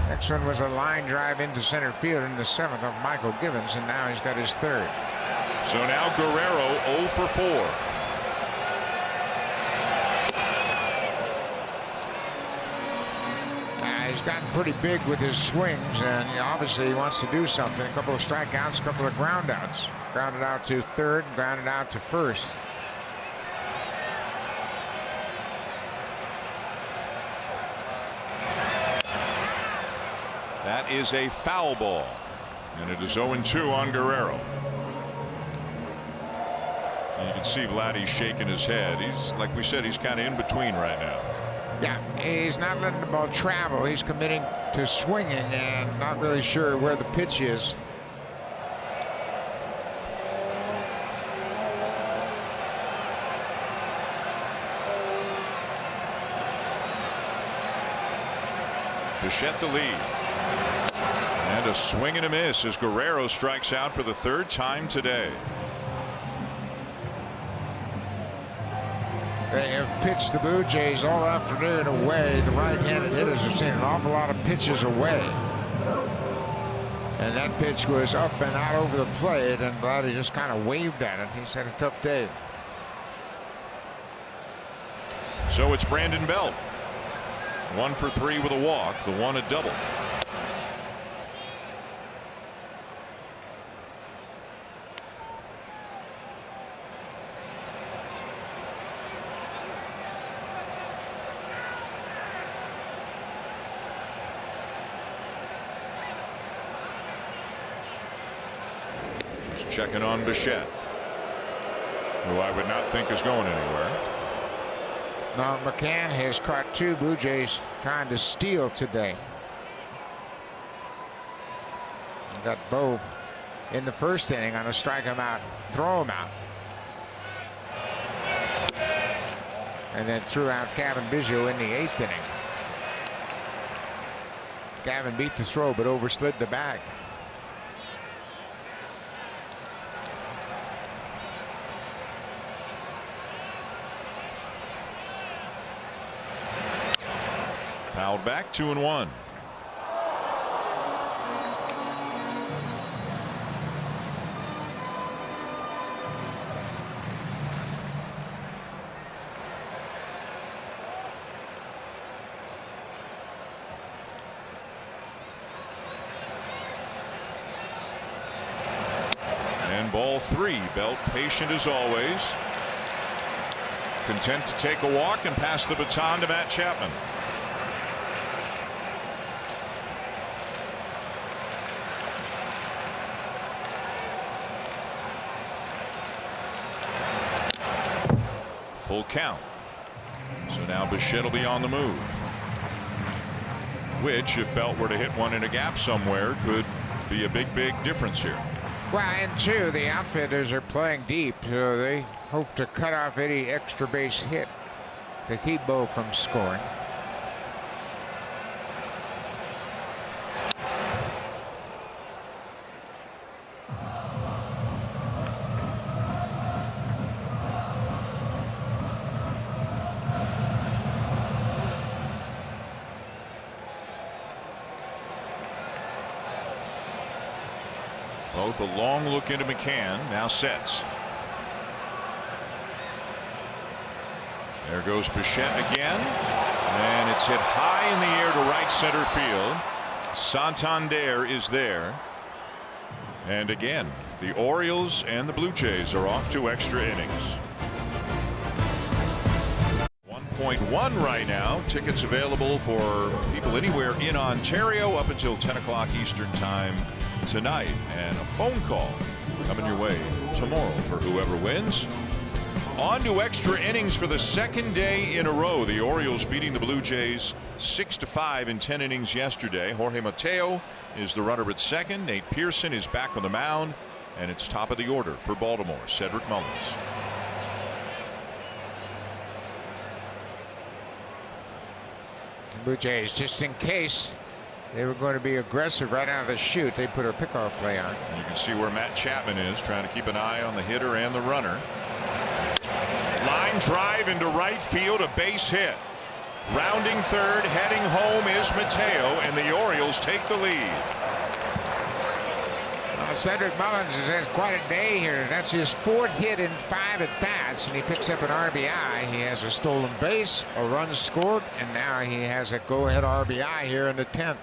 Next one was a line drive into center field in the 7th of Michael Givens, and now he's got his 3rd. So now Guerrero 0 for 4. He's gotten pretty big with his swings, and obviously he wants to do something. A couple of strikeouts, a couple of ground outs. Grounded out to 3rd, grounded out to 1st. That is a foul ball, and it is 0-2 on Guerrero. And you can see Vladdy shaking his head. He's, like we said, he's kind of in between right now. Yeah, he's not letting the ball travel. He's committing to swinging and not really sure where the pitch is. Bichette the lead. And a swing and a miss as Guerrero strikes out for the 3rd time today. They have pitched the Blue Jays all afternoon away. The right-handed hitters have seen an awful lot of pitches away. And that pitch was up and out over the plate, and Vladdy just kind of waved at it. He's had a tough day. So it's Brandon Belt. 1 for 3 with a walk. The 1 a double. Checking on Bichette, who I would not think is going anywhere. Now McCann has caught 2 Blue Jays trying to steal today. Got Bo in the 1st inning on a strike him out, throw him out, and then threw out Gavin Biggio in the 8th inning. Gavin beat the throw but overslid the bag. Fouled back, 2-1. Ball 3. Belt patient as always. Content to take a walk and pass the baton to Matt Chapman. Full count. So now Bichette will be on the move. Which, if Belt were to hit one in a gap somewhere, could be a big difference here. Well, and two, the outfielders are playing deep, so they hope to cut off any extra base hit to keep Bo from scoring. Both a long look into McCann, now sets. There goes Bichette again, and it's hit high in the air to right center field. Santander is there, and again the Orioles and the Blue Jays are off to extra innings. 1.1 right now. Tickets available for people anywhere in Ontario up until 10 o'clock Eastern time tonight, and a phone call coming your way tomorrow for whoever wins. On to extra innings for the second day in a row. The Orioles beating the Blue Jays 6-5 in 10 innings yesterday. Jorge Mateo is the runner at second. Nate Pearson is back on the mound, and it's top of the order for Baltimore, Cedric Mullins. Blue Jays, just in case they were going to be aggressive right out of the chute, they put a pickoff play on. You can see where Matt Chapman is, trying to keep an eye on the hitter and the runner. Line drive into right field, a base hit. Rounding third, heading home is Mateo, and the Orioles take the lead. Cedric Mullins has had quite a day here. That's his 4th hit in 5 at-bats, and he picks up an RBI. He has a stolen base, a run scored, and now he has a go-ahead RBI here in the 10th.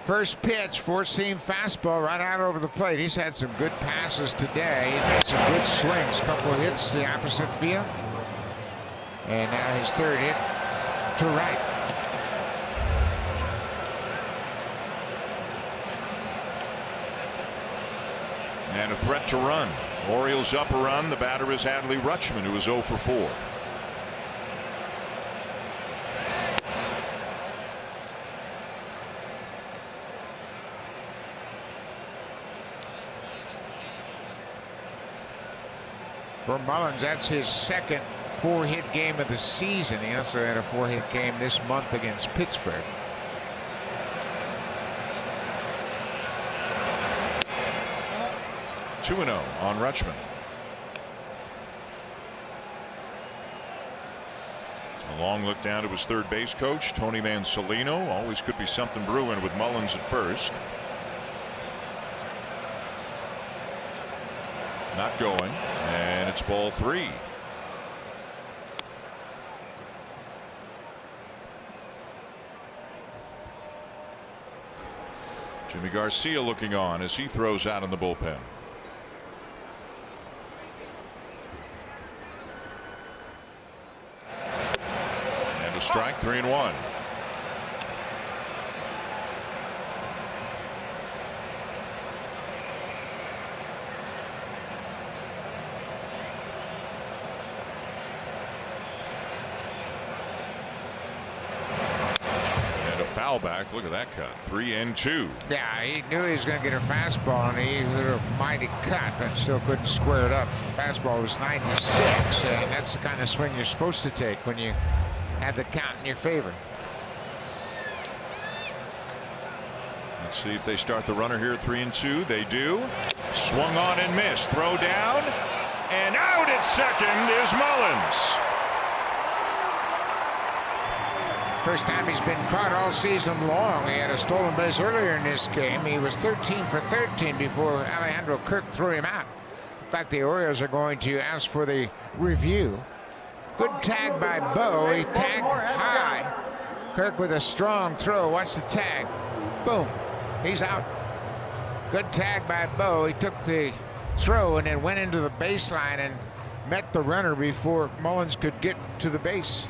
First pitch, 4-seam fastball right out over the plate. He's had some good passes today. He's had some good swings, couple of hits to the opposite field, and now his 3rd hit to right. And a threat to run. Orioles up a run. The batter is Adley Rutschman, who is 0 for 4. For Mullins, that's his second 4-hit game of the season. He also had a 4-hit game this month against Pittsburgh. (2-0) on Rutschman. A long look down to his third base coach, Tony Mansolino. Always could be something brewing with Mullins at first. Not going, and it's ball 3. Jimmy Garcia looking on as he throws out in the bullpen. And a strike, 3-1. Foul back. Look at that cut. 3-2. Yeah, he knew he was going to get a fastball, and he hit a mighty cut, but still couldn't square it up. Fastball was 96, and that's the kind of swing you're supposed to take when you have the count in your favor. Let's see if they start the runner here at 3-2. They do. Swung on and missed. Throw down, and out at second is Mullins. First time he's been caught all season long. He had a stolen base earlier in this game. He was 13 for 13 before Alejandro Kirk threw him out. In fact, the Orioles are going to ask for the review. Good tag by Bo. He tagged high. Kirk with a strong throw. Watch the tag. Boom. He's out. Good tag by Bo. He took the throw and then went into the baseline and met the runner before Mullins could get to the base.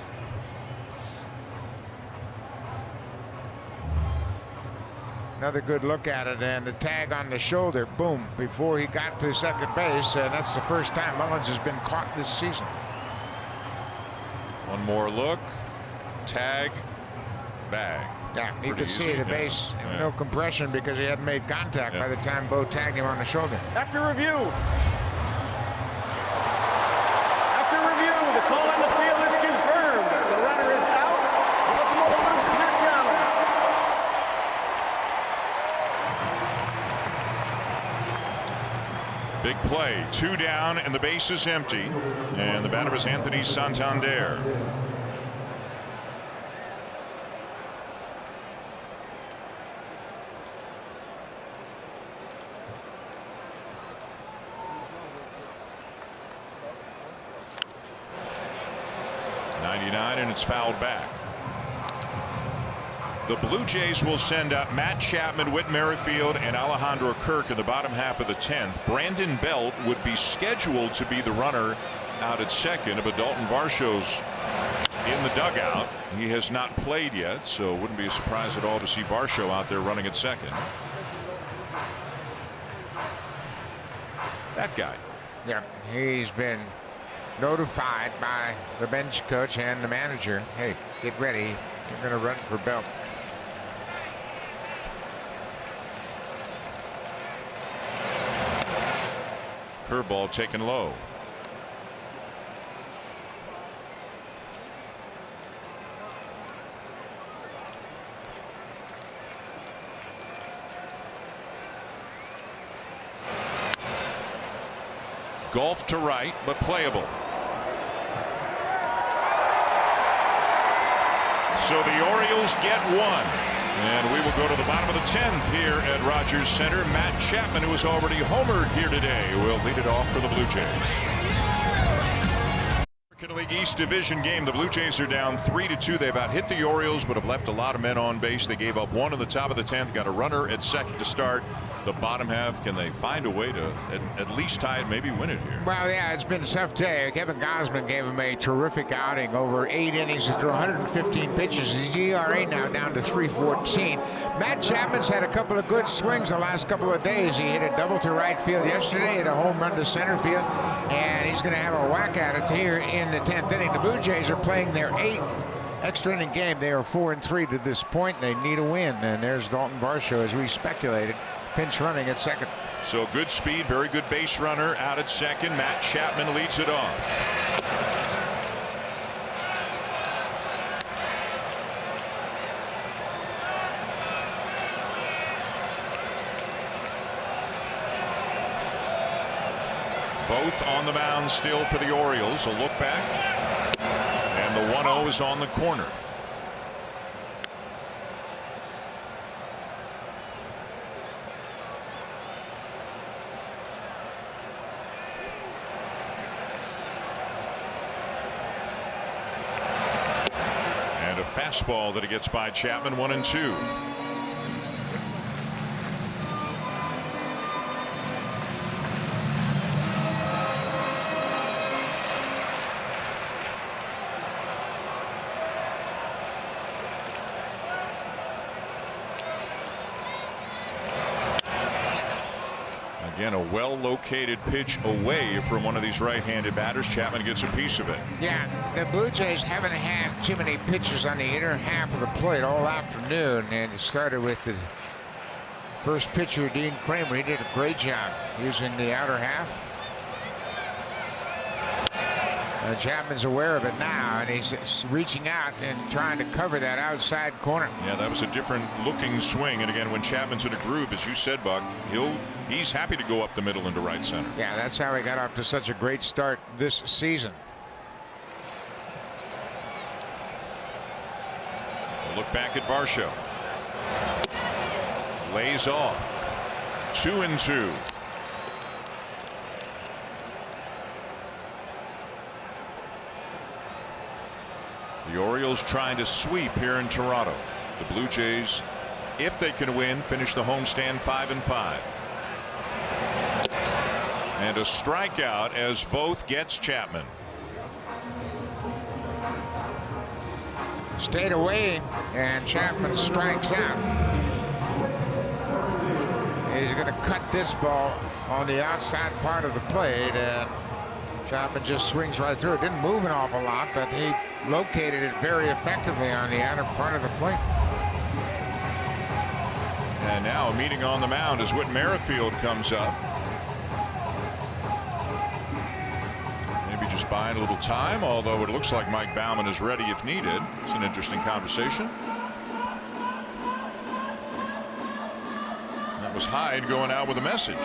Another good look at it, and the tag on the shoulder, boom, before he got to second base, and that's the first time Mullins has been caught this season. One more look, tag, bag. Yeah, you could see the base, no compression because he hadn't made contact by the time Bo tagged him on the shoulder. After review, the call on the field is confirmed. The runner is out. Baltimore loses their challenge. Big play, 2 down and the base is empty, and the batter is Anthony Santander. And it's fouled back. The Blue Jays will send up Matt Chapman, Whit Merrifield, and Alejandro Kirk in the bottom half of the 10th. Brandon Belt would be scheduled to be the runner out at second, but Dalton Varsho's in the dugout. He has not played yet, so it wouldn't be a surprise at all to see Varsho out there running at second. That guy. Yeah, he's been notified by the bench coach and the manager, hey, get ready, you're going to run for Belt. Curveball taken low. Golf to right, but playable. So the Orioles get one. And we will go to the bottom of the 10th here at Rogers Center. Matt Chapman, who has already homered here today, will lead it off for the Blue Jays. American League East Division game. The Blue Jays are down 3-2. They about hit the Orioles, but have left a lot of men on base. They gave up one in the top of the 10th. Got a runner at second to start the bottom half. Can they find a way to at least tie it, maybe win it here? Well, yeah, it's been a tough day. Kevin Gausman gave him a terrific outing over 8 innings. He threw 115 pitches. His ERA now down to 3.14. Matt Chapman's had a couple of good swings the last couple of days. He hit a double to right field yesterday, hit a home run to center field, and he's going to have a whack at it here in the 10th inning. The Blue Jays are playing their 8th extra inning game. They are 4-3 to this point. They need a win, and there's Dalton Varsho, as we speculated, pinch running at second. So good speed, very good base runner out at second. Matt Chapman leads it off. Both on the mound still for the Orioles. A look back, and the 1-0 is on the corner. And a fastball that he gets by Chapman, 1-2. Again, a well-located pitch away from one of these right-handed batters. Chapman gets a piece of it. Yeah, the Blue Jays haven't had too many pitches on the inner half of the plate all afternoon, and it started with the first pitcher, Dean Kramer. He did a great job using the outer half. Chapman's aware of it now, and he's reaching out and trying to cover that outside corner. Yeah, that was a different looking swing. And again, when Chapman's in a groove, as you said, Buck, he's happy to go up the middle into right center. Yeah, that's how he got off to such a great start this season. Look back at Varsho. Lays off. 2-2. The Orioles trying to sweep here in Toronto. The Blue Jays, if they can win, finish the homestand 5-5. And a strikeout as Voth gets Chapman. Stayed away, and Chapman strikes out. He's going to cut this ball on the outside part of the plate, and Chapman just swings right through it. Didn't move an awful lot, but he located it very effectively on the outer part of the plate. And now a meeting on the mound as Whit Merrifield comes up. Maybe just buying a little time, although it looks like Mike Baumann is ready if needed. It's an interesting conversation. That was Hyde going out with a message.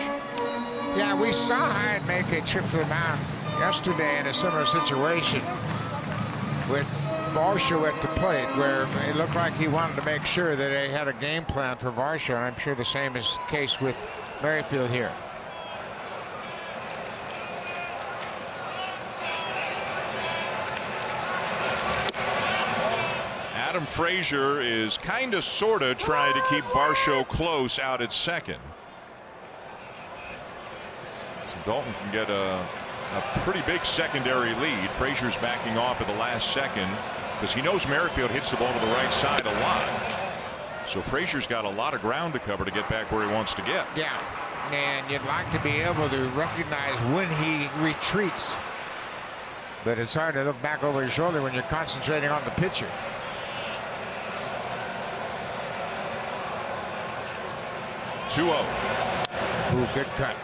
Yeah, we saw Hyde make a trip to the mound yesterday in a similar situation with Varsho at the plate, where it looked like he wanted to make sure that they had a game plan for Varsho, and I'm sure the same is the case with Merrifield here. Adam Frazier is kind of sort of trying to keep Varsho close out at second. So Dalton can get a pretty big secondary lead. Frazier's backing off at the last second because he knows Merrifield hits the ball to the right side a lot. So Frazier's got a lot of ground to cover to get back where he wants to get. Yeah, and you'd like to be able to recognize when he retreats, but it's hard to look back over your shoulder when you're concentrating on the pitcher. Ooh, good cut.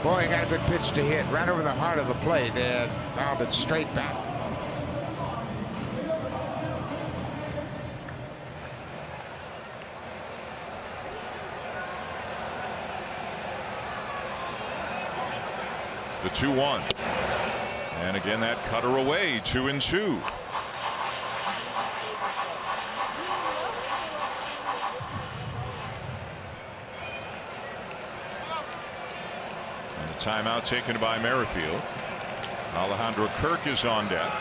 Boy, he got a good pitch to hit right over the heart of the plate and fouled it straight back. The 2-1. And again, that cutter away, 2-2. And a timeout taken by Merrifield. Alejandro Kirk is on deck.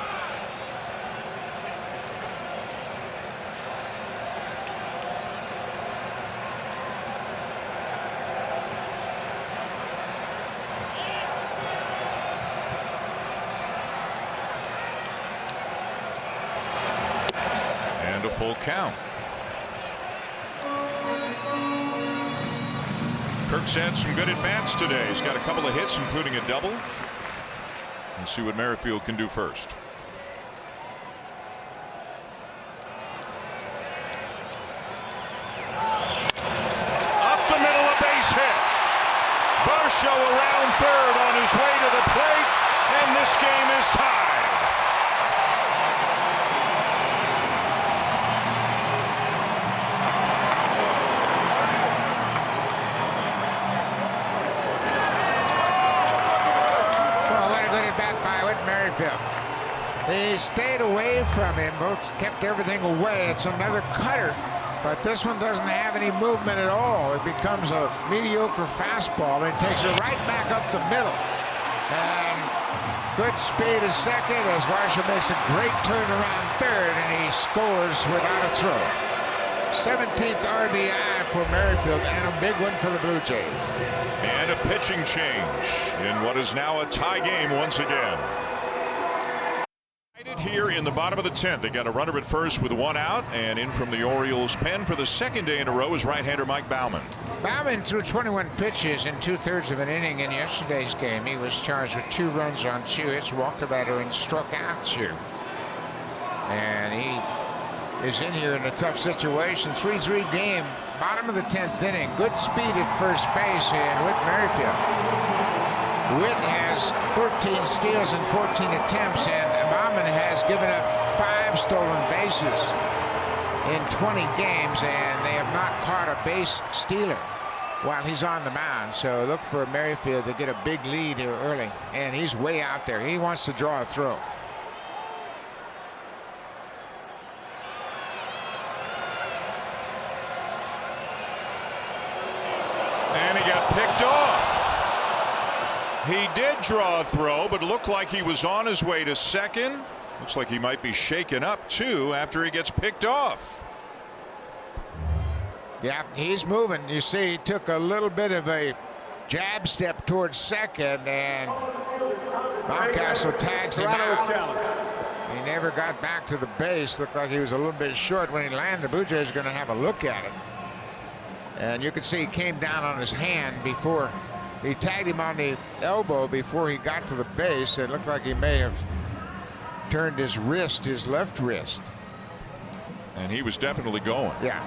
And a full count. Kirk's had some good at-bats today. He's got a couple of hits, including a double. Let's see what Merrifield can do first. Up the middle, a base hit. Varsho around third on his way to the plate, and this game is tied. Merrifield. He stayed away from him. Both kept everything away. It's another cutter, but this one doesn't have any movement at all. It becomes a mediocre fastball and takes it right back up the middle. And good speed at second as Varsho makes a great turn around third, and he scores without a throw. 17th RBI for Merrifield, and a big one for the Blue Jays. And a pitching change in what is now a tie game once again. Here in the bottom of the 10th, they got a runner at first with one out, and in from the Orioles pen for the second day in a row is right-hander Mike Baumann. Baumann threw 21 pitches in 2/3 of an inning in yesterday's game. He was charged with 2 runs on 2 hits, walked a batter, and struck out 2. And he is in here in a tough situation. 3-3 game, bottom of the 10th inning. Good speed at first base and Whit Merrifield. Whit has 13 steals and 14 attempts, and Baumann has given up 5 stolen bases in 20 games, and they have not caught a base stealer while he's on the mound. So look for Merrifield to get a big lead here early, and he's way out there. He wants to draw a throw. He did draw a throw, but looked like he was on his way to second. Looks like he might be shaken up too after he gets picked off. Yeah, he's moving. You see, he took a little bit of a jab step towards second, and Mountcastle tags him out. He never got back to the base. Looked like he was a little bit short when he landed. The Blue Jays are going to have a look at it. And you can see he came down on his hand before he tagged him on the elbow before he got to the base. It looked like he may have turned his wrist, his left wrist. And he was definitely going. Yeah.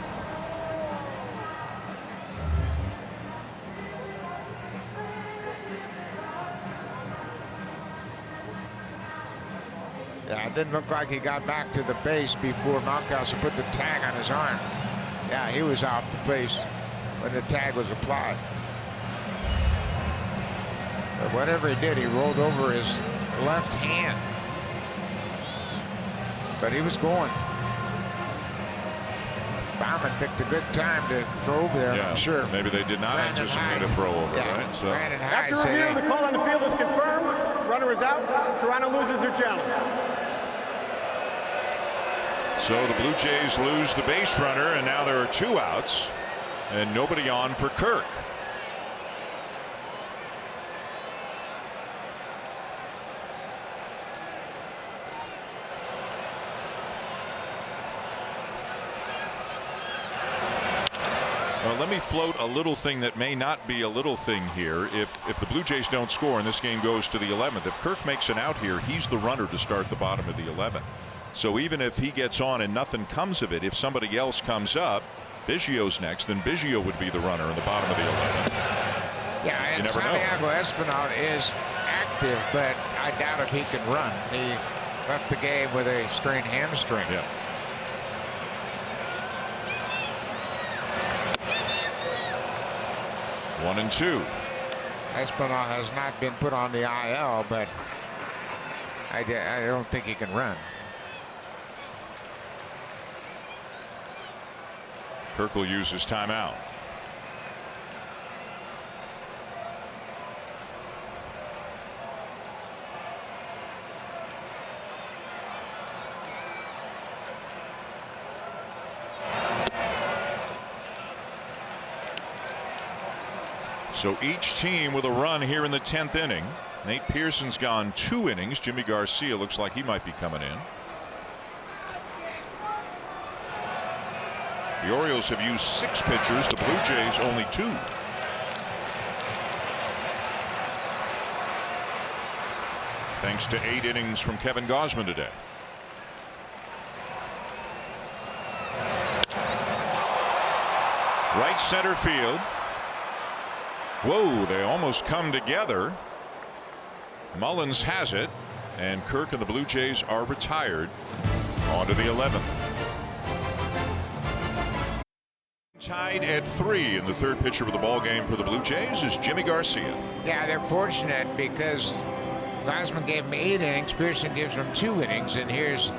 Yeah, it didn't look like he got back to the base before Mountcastle put the tag on his arm. Yeah, he was off the base when the tag was applied. But whatever he did, he rolled over his left hand. But he was going. Bauman picked a good time to throw over there, yeah, I'm sure. Maybe they did not anticipate a throw over, yeah, right? So. After review, the call on the field is confirmed. Runner is out. Toronto loses their challenge. So the Blue Jays lose the base runner, and now there are 2 outs and nobody on for Kirk. Well, let me float a little thing that may not be a little thing here. If the Blue Jays don't score and this game goes to the 11th, if Kirk makes an out here, he's the runner to start the bottom of the 11th. So even if he gets on and nothing comes of it, if somebody else comes up, Biggio's next, then Biggio would be the runner in the bottom of the 11th. Yeah, and Santiago Espinal is active, but I doubt if he can run. He left the game with a strained hamstring. Yeah. One and 2. Espinal has not been put on the IL, but I don't think he can run. Kirk will use his timeout. So each team with a run here in the 10th inning. Nate Pearson's gone 2 innings. Jimmy Garcia looks like he might be coming in. The Orioles have used 6 pitchers. The Blue Jays only 2. Thanks to 8 innings from Kevin Gausman today. Right center field. Whoa, they almost come together. Mullins has it, and Kirk and the Blue Jays are retired. On to the 11th. Tied at 3, and the third pitcher of the ball game for the Blue Jays is Jimmy Garcia. Yeah, they're fortunate because Gausman gave him 8 innings, Pearson gives him 2 innings, and here's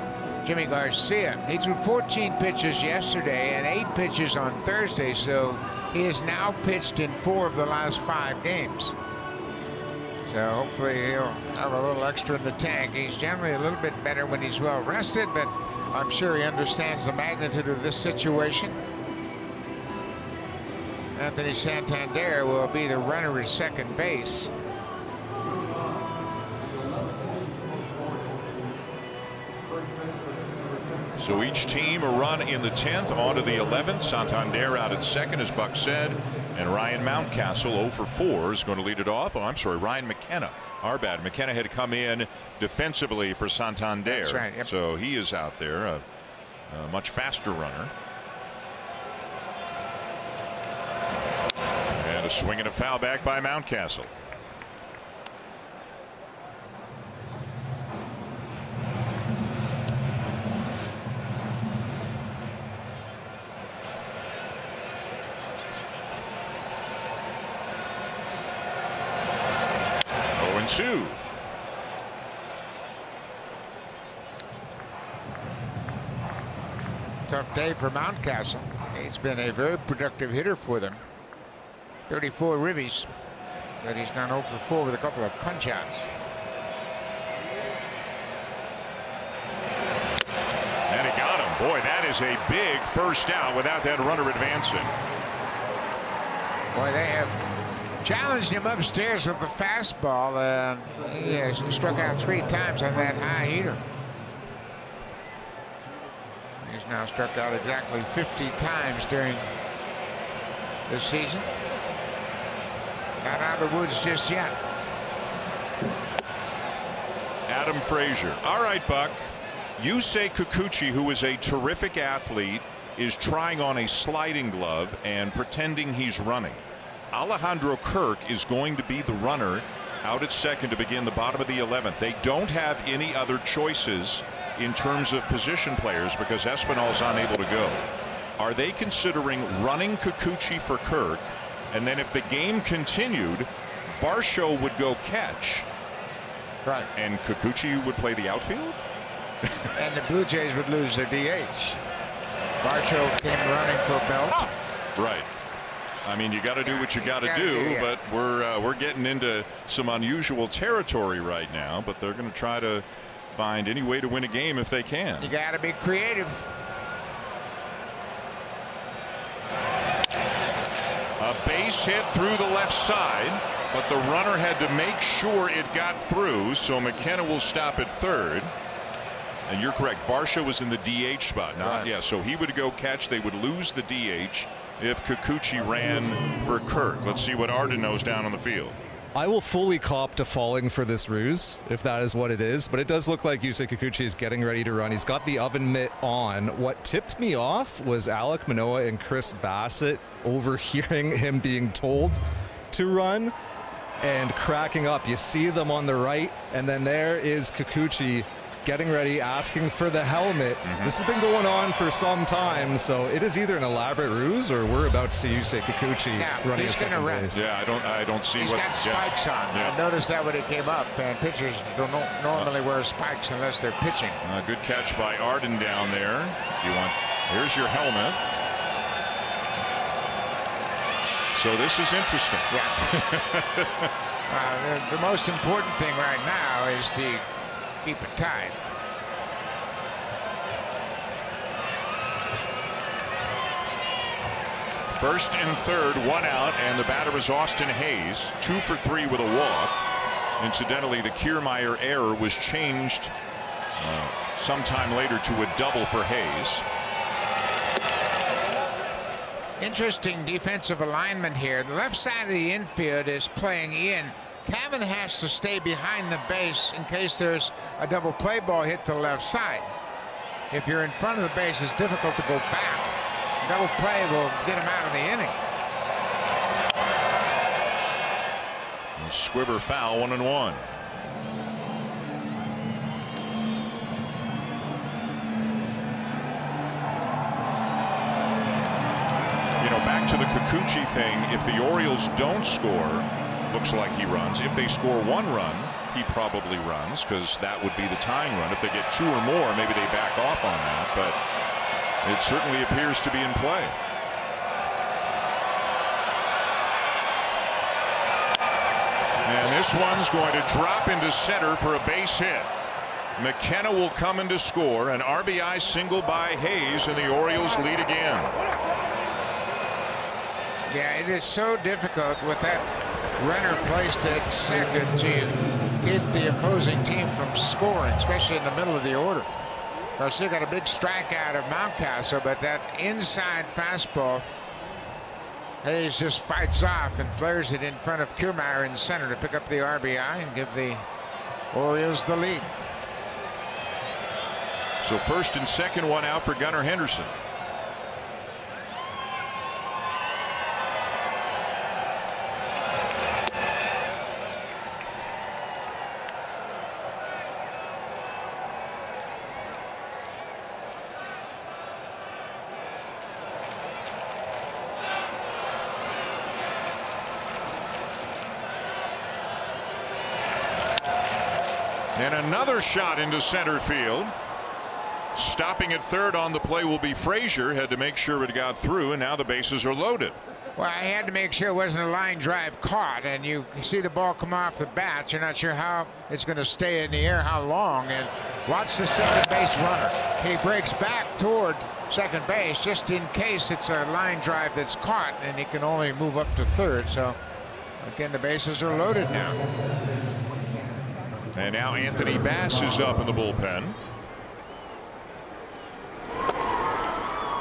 Jimmy Garcia. He threw 14 pitches yesterday and 8 pitches on Thursday, so he has now pitched in 4 of the last 5 games. So hopefully he'll have a little extra in the tank. He's generally a little bit better when he's well rested, but I'm sure he understands the magnitude of this situation. Anthony Santander will be the runner at second base. So each team a run in the 10th, on to the 11th. Santander out at second, as Buck said, and Ryan Mountcastle 0 for 4 is going to lead it off. Oh, I'm sorry, Ryan McKenna. Our bad. McKenna had come in defensively for Santander. That's right. Yep. So he is out there, a much faster runner. And a swing and a foul back by Mountcastle. Two. Tough day for Mountcastle. He's been a very productive hitter for them. 34 ribbies. But he's gone 0 for 4 with a couple of punch outs. And he got him. Boy, that is a big first out without that runner advancing. Boy, they have challenged him upstairs with the fastball, and he has struck out 3 times on that high heater. He's now struck out exactly 50 times during this season. Not out of the woods just yet. Adam Frazier. All right, Buck. Yusei Kikuchi, who is a terrific athlete, is trying on a sliding glove and pretending he's running. Alejandro Kirk is going to be the runner out at second to begin the bottom of the 11th. They don't have any other choices in terms of position players because Espinal's unable to go. Are they considering running Kikuchi for Kirk, and then if the game continued, Varsho would go catch, Right. and Kikuchi would play the outfield? And the Blue Jays would lose their DH. Varsho came running for Belt. Right. I mean, you got to do what you got to do, yeah. but we're getting into some unusual territory right now. But they're going to try to find any way to win a game if they can. You got to be creative. A base hit through the left side, but the runner had to make sure it got through, so McKenna will stop at third. And you're correct, Varsho was in the DH spot. Not, Right. yeah, so he would go catch. They would lose the DH if Kikuchi ran for Kirk. Let's see what Arden knows down on the field. I will fully cop to falling for this ruse, if that is what it is, but it does look like Yusei Kikuchi is getting ready to run. He's got the oven mitt on. What tipped me off was Alek Manoah and Chris Bassett overhearing him being told to run and cracking up. You see them on the right, and then there is Kikuchi getting ready, asking for the helmet. This has been going on for some time, so it is either an elaborate ruse or we're about to see Yusei Kikuchi running he's at gonna second run. base. Yeah, I don't see He's what. got spikes on. Yeah. I noticed that when he came up, and pitchers don't normally wear spikes unless they're pitching. Good catch by Arden down there. Here's your helmet. So this is interesting. Yeah. The most important thing right now is to keep it tied. First and third, 1 out, and the batter is Austin Hayes, 2 for 3 with a walk. Incidentally, the Kiermaier error was changed sometime later to a double for Hayes. Interesting defensive alignment here. The left side of the infield is playing in. Cavan has to stay behind the base in case there's a double play ball hit to the left side. If you're in front of the base, it's difficult to go back. Double play will get him out of the inning. And Squibber foul, 1-1. You know, back to the Kikuchi thing, if the Orioles don't score, looks like he runs. If they score 1 run, he probably runs because that would be the tying run. If they get 2 or more, maybe they back off on that, but it certainly appears to be in play. And this one's going to drop into center for a base hit. McKenna will come in to score. An RBI single by Hayes, and the Orioles lead again. Yeah, it is so difficult with that runner placed at second to keep the opposing team from scoring, especially in the middle of the order. Well, still got a big strikeout of Mountcastle, but that inside fastball, Hayes just fights off and flares it in front of Kiermaier in center to pick up the RBI and give the Orioles the lead. So first and second, 1 out for Gunnar Henderson. And another shot into center field. Stopping at third on the play will be Frazier. Had to make sure it got through, and now the bases are loaded. Well, I had to make sure it wasn't a line drive caught, and you see the ball come off the bat. You're not sure how it's going to stay in the air, how long, and watch the second base runner. He breaks back toward second base just in case it's a line drive that's caught, and he can only move up to third. So, again, the bases are loaded now. And now Anthony Bass is up in the bullpen.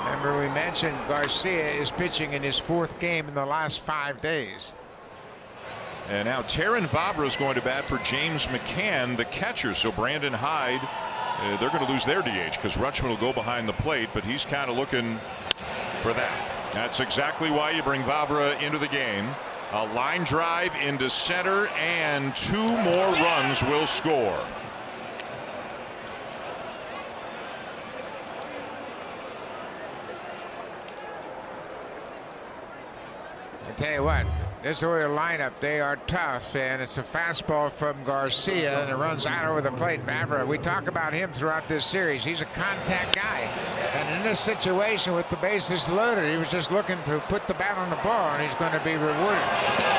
Remember, we mentioned Garcia is pitching in his 4th game in the last 5 days. And now Taron Vavra is going to bat for James McCann, the catcher. So Brandon Hyde, they're going to lose their DH because Rutschman will go behind the plate, but he's kind of looking for that. That's exactly why you bring Vavra into the game. A line drive into center, and 2 more runs will score. I tell you what, this Oriole lineup, they are tough, and it's a fastball from Garcia, and it runs out over the plate. Vavra, we talk about him throughout this series. He's a contact guy, and in this situation with the bases loaded, he was just looking to put the bat on the ball, and he's going to be rewarded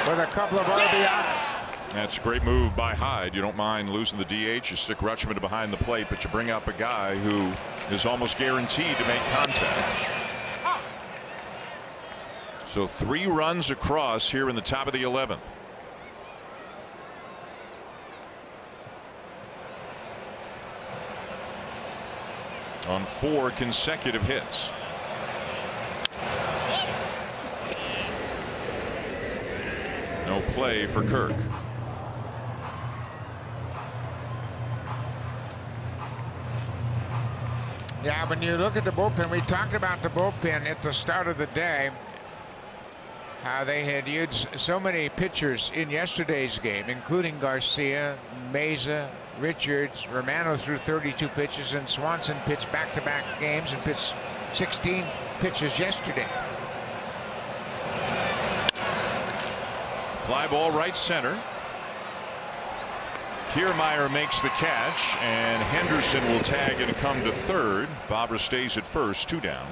with a couple of RBIs. That's a great move by Hyde. You don't mind losing the DH. You stick Rutschman behind the plate, but you bring up a guy who is almost guaranteed to make contact. So 3 runs across here in the top of the 11th. On 4 consecutive hits. No play for Kirk. Yeah, when you look at the bullpen, we talked about the bullpen at the start of the day. How they had used so many pitchers in yesterday's game, including Garcia, Meza, Richards. Romano threw 32 pitches, and Swanson pitched back-to-back games and pitched 16 pitches yesterday. Fly ball right center. Kiermaier makes the catch, and Henderson will tag and come to third. Vavra stays at first, 2 down.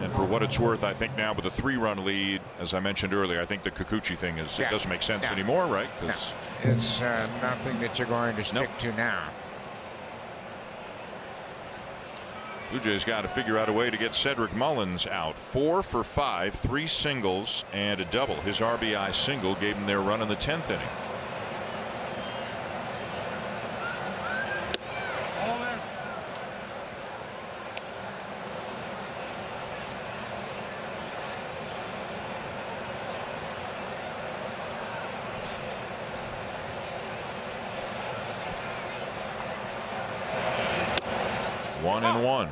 And for what it's worth, I think now with a 3-run lead, as I mentioned earlier, I think the Kikuchi thing is it doesn't make sense anymore, right? No. It's nothing that you're going to stick to now. Blue Jays got to figure out a way to get Cedric Mullins out. 4 for 5, 3 singles and a double. His RBI single gave him their run in the 10th inning. One and one.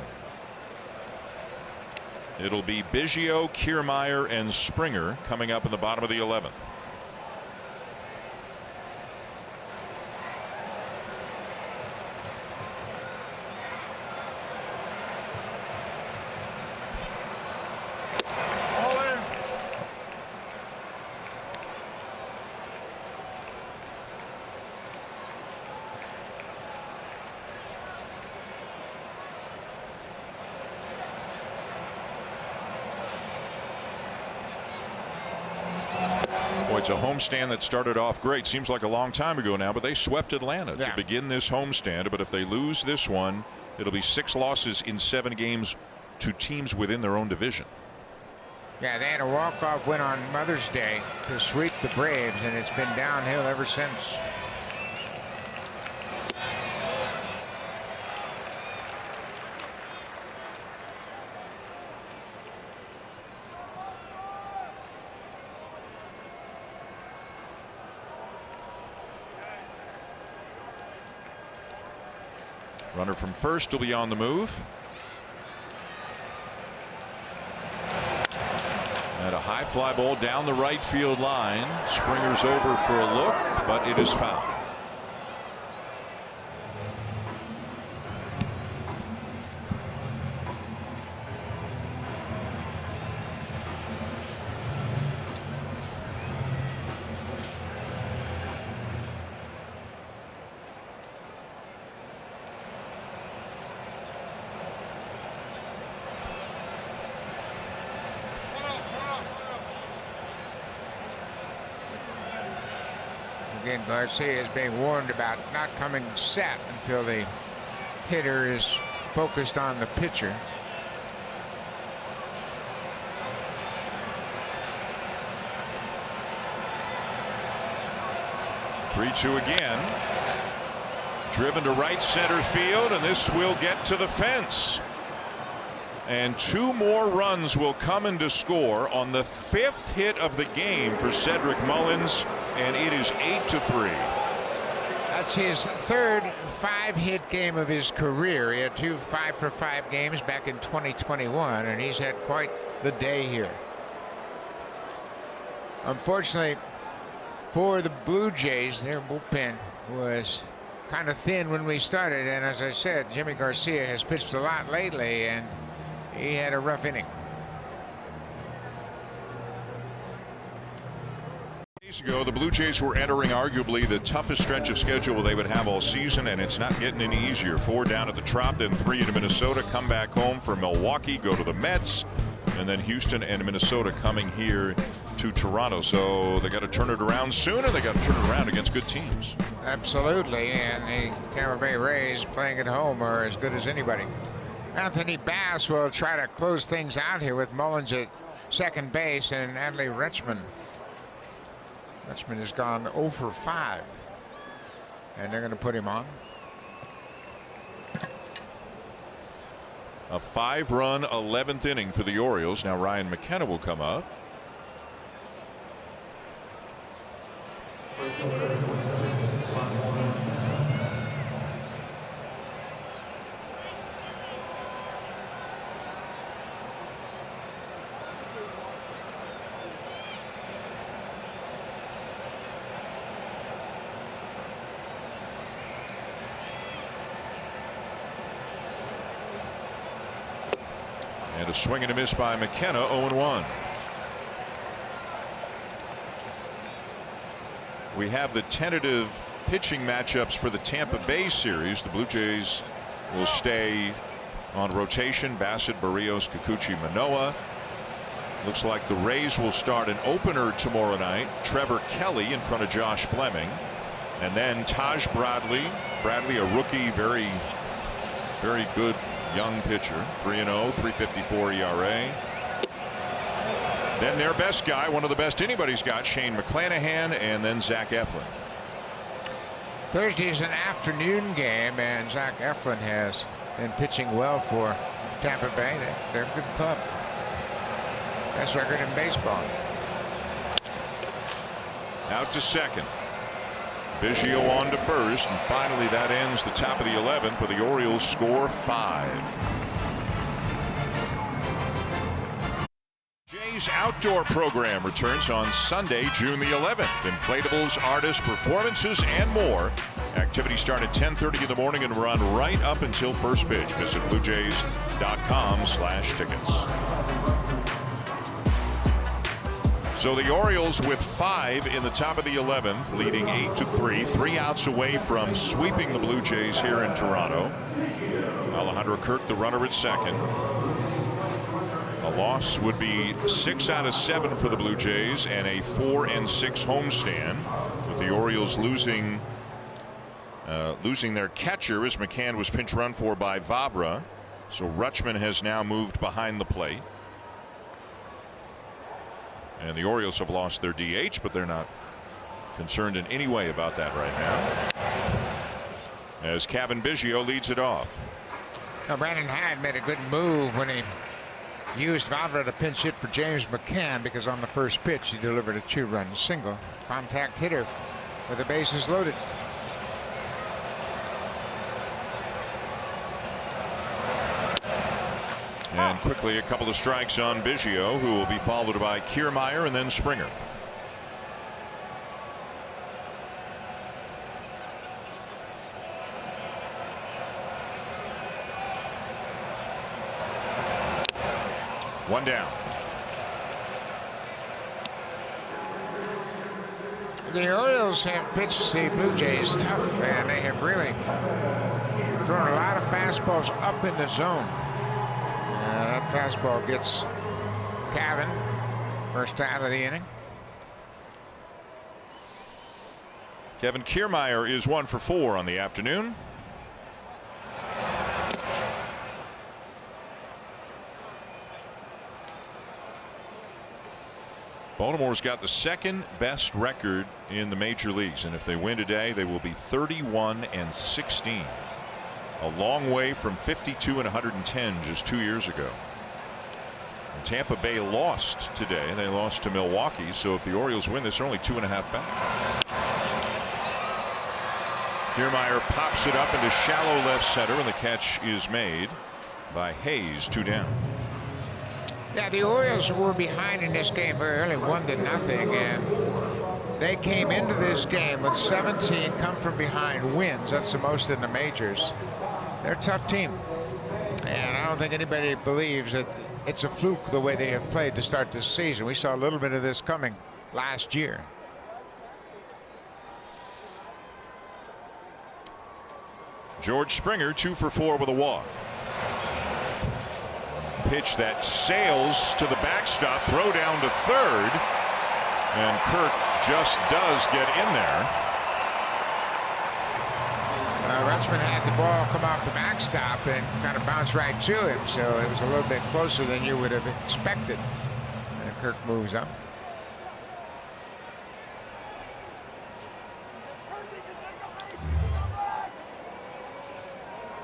It'll be Biggio, Kiermaier, and Springer coming up in the bottom of the 11th. It's a homestand that started off great. Seems like a long time ago now, but they swept Atlanta to begin this homestand. But if they lose this one, it'll be 6 losses in 7 games to teams within their own division. Yeah, they had a walk-off win on Mother's Day to sweep the Braves, and it's been downhill ever since. Runner from first will be on the move. And a high fly ball down the right field line. Springer's over for a look, but it is foul. again, Garcia is being warned about not coming set until the hitter is focused on the pitcher. 3-2 again. Driven to right center field, and this will get to the fence. And 2 more runs will come in to score on the 5th hit of the game for Cedric Mullins, and it is 8-3. That's his 3rd 5-hit game of his career. He had 2 5-for-5 games back in 2021, and he's had quite the day here. Unfortunately for the Blue Jays, their bullpen was kind of thin when we started, and as I said, Jimmy Garcia has pitched a lot lately, and he had a rough inning. Days ago, the Blue Jays were entering arguably the toughest stretch of schedule they would have all season, and it's not getting any easier. 4 down at the Trop, then 3 into Minnesota, come back home for Milwaukee, go to the Mets, and then Houston and Minnesota coming here to Toronto. So they got to turn it around soon, and they got to turn it around against good teams. Absolutely, and the Tampa Bay Rays playing at home are as good as anybody. Anthony Bass will try to close things out here with Mullins at second base and Adley Rutschman. Rutschman has gone 0 for 5, and they're going to put him on. A 5-run 11th inning for the Orioles. Now Ryan McKenna will come up. And a swing and a miss by McKenna, 0-1. We have the tentative pitching matchups for the Tampa Bay series. The Blue Jays will stay on rotation. Bassett, Barrios, Kikuchi, Manoah. Looks like the Rays will start an opener tomorrow night. Trevor Kelly in front of Josh Fleming. And then Taj Bradley. Bradley, a rookie, very good young pitcher. 3-0, 3.54 ERA. Then their best guy, one of the best anybody's got, Shane McClanahan, and then Zach Eflin. Thursday is an afternoon game, and Zach Eflin has been pitching well for Tampa Bay. They're a good club. Best record in baseball. Out to second. Biggio on to first, and finally that ends the top of the 11th, but the Orioles score 5. Jays outdoor program returns on Sunday, June the 11th. Inflatables, artists, performances, and more. Activities start at 10:30 in the morning and run right up until first pitch. Visit BlueJays.com/tickets. So the Orioles with 5 in the top of the 11th, leading 8-3, 3 outs away from sweeping the Blue Jays here in Toronto. Alejandro Kirk, the runner, at second. A loss would be 6 out of 7 for the Blue Jays and a 4-6 homestand, with the Orioles losing their catcher as McCann was pinch run for by Vavra. So Rutschman has now moved behind the plate. And the Orioles have lost their DH, but they're not concerned in any way about that right now, as Kevin Biggio leads it off. Now, Brandon Hyde made a good move when he used Vavra to pinch hit for James McCann, because on the first pitch he delivered a 2-run single. Contact hitter with the bases loaded. And quickly a couple of strikes on Biggio, who will be followed by Kiermaier and then Springer. One down. The Orioles have pitched the Blue Jays tough, and they have really thrown a lot of fastballs up in the zone. That fastball gets Cavan first out of the inning. Kevin Kiermaier is 1 for 4 on the afternoon. Baltimore's got the second best record in the major leagues, and if they win today, they will be 31-16. A long way from 52 and 110 just 2 years ago. And Tampa Bay lost today. They lost to Milwaukee, so if the Orioles win this, they're only 2.5 back. Kiermaier pops it up into shallow left center, and the catch is made by Hayes. 2 down. Yeah, the Orioles were behind in this game very early, 1-0, and they came into this game with 17 come from behind wins. That's the most in the majors. They're a tough team, and I don't think anybody believes that it's a fluke the way they have played to start this season. We saw a little bit of this coming last year. George Springer 2 for 4 with a walk. Pitch that sails to the backstop, throw down to third, and Kirk just does get in there. Rutschman had the ball come off the backstop and kind of bounce right to him, so it was a little bit closer than you would have expected. And Kirk moves up.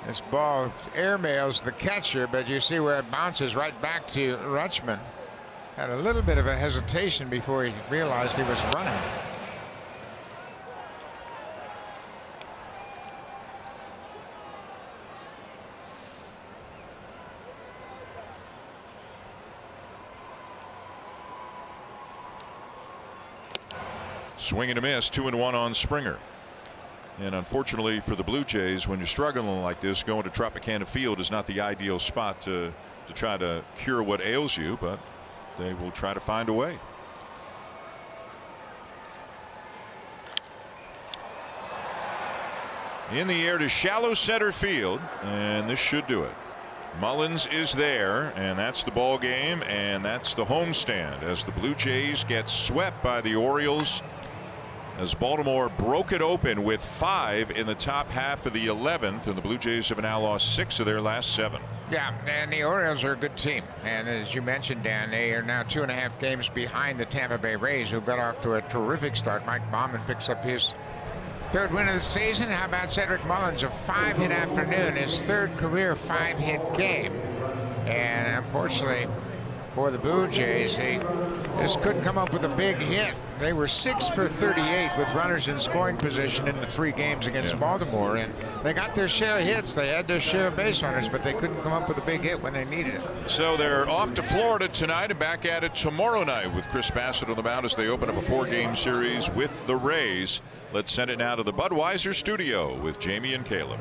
This ball airmails the catcher, but you see where it bounces right back to Rutschman. Had a little bit of a hesitation before he realized he was running. Swing and a miss, 2-1 on Springer. And unfortunately for the Blue Jays, when you're struggling like this, going to Tropicana Field is not the ideal spot to try to cure what ails you, but they will try to find a way. In the air to shallow center field, and this should do it. Mullins is there, and that's the ball game, and that's the homestand as the Blue Jays get swept by the Orioles, as Baltimore broke it open with 5 in the top half of the 11th, and the Blue Jays have now lost 6 of their last 7. Yeah, and the Orioles are a good team, and as you mentioned, Dan, they are now 2.5 games behind the Tampa Bay Rays, who got off to a terrific start. Mike Baumann picks up his 3rd win of the season. How about Cedric Mullins, a 5-hit afternoon, his 3rd career 5-hit game, and unfortunately for the Blue Jays, they just couldn't come up with a big hit. They were 6 for 38 with runners in scoring position in the 3 games against Baltimore, and they got their share of hits. They had their share of base runners, but they couldn't come up with a big hit when they needed it. So they're off to Florida tonight and back at it tomorrow night with Chris Bassett on the mound as they open up a 4-game series with the Rays. Let's send it now to the Budweiser studio with Jamie and Caleb.